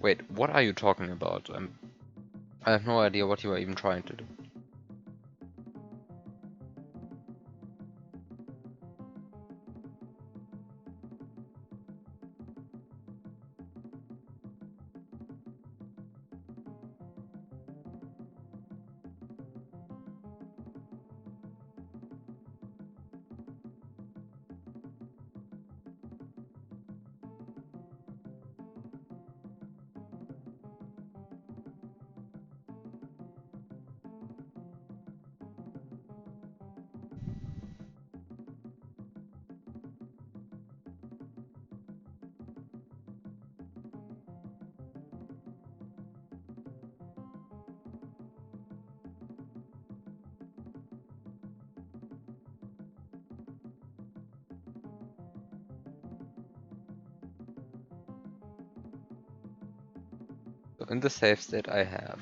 Wait, what are you talking about? I have no idea what you are even trying to do. So in the save state I have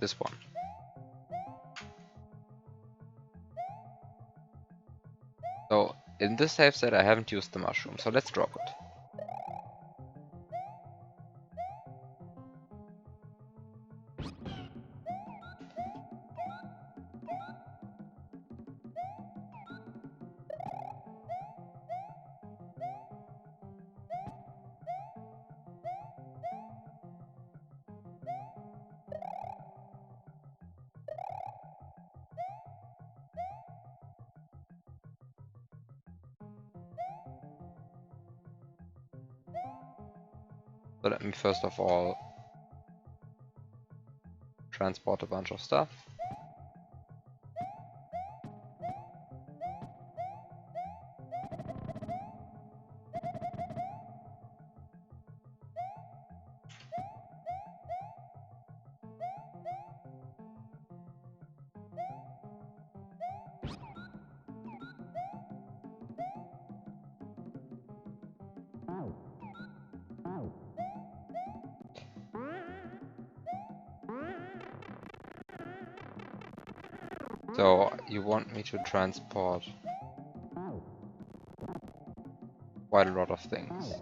this one. So in this save state I haven't used the mushroom, so let's drop it. So let me first of all transport a bunch of stuff. So you want me to transport quite a lot of things.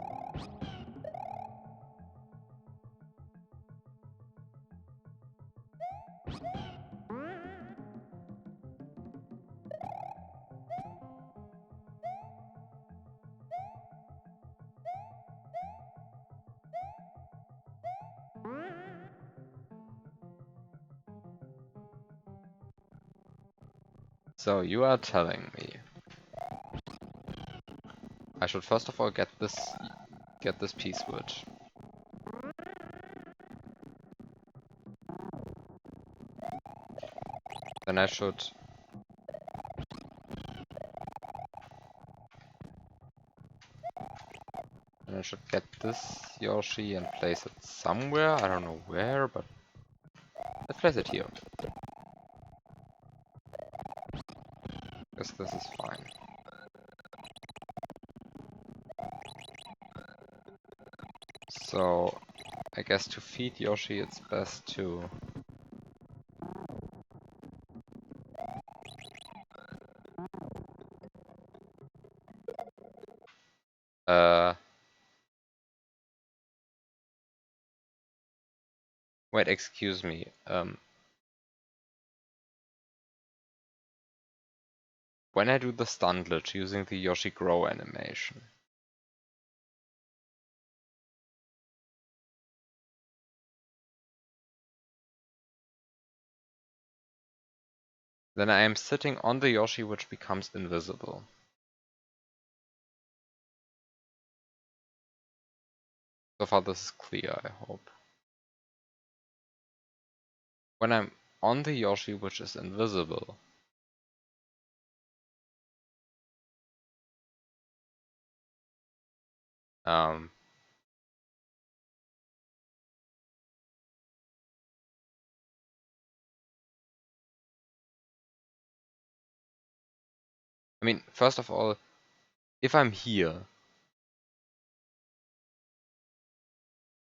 So you are telling me I should first of all get this piece wood. Then I should get this Yoshi and place it somewhere. I don't know where, but let's place it here. Because this is fine. So I guess to feed Yoshi it's best to... Wait, excuse me. When I do the stun glitch using the Yoshi grow animation, then I am sitting on the Yoshi which becomes invisible. So far this is clear, I hope. When I'm on the Yoshi which is invisible, I mean, first of all, if I'm here,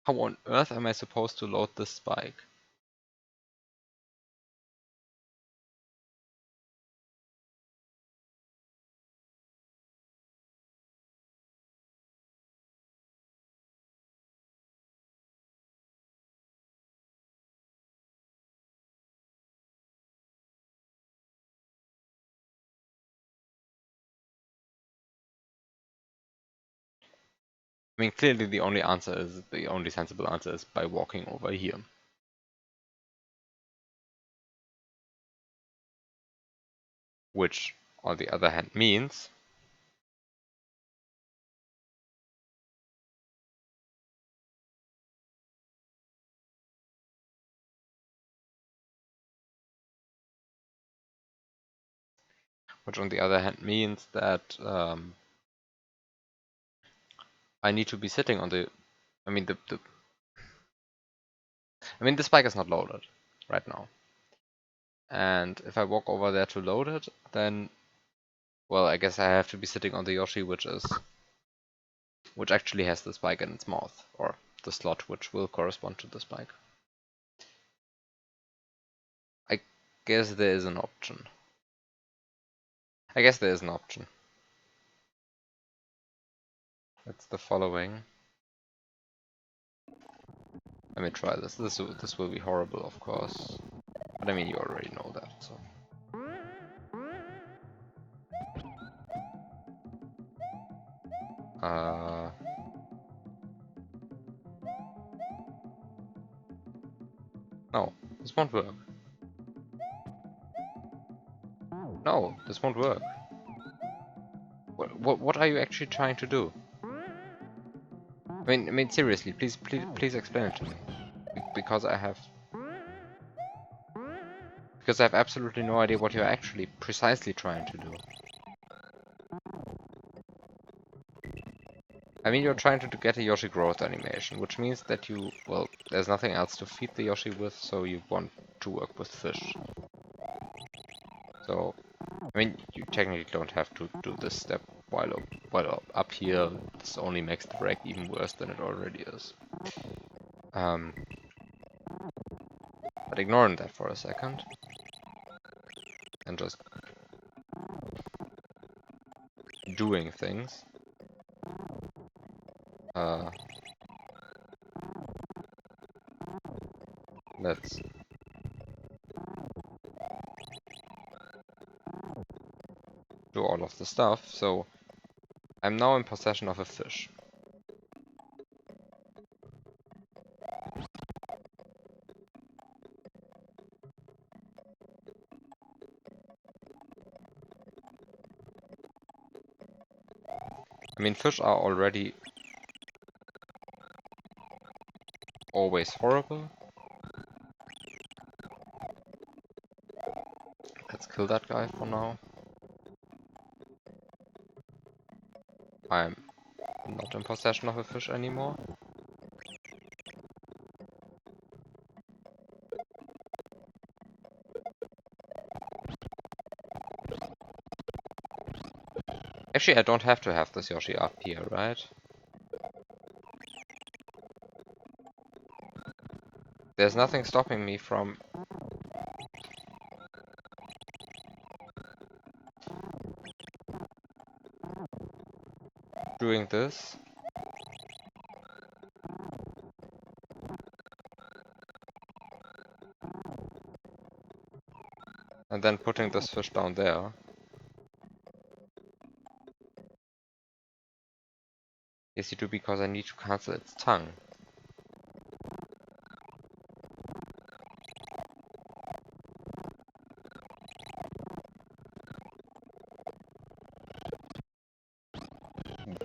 how on earth am I supposed to load this spike? I mean, clearly the only sensible answer is by walking over here. Which, on the other hand, means that I need to be sitting on the. I mean, the spike is not loaded right now, and if I walk over there to load it, then, well, I guess I have to be sitting on the Yoshi, which actually has the spike in its mouth, or the slot which will correspond to the spike. I guess there is an option. It's the following. Let me try this. This will be horrible, of course. But I mean, you already know that, so. No, this won't work. No, this won't work. What are you actually trying to do? I mean, seriously, please explain it to me. Because I have absolutely no idea what you're actually precisely trying to do. I mean, you're trying to get a Yoshi growth animation, which means that well, there's nothing else to feed the Yoshi with, so you want to work with fish. So, I mean, you technically don't have to do this step while up here. This only makes the break even worse than it already is. But ignoring that for a second, and just doing things. Let's do all of the stuff. So I'm now in possession of a fish. I mean, fish are already always horrible. Let's kill that guy for now. I'm not in possession of a fish anymore. Actually, I don't have to have this Yoshi up here, right? There's nothing stopping me from doing this. And then putting this fish down there. Yes, you do, because I need to cancel its tongue.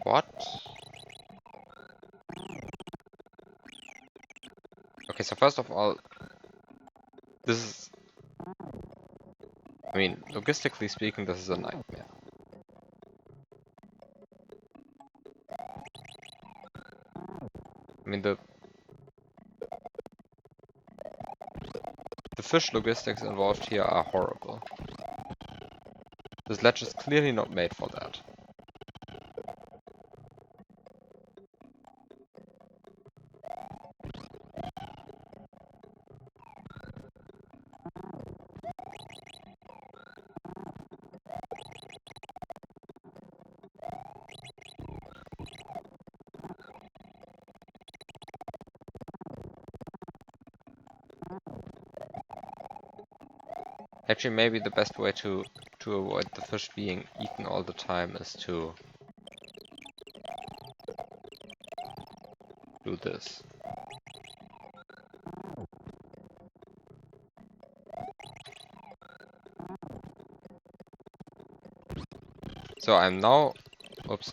What? Okay, so first of all, this is... I mean, logistically speaking, this is a nightmare. I mean, the fish logistics involved here are horrible. This ledge is clearly not made for that. Actually, maybe the best way to avoid the fish being eaten all the time is to do this. So I'm now... Oops.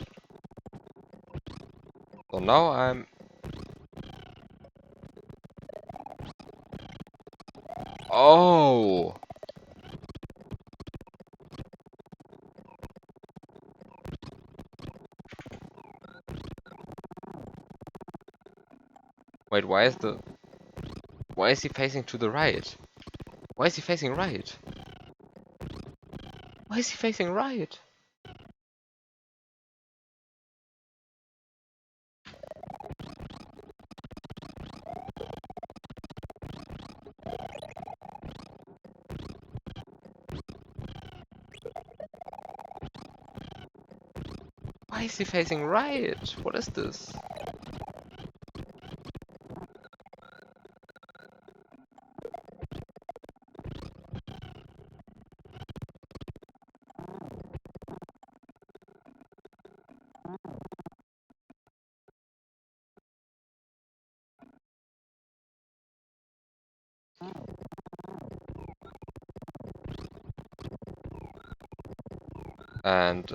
So now I'm... Oh! Wait, why is he facing to the right? Why is he facing right? Why is he facing right? Why is he facing right? What is this? And,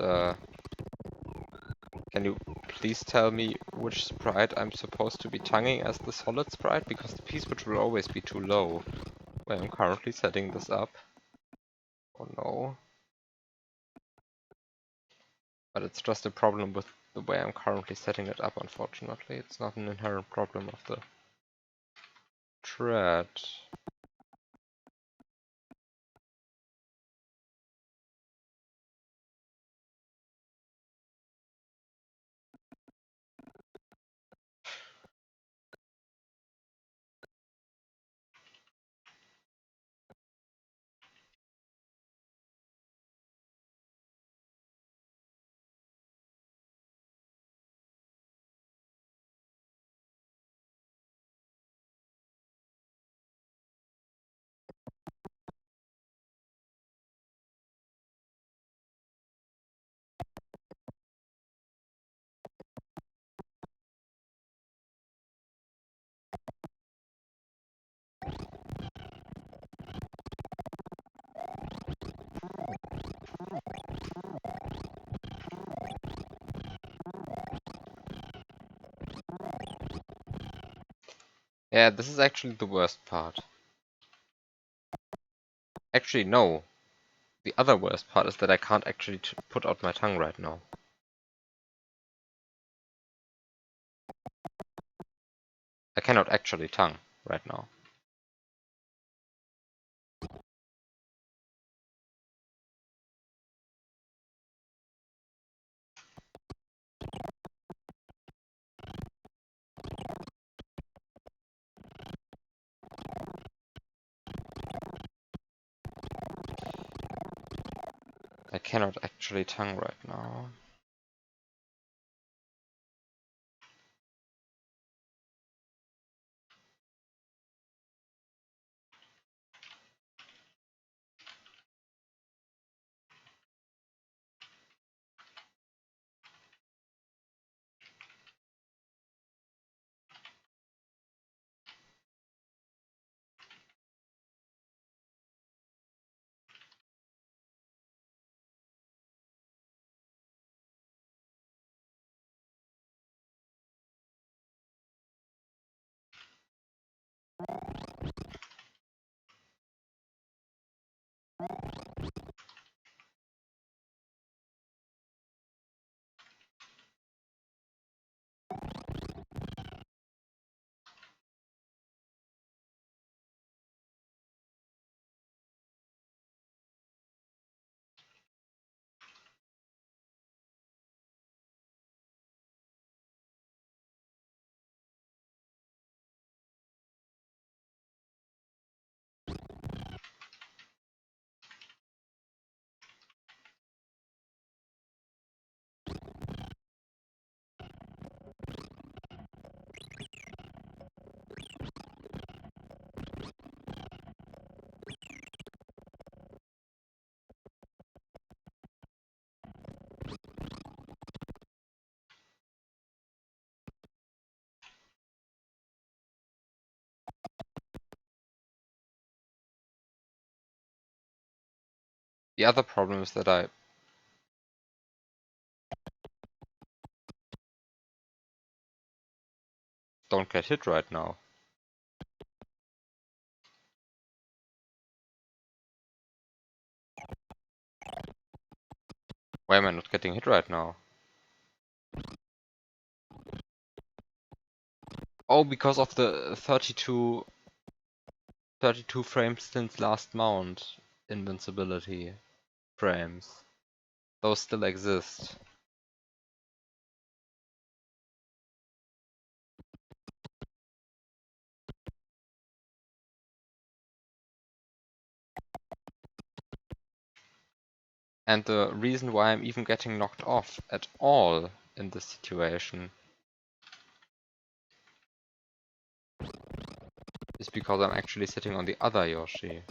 can you please tell me which sprite I'm supposed to be tonguing as the solid sprite? Because the piece which will always be too low where I'm currently setting this up. Oh no. But it's just a problem with the way I'm currently setting it up, unfortunately. It's not an inherent problem of the thread. Yeah, this is actually the worst part. Actually, no. The other worst part is that I can't actually put out my tongue right now. I cannot actually tongue right now. I cannot actually tongue right now. The other problem is that I don't get hit right now. Why am I not getting hit right now? Oh, because of the 32 frames since last mount invincibility frames. Those still exist. And the reason why I'm even getting knocked off at all in this situation is because I'm actually sitting on the other Yoshi.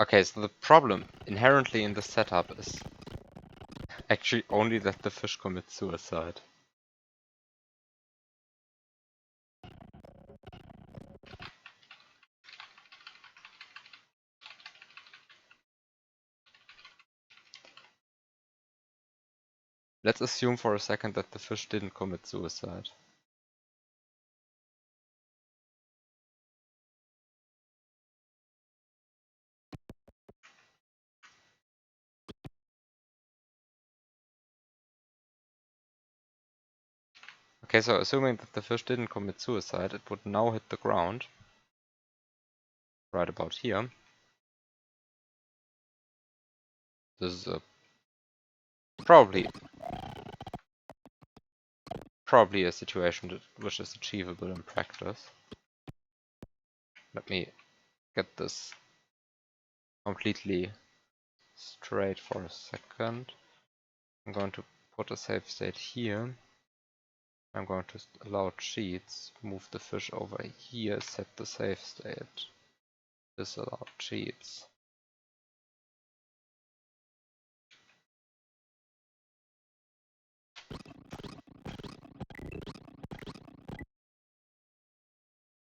Okay, so the problem inherently in the setup is actually only that the fish commits suicide. Let's assume for a second that the fish didn't commit suicide. Okay, so assuming that the fish didn't commit suicide, it would now hit the ground. Right about here. This is probably a situation which is achievable in practice. Let me get this completely straight for a second. I'm going to put a save state here. I'm going to allow cheats, move the fish over here, set the save state, disallow cheats.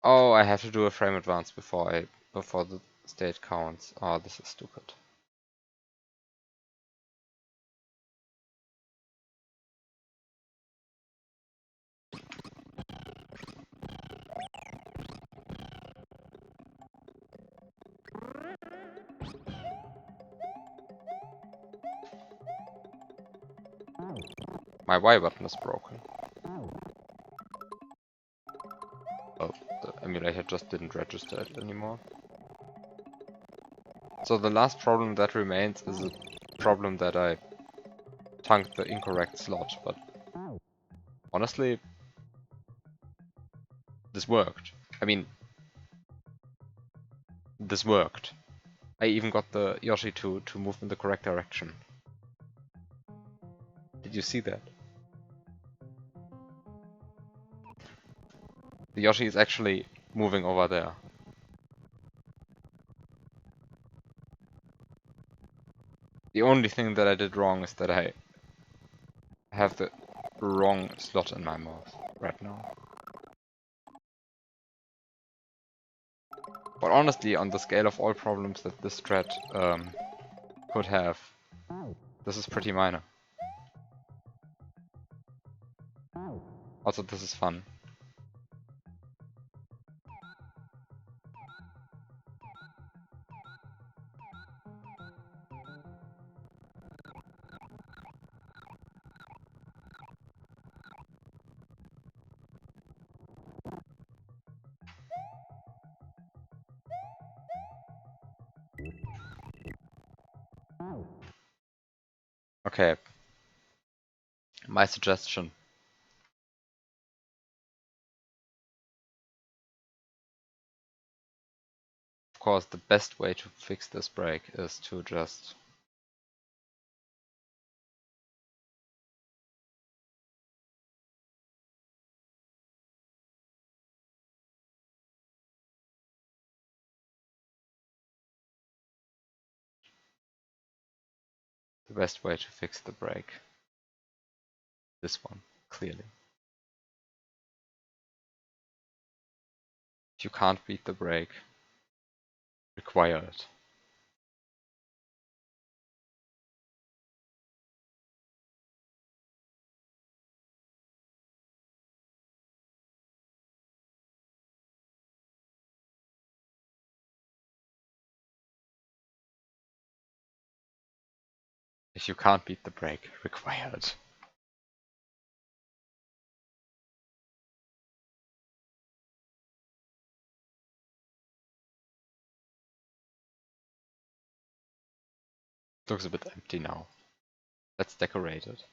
Oh, I have to do a frame advance before the state counts. Oh, this is stupid. My Y button is broken. Oh, the emulator just didn't register it anymore. So the last problem that remains is a problem that I tunked the incorrect slot, but honestly, this worked. I mean, this worked. I even got the Yoshi to move in the correct direction. Did you see that? The Yoshi is actually moving over there. The only thing that I did wrong is that I have the wrong slot in my mouth right now. But honestly, on the scale of all problems that this strat could have, this is pretty minor. Also, this is fun. Okay, my suggestion. Of course, the best way to fix this break is to just the break. This one, clearly. If you can't beat the break, require it. If you can't beat the break, require it. It looks a bit empty now. Let's decorate it.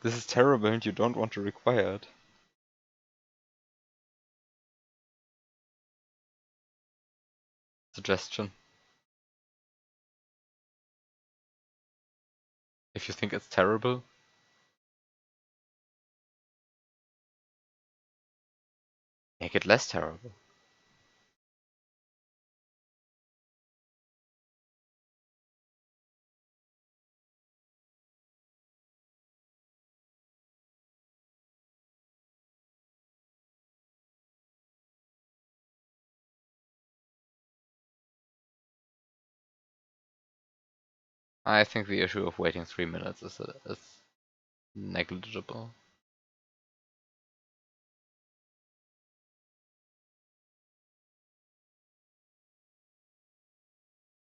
This is terrible and you don't want to require it. Suggestion. If you think it's terrible, make it less terrible. I think the issue of waiting 3 minutes is negligible.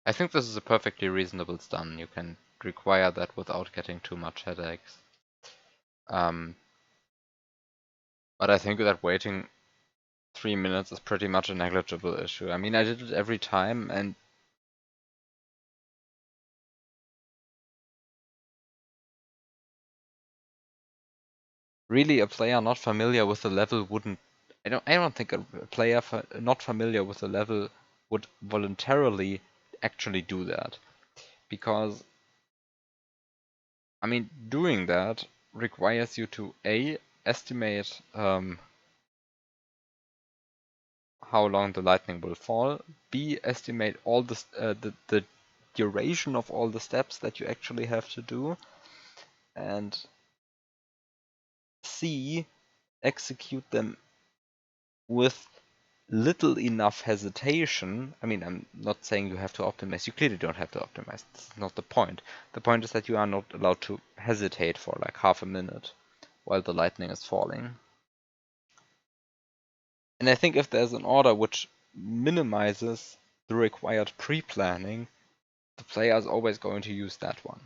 I think this is a perfectly reasonable stun. You can require that without getting too much headaches. But I think that waiting 3 minutes is pretty much a negligible issue. I mean, I did it every time, and really a player not familiar with the level wouldn't. I don't think a player not familiar with the level would voluntarily actually do that, because I mean doing that requires you to A, estimate how long the lightning will fall, B, estimate all the duration of all the steps that you actually have to do, and C, execute them with little enough hesitation. I mean, I'm not saying you have to optimize. You clearly don't have to optimize. That's not the point. The point is that you are not allowed to hesitate for like half a minute while the lightning is falling. And I think if there's an order which minimizes the required pre-planning, the player is always going to use that one.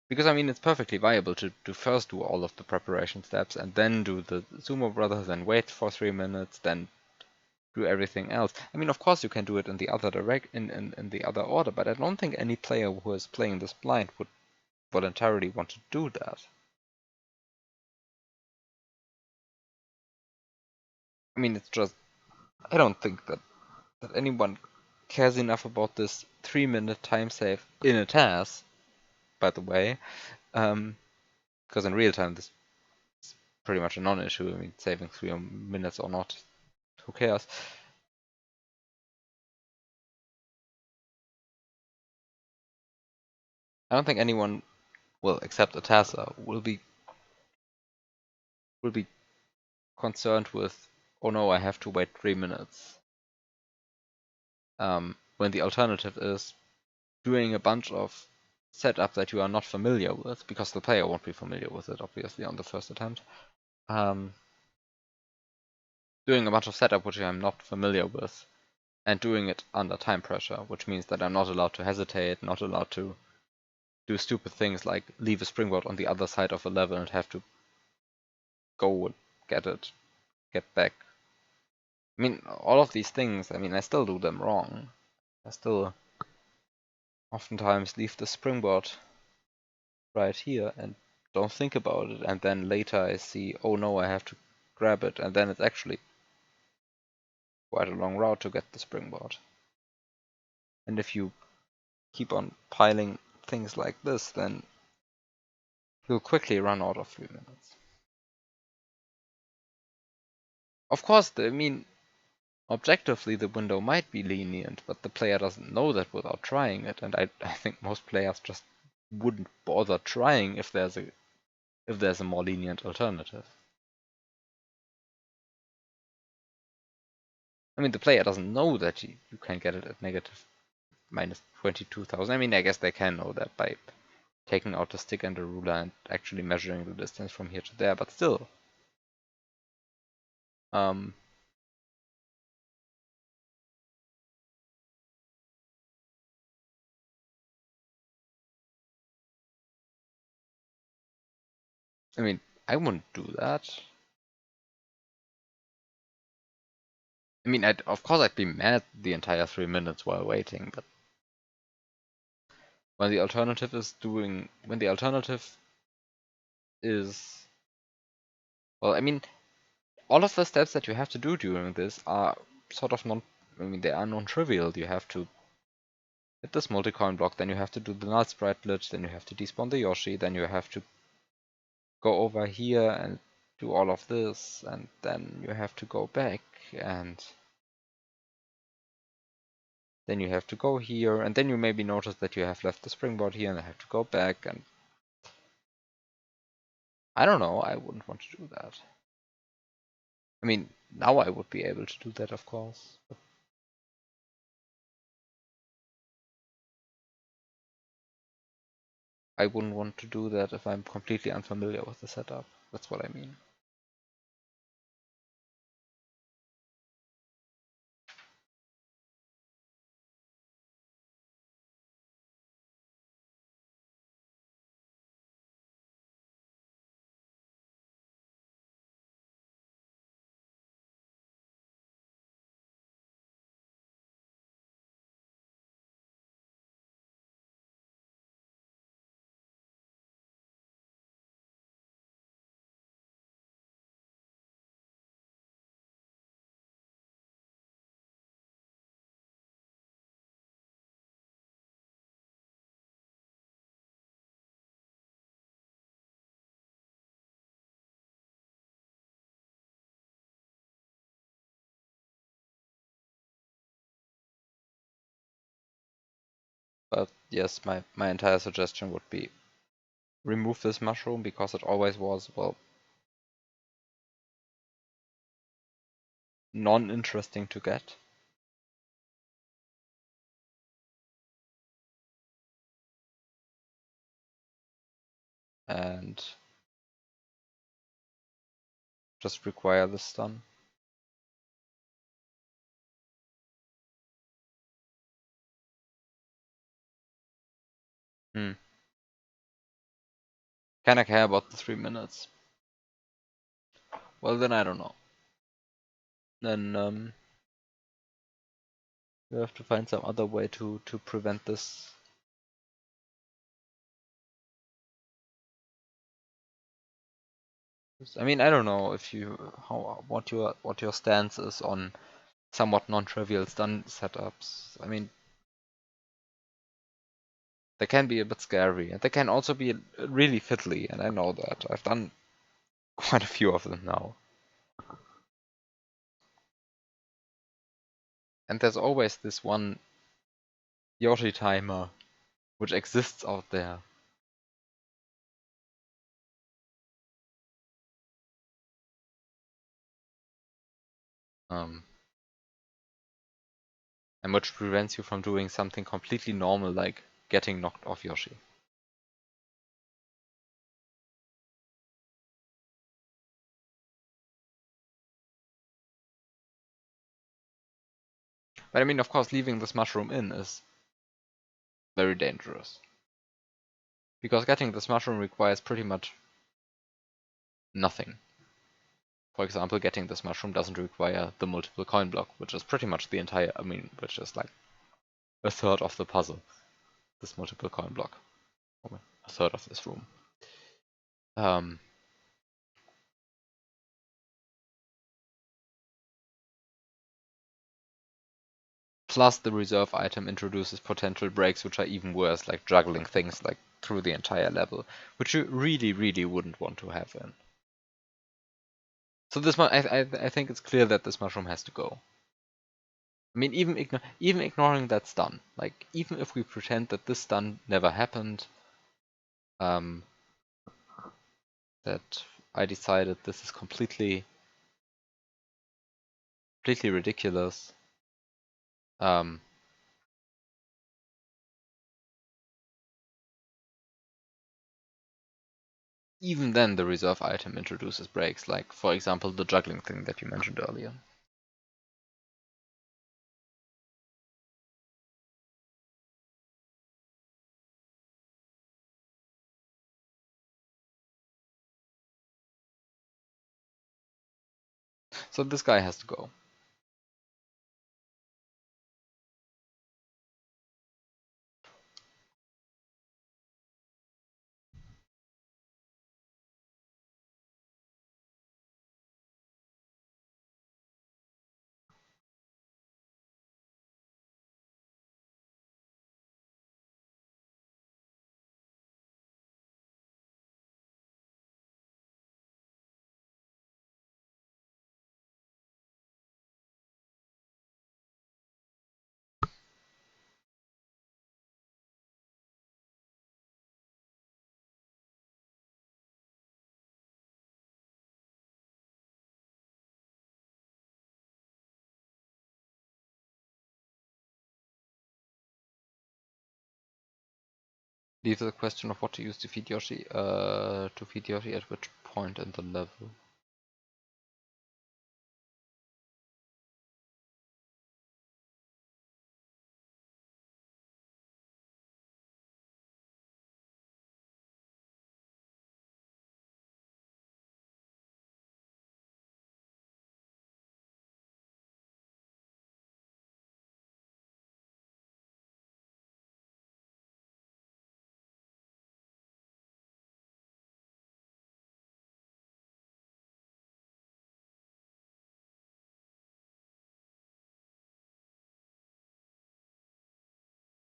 Because I mean, it's perfectly viable to first do all of the preparation steps and then do the Sumo Brothers, then wait for 3 minutes, then do everything else. I mean, of course you can do it in the other in the other order, but I don't think any player who is playing this blind would voluntarily want to do that. I mean, it's just I don't think that anyone cares enough about this 3-minute time save in a task, by the way, because in real time this is pretty much a non-issue. I mean, saving 3 minutes or not, who cares? I don't think anyone, well, except Atasa, will be concerned with, oh no, I have to wait 3 minutes. When the alternative is doing a bunch of setup that you are not familiar with, because the player won't be familiar with it, obviously, on the first attempt. Doing a bunch of setup which I'm not familiar with, and doing it under time pressure, which means that I'm not allowed to hesitate, not allowed to do stupid things like leave a springboard on the other side of a level and have to go and get it, get back. I mean, all of these things, I mean, I still do them wrong. I still oftentimes leave the springboard right here and don't think about it, and then later I see, oh no, I have to grab it, and then it's actually quite a long route to get the springboard. And if you keep on piling things like this, then you'll quickly run out of 3 minutes. Of course, I mean, objectively the window might be lenient, but the player doesn't know that without trying it, and I think most players just wouldn't bother trying if there's a more lenient alternative. I mean, the player doesn't know that you can get it at negative minus 22,000. I mean, I guess they can know that by taking out the stick and the ruler and actually measuring the distance from here to there, but still. Um, I mean, I wouldn't do that. I mean, of course I'd be mad the entire 3 minutes while waiting, but when the alternative is, well, I mean, all of the steps that you have to do during this are sort of I mean, they are non-trivial. You have to hit this multi-coin block, then you have to do the null sprite glitch, then you have to despawn the Yoshi, then you have to go over here and do all of this, and then you have to go back, and then you have to go here, and then you maybe notice that you have left the springboard here and have to go back, and I don't know, I wouldn't want to do that. I mean, now I would be able to do that, of course, but I wouldn't want to do that if I'm completely unfamiliar with the setup. That's what I mean. yes, my entire suggestion would be remove this mushroom because it always was, well, non-interesting to get. And just require the stun. Hmm. Kinda care about the 3 minutes. Well, then I don't know. Then we have to find some other way to prevent this. I mean, I don't know if you what your stance is on somewhat non-trivial stun setups. I mean, they can be a bit scary, and they can also be really fiddly, and I know that. I've done quite a few of them now. And there's always this one Yoshi timer which exists out there. Um, and which prevents you from doing something completely normal like getting knocked off Yoshi. But I mean, of course, leaving this mushroom in is very dangerous. Because getting this mushroom requires pretty much nothing. For example, getting this mushroom doesn't require the multiple coin block, which is pretty much the entire, I mean, which is like a third of the puzzle. This multiple coin block. A third of this room. Um, Plus the reserve item introduces potential breaks which are even worse, like juggling things like through the entire level, which you really, really wouldn't want to have in. So this one, I think it's clear that this mushroom has to go. I mean, even ignoring that stun, like even if we pretend that this stun never happened, um, that I decided this is completely ridiculous. Um, Even then, the reserve item introduces breaks, like for example the juggling thing that you mentioned earlier. So this guy has to go. Leave the question of what to use to feed Yoshi. To feed Yoshi at which point in the level?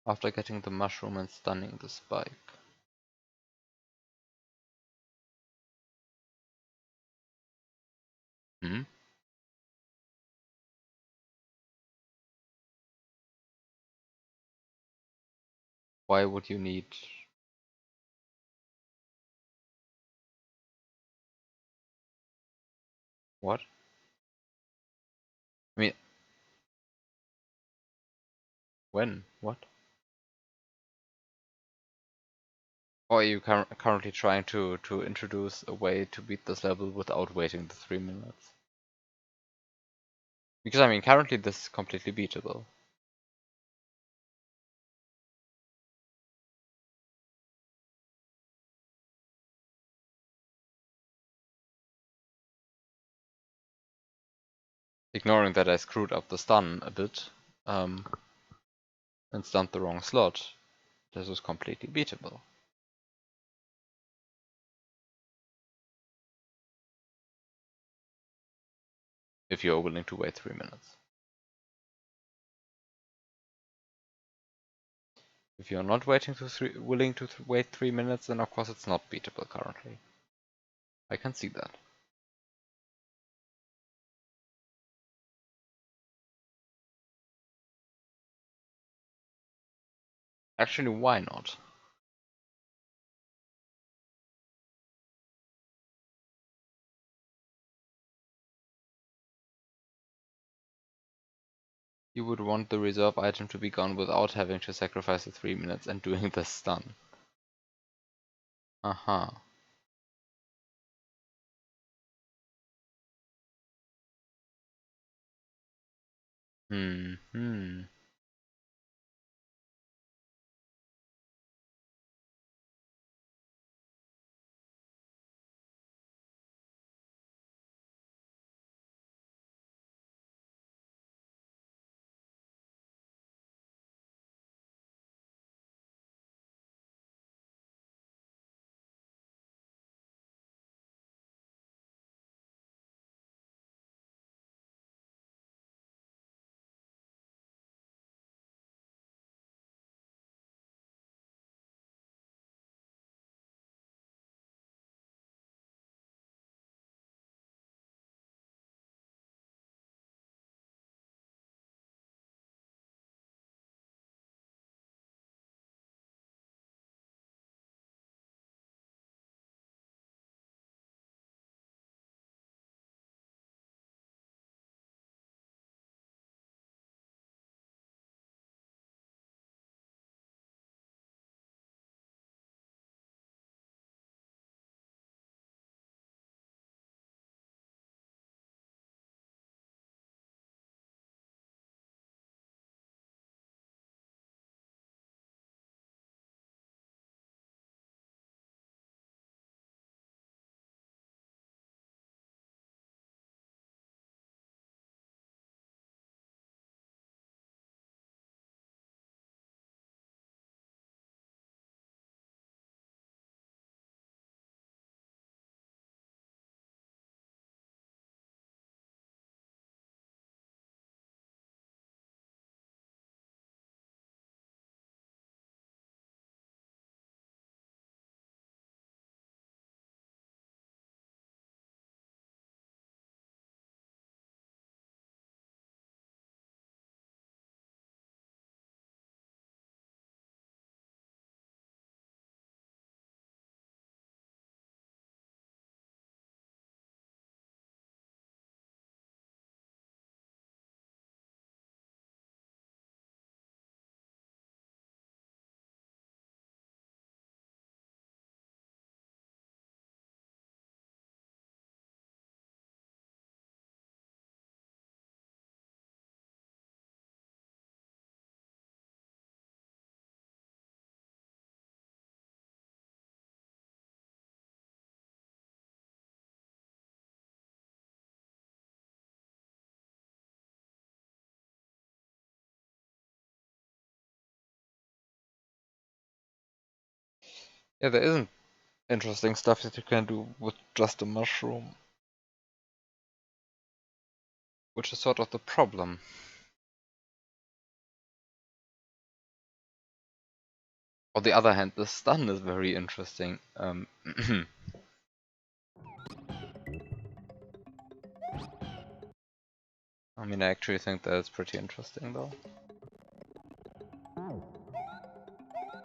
After getting the mushroom and stunning the spike. Hmm? Why would you need... What? I mean, when? What? Or are you currently trying to introduce a way to beat this level without waiting the 3 minutes? Because I mean, currently this is completely beatable. Ignoring that I screwed up the stun a bit, and stunned the wrong slot, this is completely beatable. If you're willing to wait 3 minutes. If you're not willing to wait 3 minutes, then of course it's not beatable currently. I can see that. Actually, why not? You would want the reserve item to be gone without having to sacrifice the 3 minutes and doing the stun. Aha. Hmm. Yeah, there isn't interesting stuff that you can do with just a mushroom. Which is sort of the problem. On the other hand, the stun is very interesting. I mean, I actually think that it's pretty interesting though.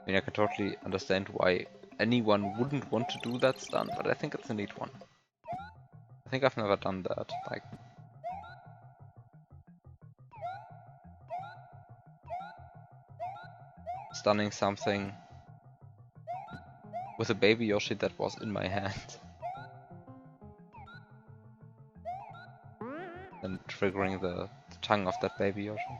mean, I can totally understand why anyone wouldn't want to do that stun, but I think it's a neat one. I think I've never done that, like... stunning something with a baby Yoshi that was in my hand. And triggering the tongue of that baby Yoshi.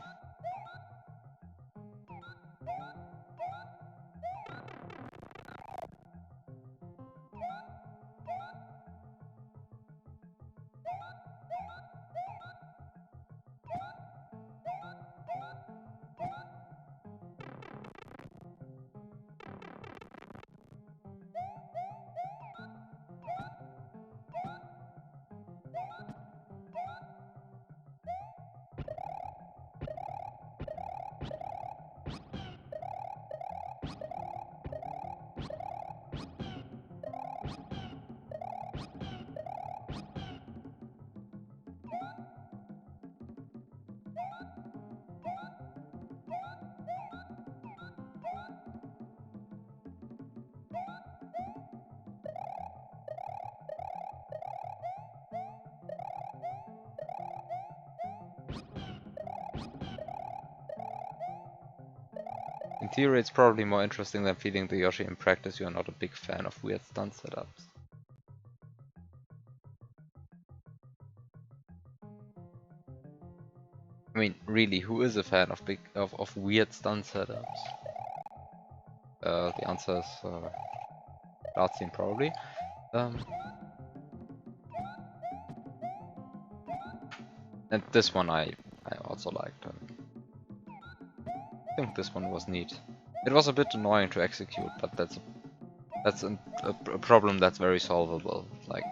In theory, it's probably more interesting than feeding the Yoshi. In practice, you're not a big fan of weird stun setups. I mean, really, who is a fan of weird stun setups? The answer is Dartstein, probably. And this one I also liked. I think this one was neat. It was a bit annoying to execute, but that's a problem that's very solvable. Like,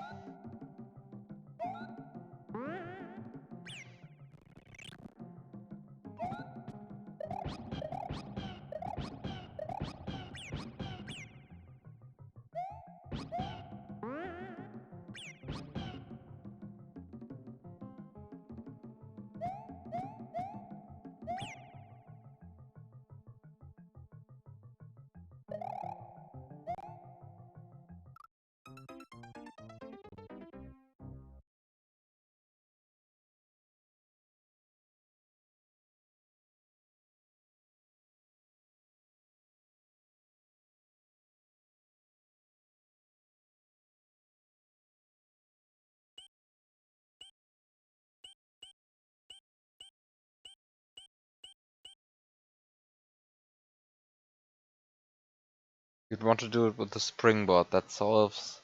you'd want to do it with the springboard. That solves,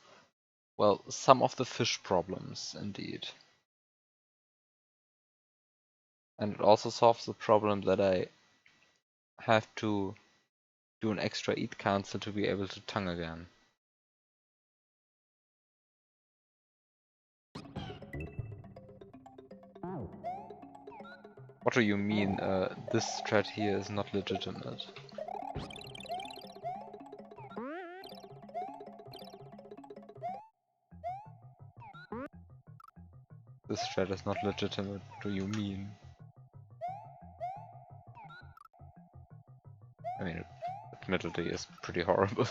well, some of the fish problems, indeed. And it also solves the problem that I have to do an extra eat cancel to be able to tongue again. What do you mean, this strat here is not legitimate? This strat is not legitimate, what do you mean? I mean, admittedly, is pretty horrible.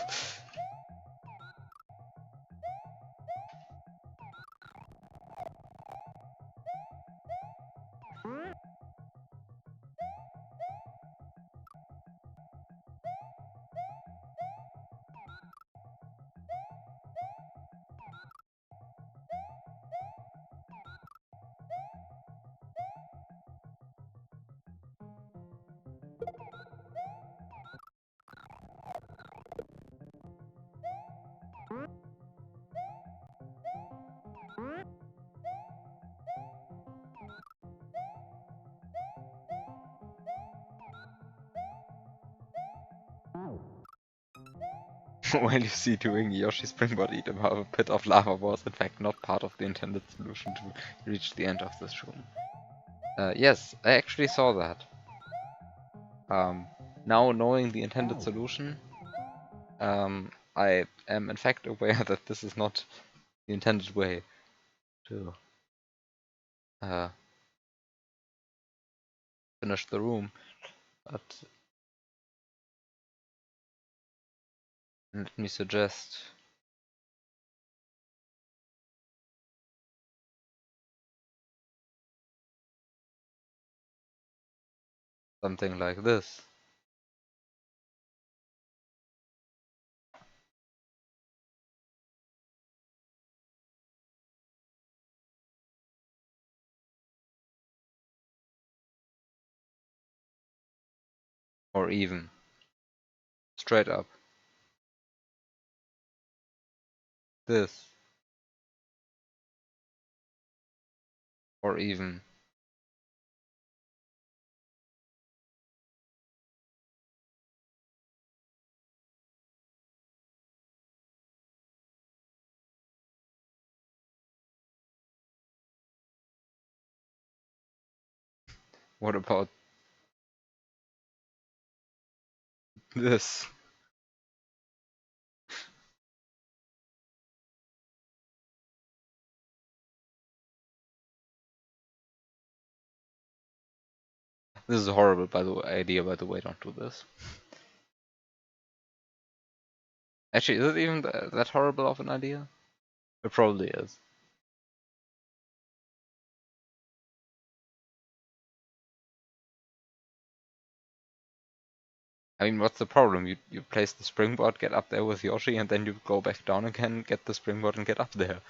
While you see doing Yoshi Springboard eat above a pit of lava was in fact not part of the intended solution to reach the end of this room. Yes, I actually saw that. Now knowing the intended solution, I am in fact aware that this is not the intended way to finish the room, but Let me suggest something like this. Or even straight up this. Or even what about this? This is horrible by the idea, by the way, don't do this. Actually, is it even that horrible of an idea? It probably is. I mean, what's the problem? You place the springboard, get up there with Yoshi, and then you go back down again, get the springboard, and get up there.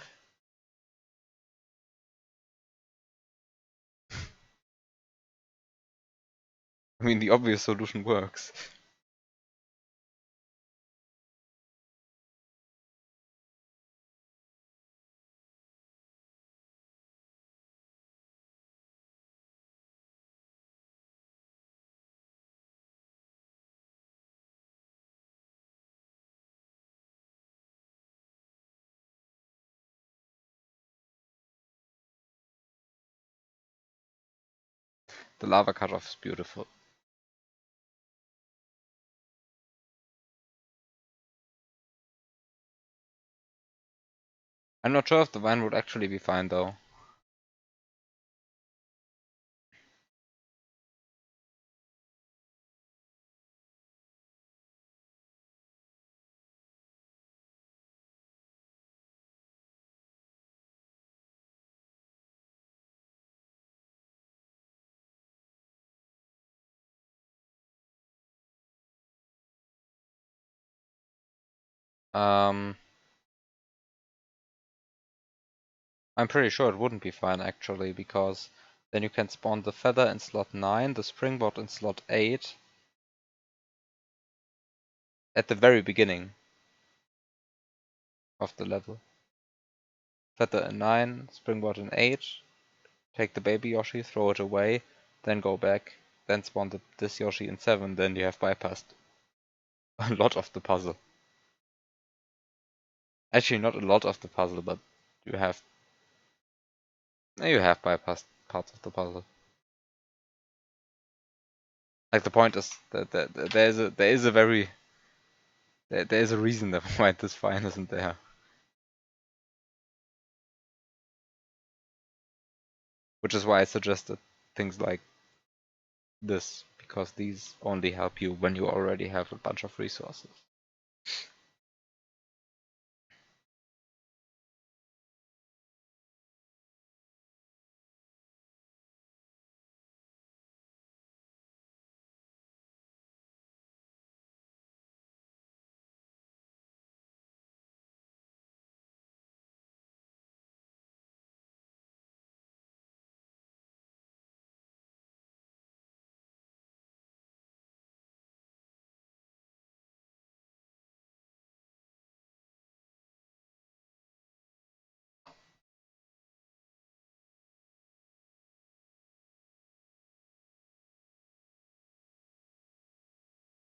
I mean, the obvious solution works. The lava cutoff is beautiful. I'm not sure if the vine would actually be fine, though. Um, I'm pretty sure it wouldn't be fine, actually, because then you can spawn the feather in slot 9, the springboard in slot 8, at the very beginning of the level. Feather in 9, springboard in 8, take the baby Yoshi, throw it away, then go back, then spawn this Yoshi in 7, then you have bypassed a lot of the puzzle. Actually, not a lot of the puzzle, but you have bypassed parts of the puzzle. Like, the point is that there is a very there is a reason that why this fine isn't there. Which is why I suggested things like this, because these only help you when you already have a bunch of resources.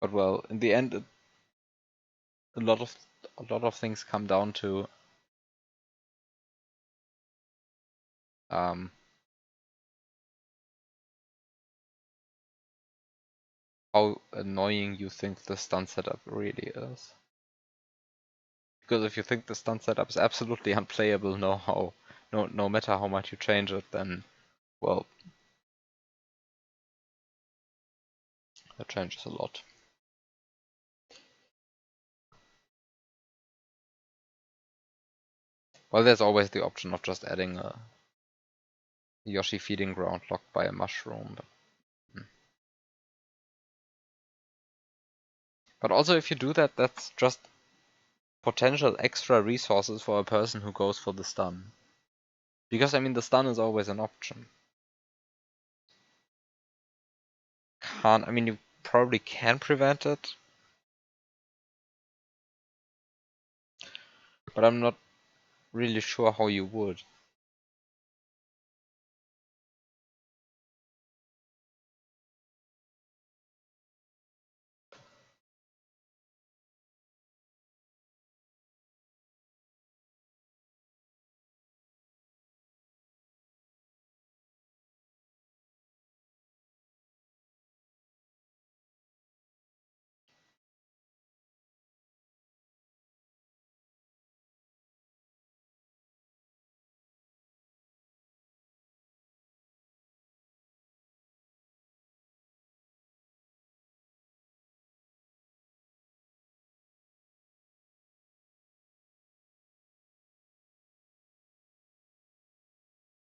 But well, in the end, a lot of things come down to um, how annoying you think the stun setup really is. Because if you think the stun setup is absolutely unplayable, no matter how much you change it, then well, that changes a lot. Well, there's always the option of just adding a Yoshi feeding ground locked by a mushroom. But also, if you do that, that's just potential extra resources for a person who goes for the stun. Because, I mean, the stun is always an option. I mean, you probably can prevent it. But I'm not really sure how you would.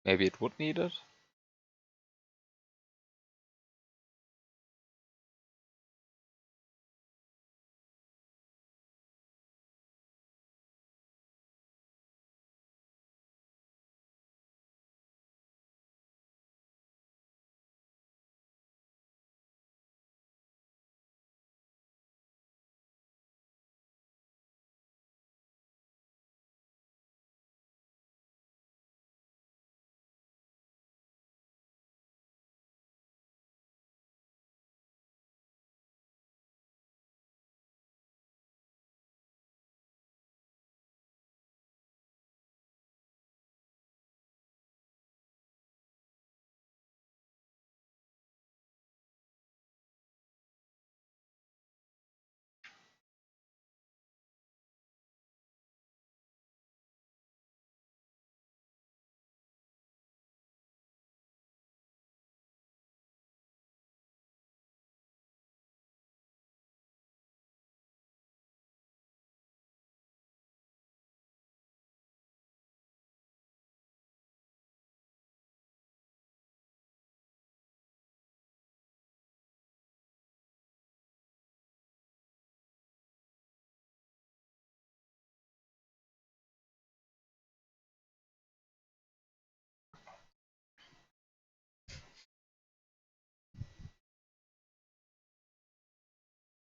Maybe it would need it?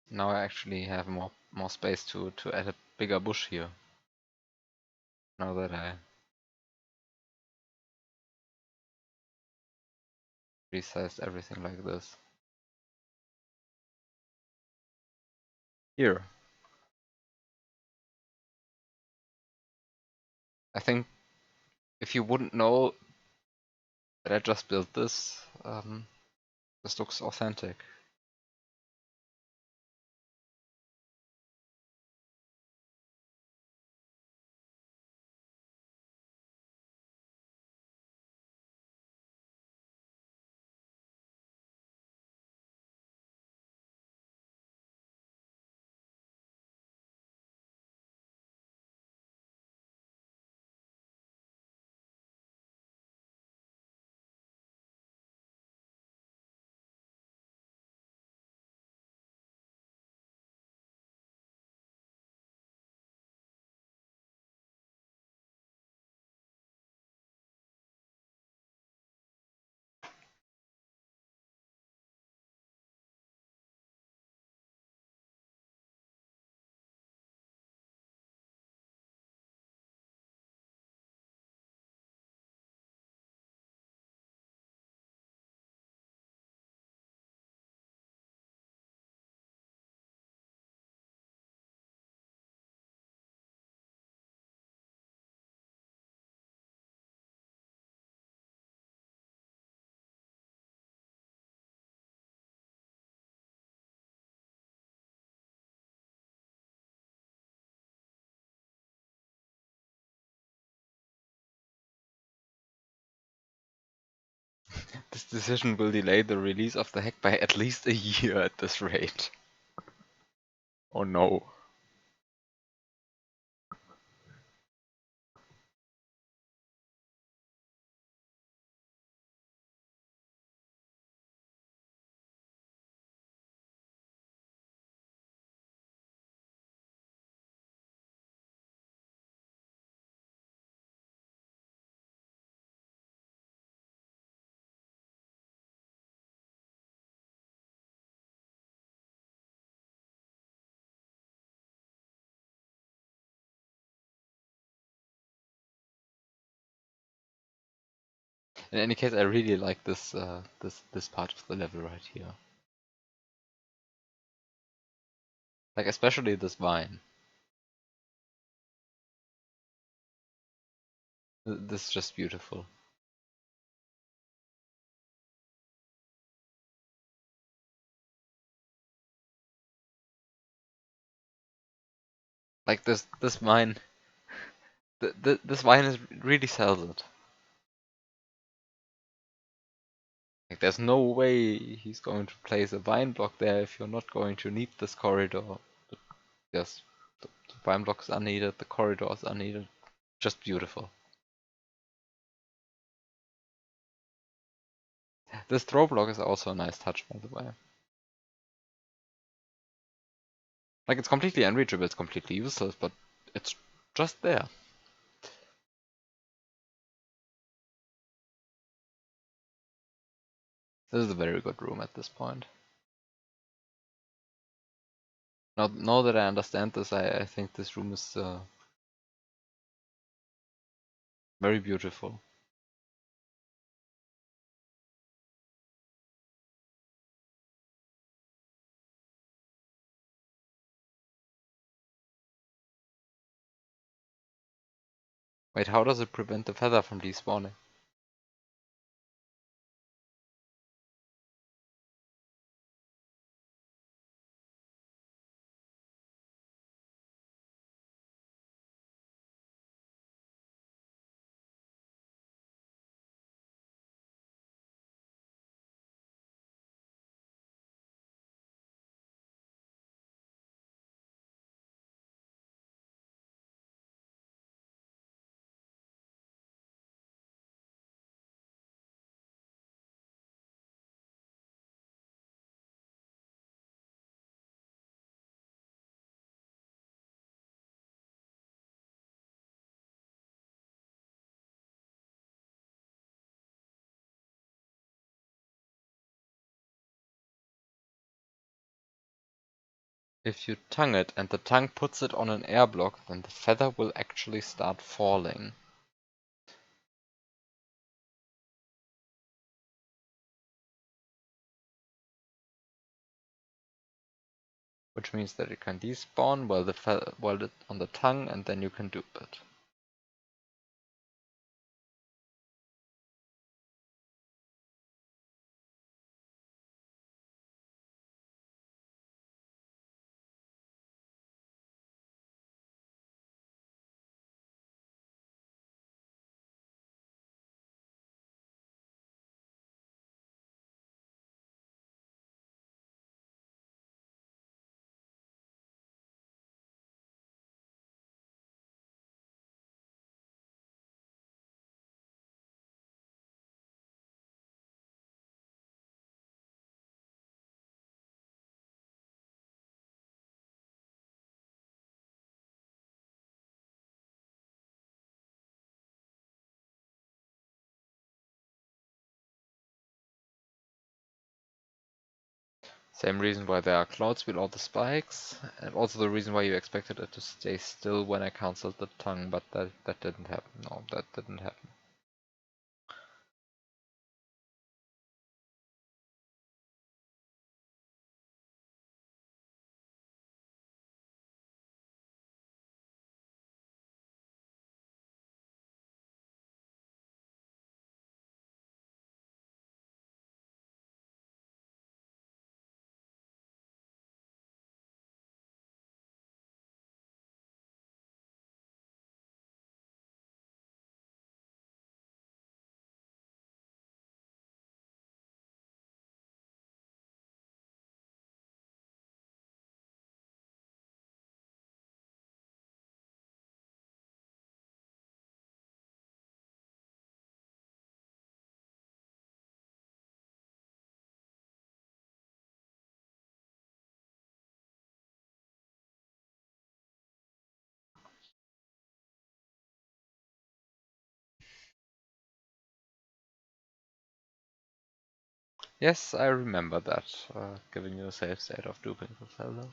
Now I actually have more space to add a bigger bush here. Now that I resized everything like this. Here. I think if you wouldn't know that I just built this, this looks authentic. This decision will delay the release of the hack by at least a year at this rate. Oh no. In any case, I really like this part of the level right here. Like especially this vine. This is just beautiful. Like this vine, this vine is really sells it. Like there's no way he's going to place a vine block there if you're not going to need this corridor. But yes, the vine block is unneeded, the corridor is unneeded. Just beautiful. This throw block is also a nice touch, by the way. Like it's completely unreachable, it's completely useless, but it's just there. This is a very good room at this point. Now that I understand this, I think this room is very beautiful. Wait, how does it prevent the feather from despawning? If you tongue it and the tongue puts it on an air block, then the feather will actually start falling. Which means that it can despawn while it's on the tongue, and then you can dupe it. Same reason why there are clouds below the spikes, and also the reason why you expected it to stay still when I cancelled the tongue, but that didn't happen. No, that didn't happen. Yes, I remember that, giving you a safe state of duping the fellow.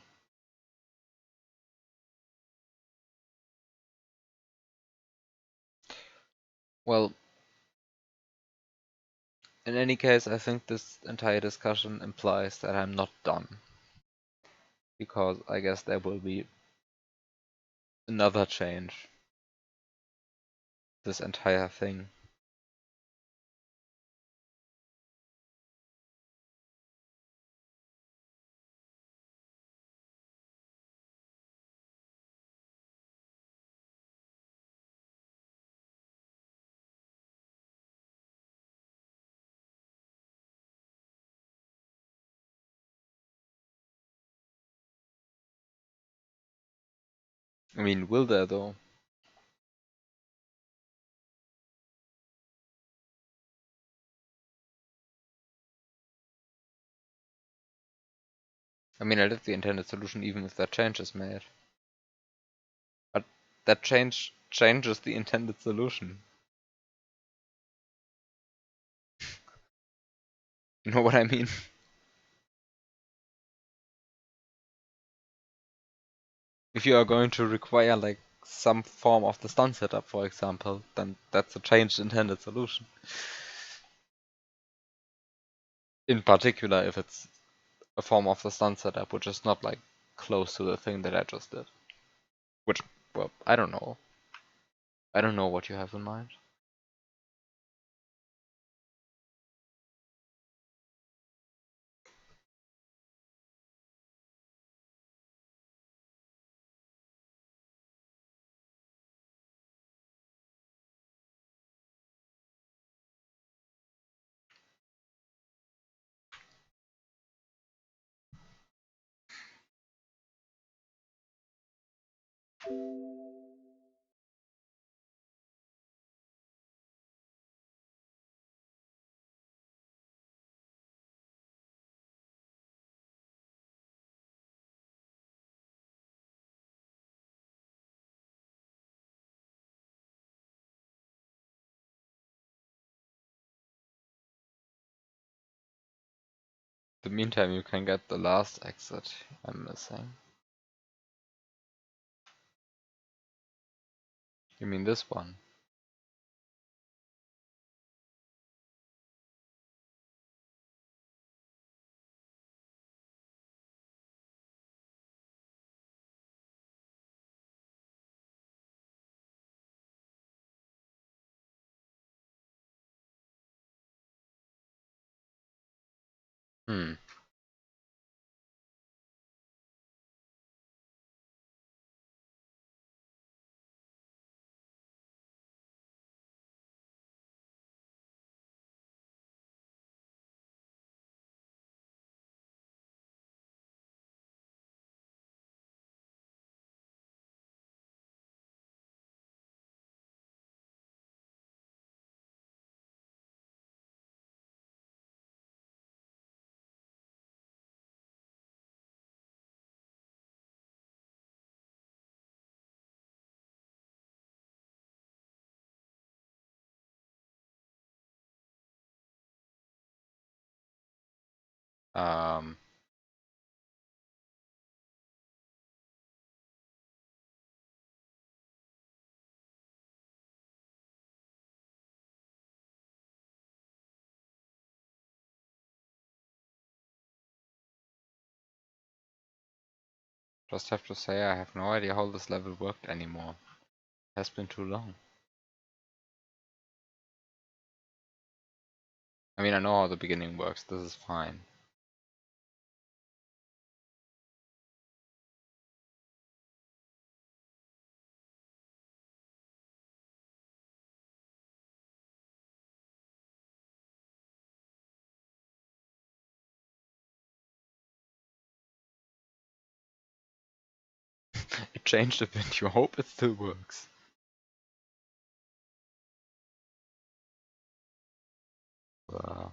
Well, In any case, I think this entire discussion implies that I'm not done. Because I guess there will be another change. This entire thing. I mean, will there though? I mean, I did the intended solution even if that change is made. But that change changes the intended solution. You know what I mean? If you are going to require like some form of the stun setup, for example, then that's a changed intended solution. In particular, if it's a form of the stun setup which is not like close to the thing that I just did. Which, well, I don't know. I don't know what you have in mind. In the meantime, you can get the last exit I'm missing. You mean this one? Hmm. Um. Just have to say I have no idea how this level worked anymore. It has been too long. I mean, I know how the beginning works. This is fine. It changed a bit. You hope it still works. Uh.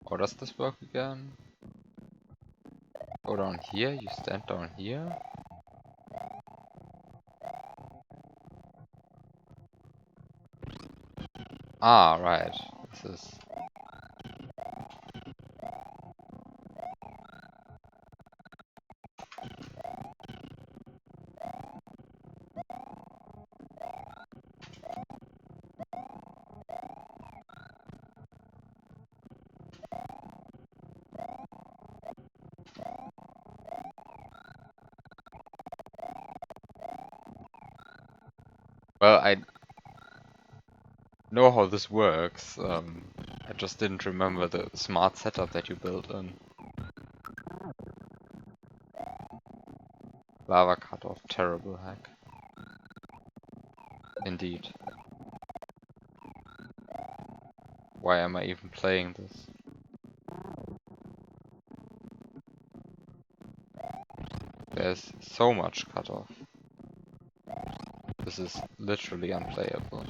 How does this work again? Go down here, you stand down here. Ah, right. This is... Well, I know how this works. I just didn't remember the smart setup that you built in. Lava cutoff, terrible hack. Indeed. Why am I even playing this? There's so much cutoff. This is literally unplayable.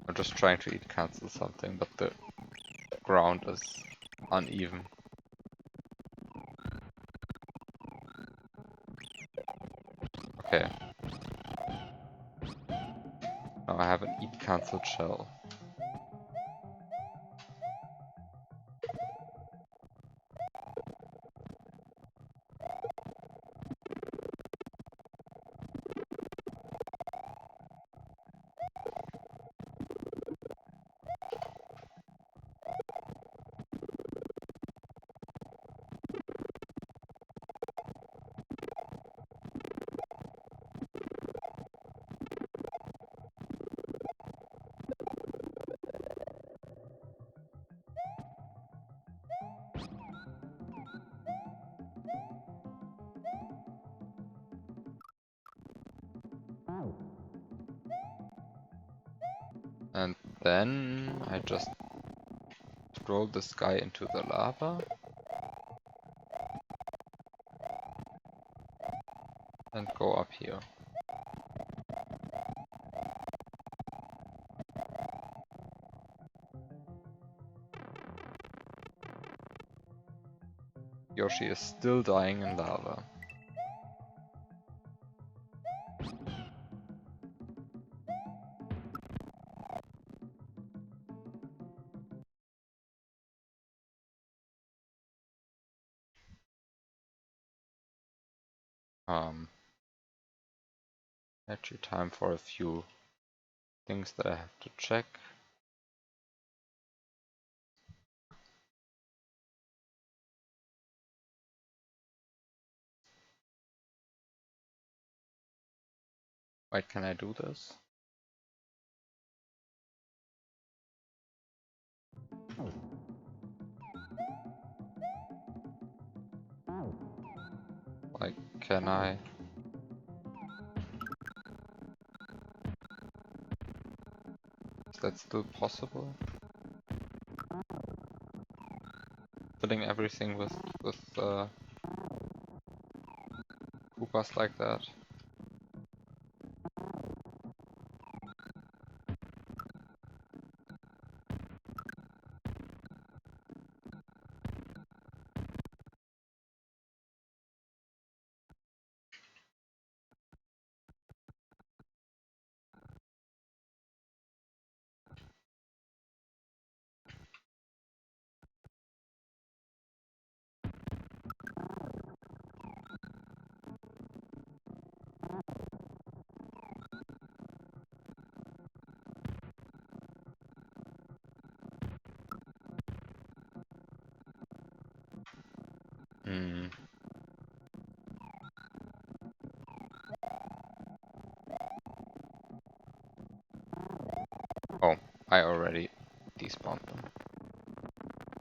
I'm just trying to cancel something, but the ground is uneven. Okay. Now I have an eat cancelled shell. And then I just throw this guy into the lava. And go up here. Yoshi is still dying in lava. Actually time for a few things that I have to check. Wait, can I do this? Like, can I? Is that still possible? Filling everything with Koopas like that? Hmm. Oh, I already despawned them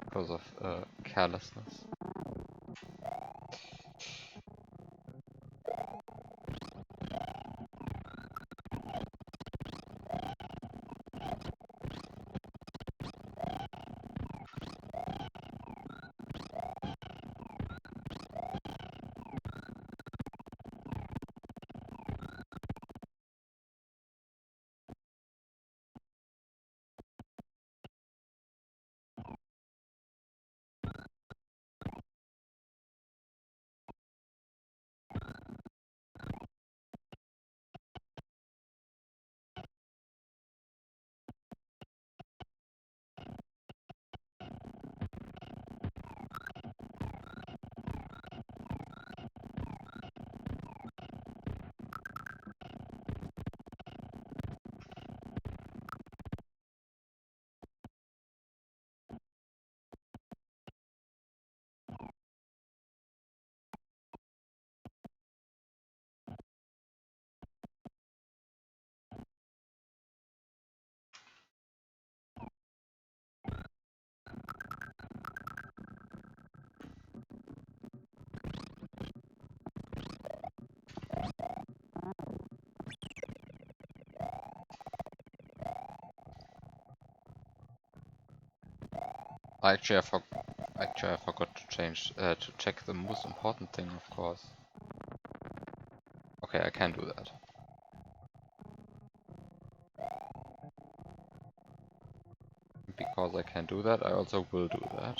because of carelessness. Actually, I forgot to change to check the most important thing, of course. Okay, I can do that. Because I can do that, I also will do that.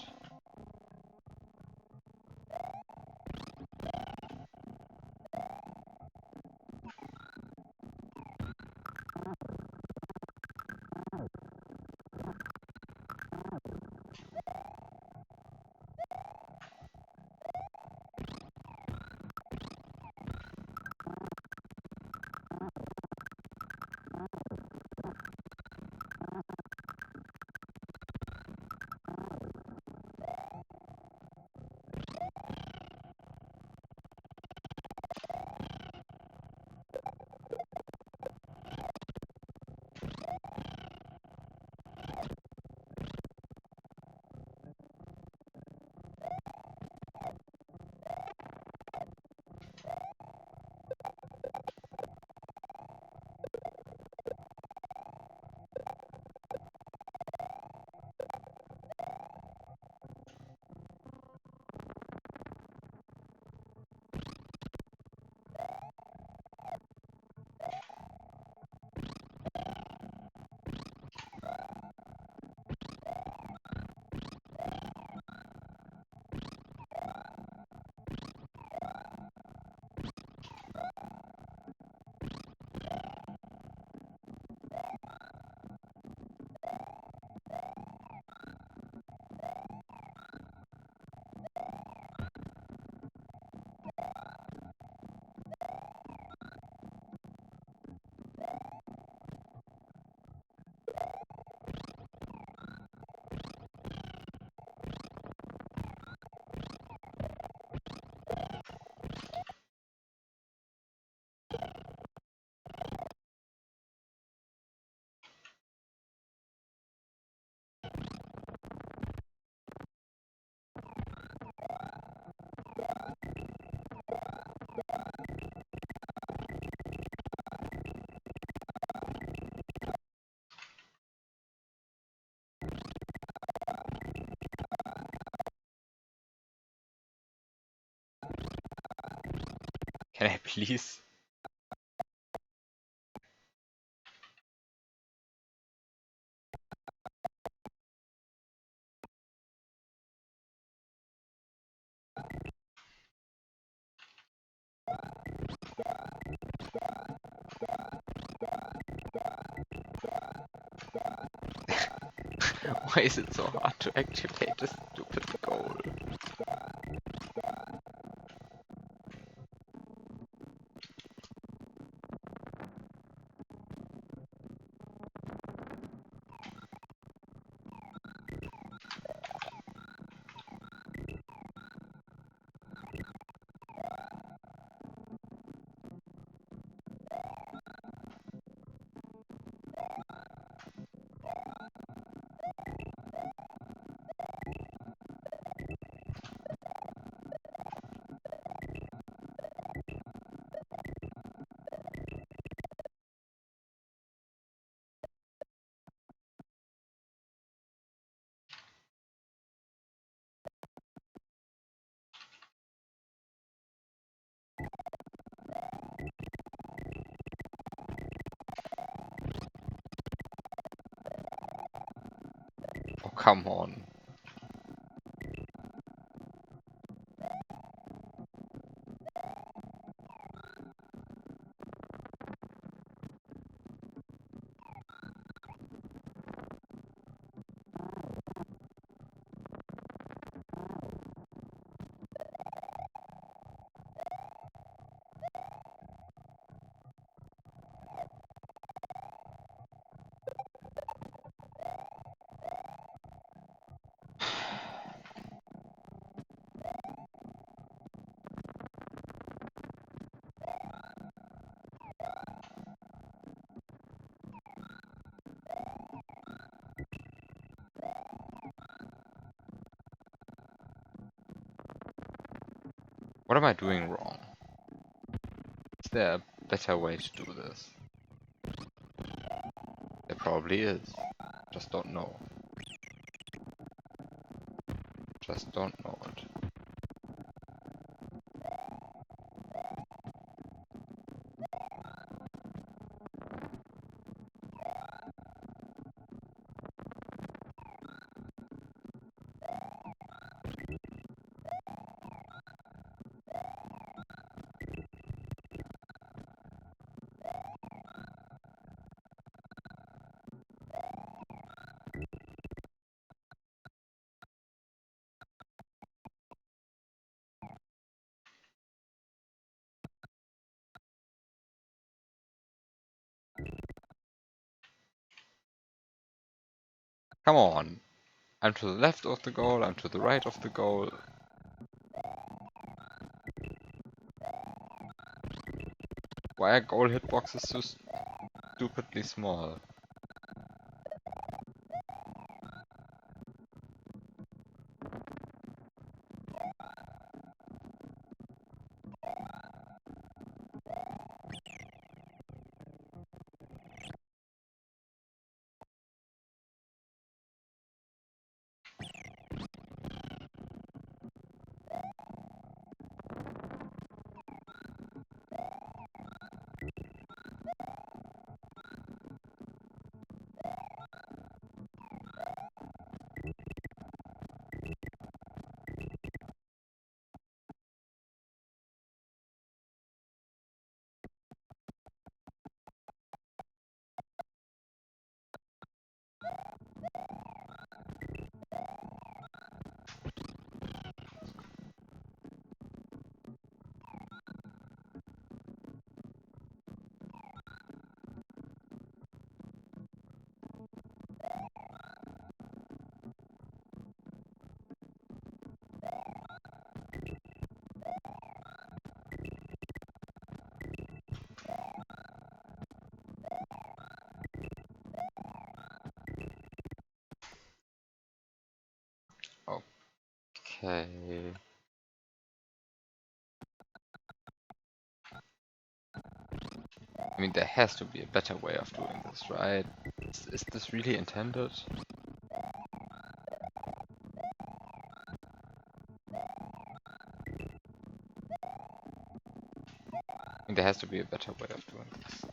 Can I please? Why is it so hard to activate this stupid goal? Oh, come on. What am I doing wrong? Is there a better way to do this? There probably is. Just don't know. Just don't know it. Come on! I'm to the left of the goal, I'm to the right of the goal. Why are goal hitboxes so stupidly small? Okay. I mean, there has to be a better way of doing this, right? Is this really intended? I mean, there has to be a better way of doing this.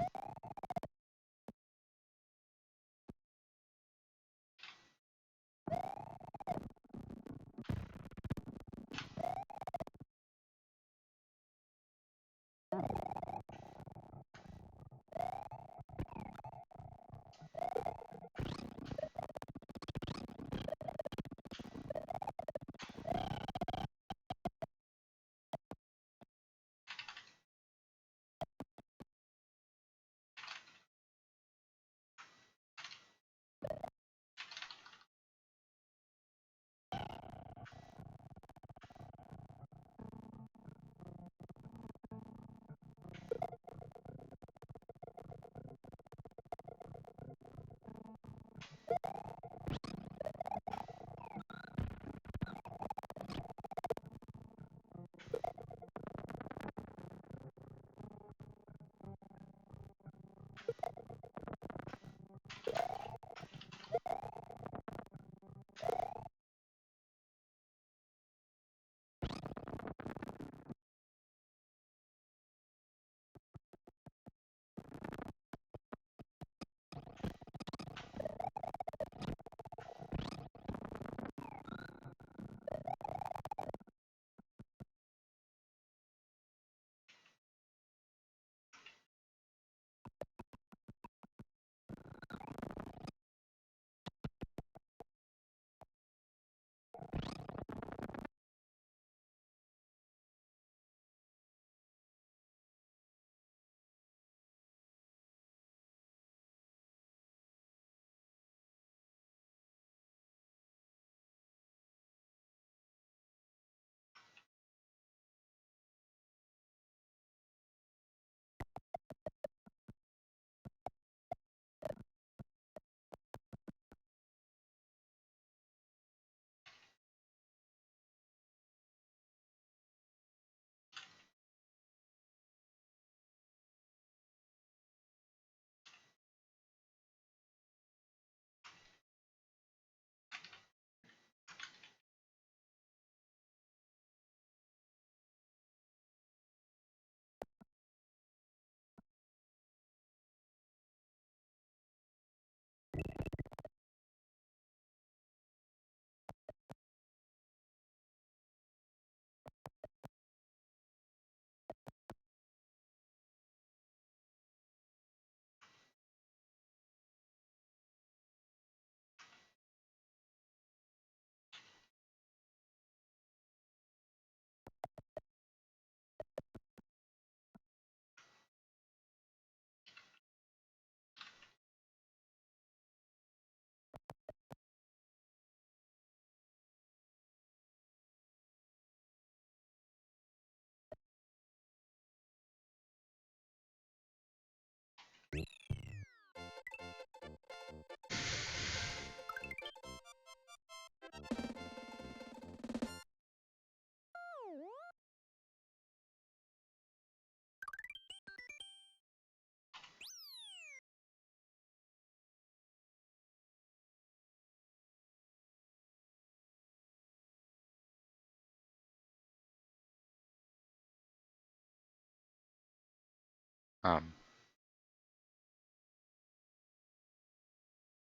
Um.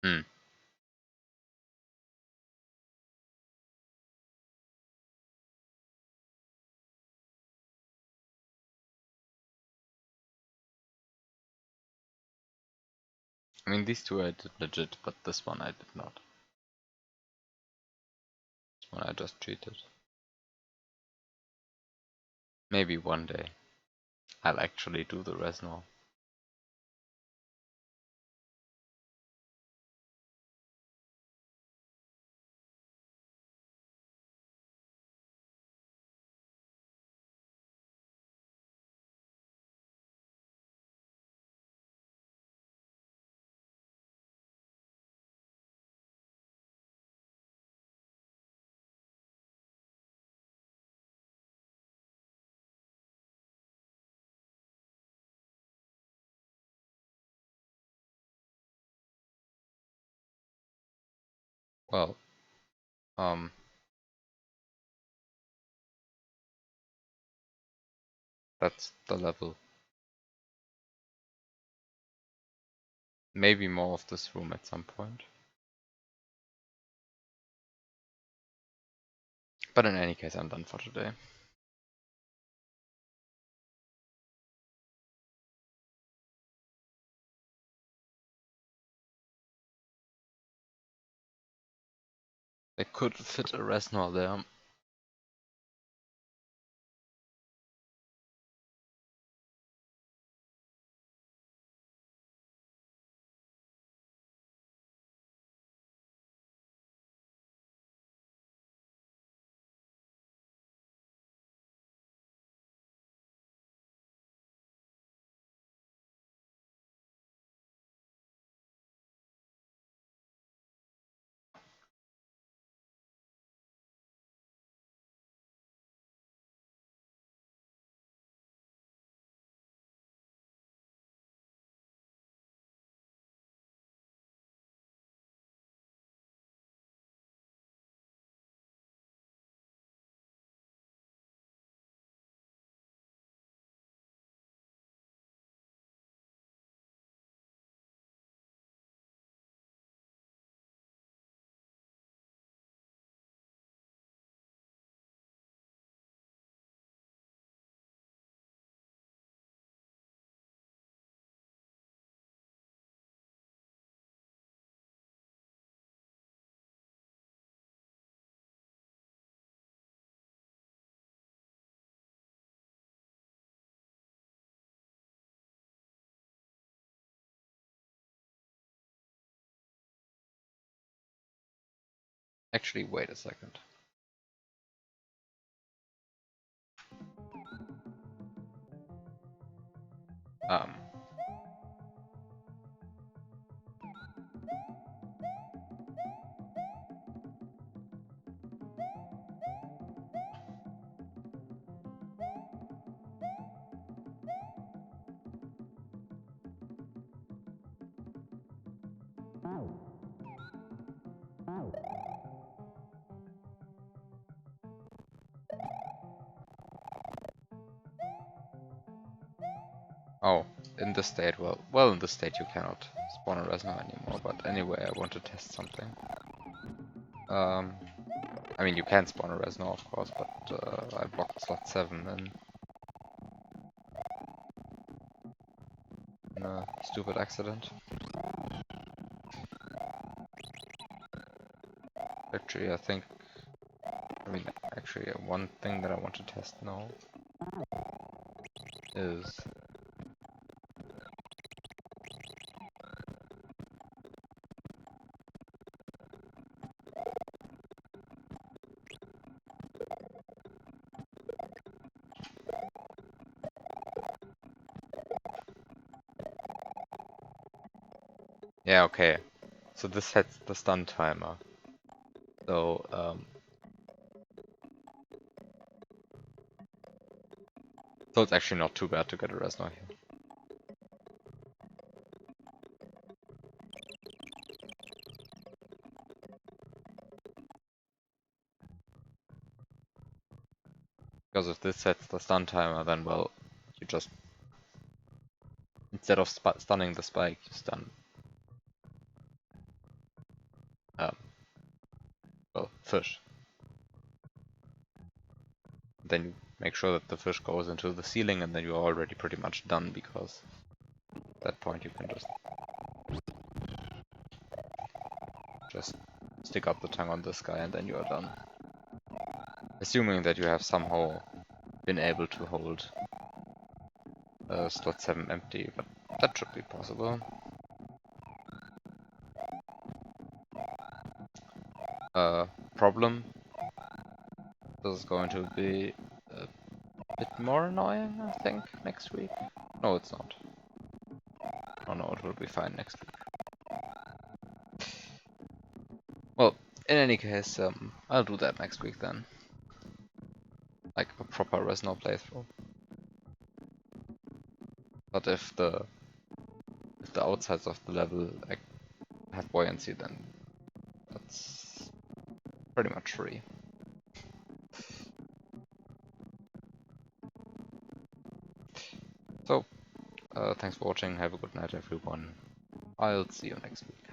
Hmm. I mean, these two I did legit, but this one I did not. This one I just cheated. Maybe one day I'll actually do the Resnor. Well, um, that's the level. Maybe more of this room at some point. But in any case, I'm done for today. They could fit a Resnor there. Actually, wait a second. Um, oh, in this state, well, in this state you cannot spawn a Resnor anymore, but anyway, I want to test something. I mean, you can spawn a Resnor, of course, but I blocked slot 7 in a stupid accident. Actually, actually, one thing that I want to test now is yeah, okay. So this sets the stun timer. So so it's actually not too bad to get a Resnor here. Because if this sets the stun timer, then well, you just instead of stunning the spike, you stun, well, fish. Then you make sure that the fish goes into the ceiling, and then you're already pretty much done, because at that point you can just stick up the tongue on this guy and then you are done. Assuming that you have somehow been able to hold slot 7 empty, but that should be possible. Problem. This is going to be a bit more annoying, I think, next week. No, it's not. Oh no, it will be fine next week. Well, in any case, I'll do that next week then. Like a proper Resno playthrough. But if the outsides of the level like, have buoyancy, then that's pretty much free. So, thanks for watching, have a good night everyone. I'll see you next week.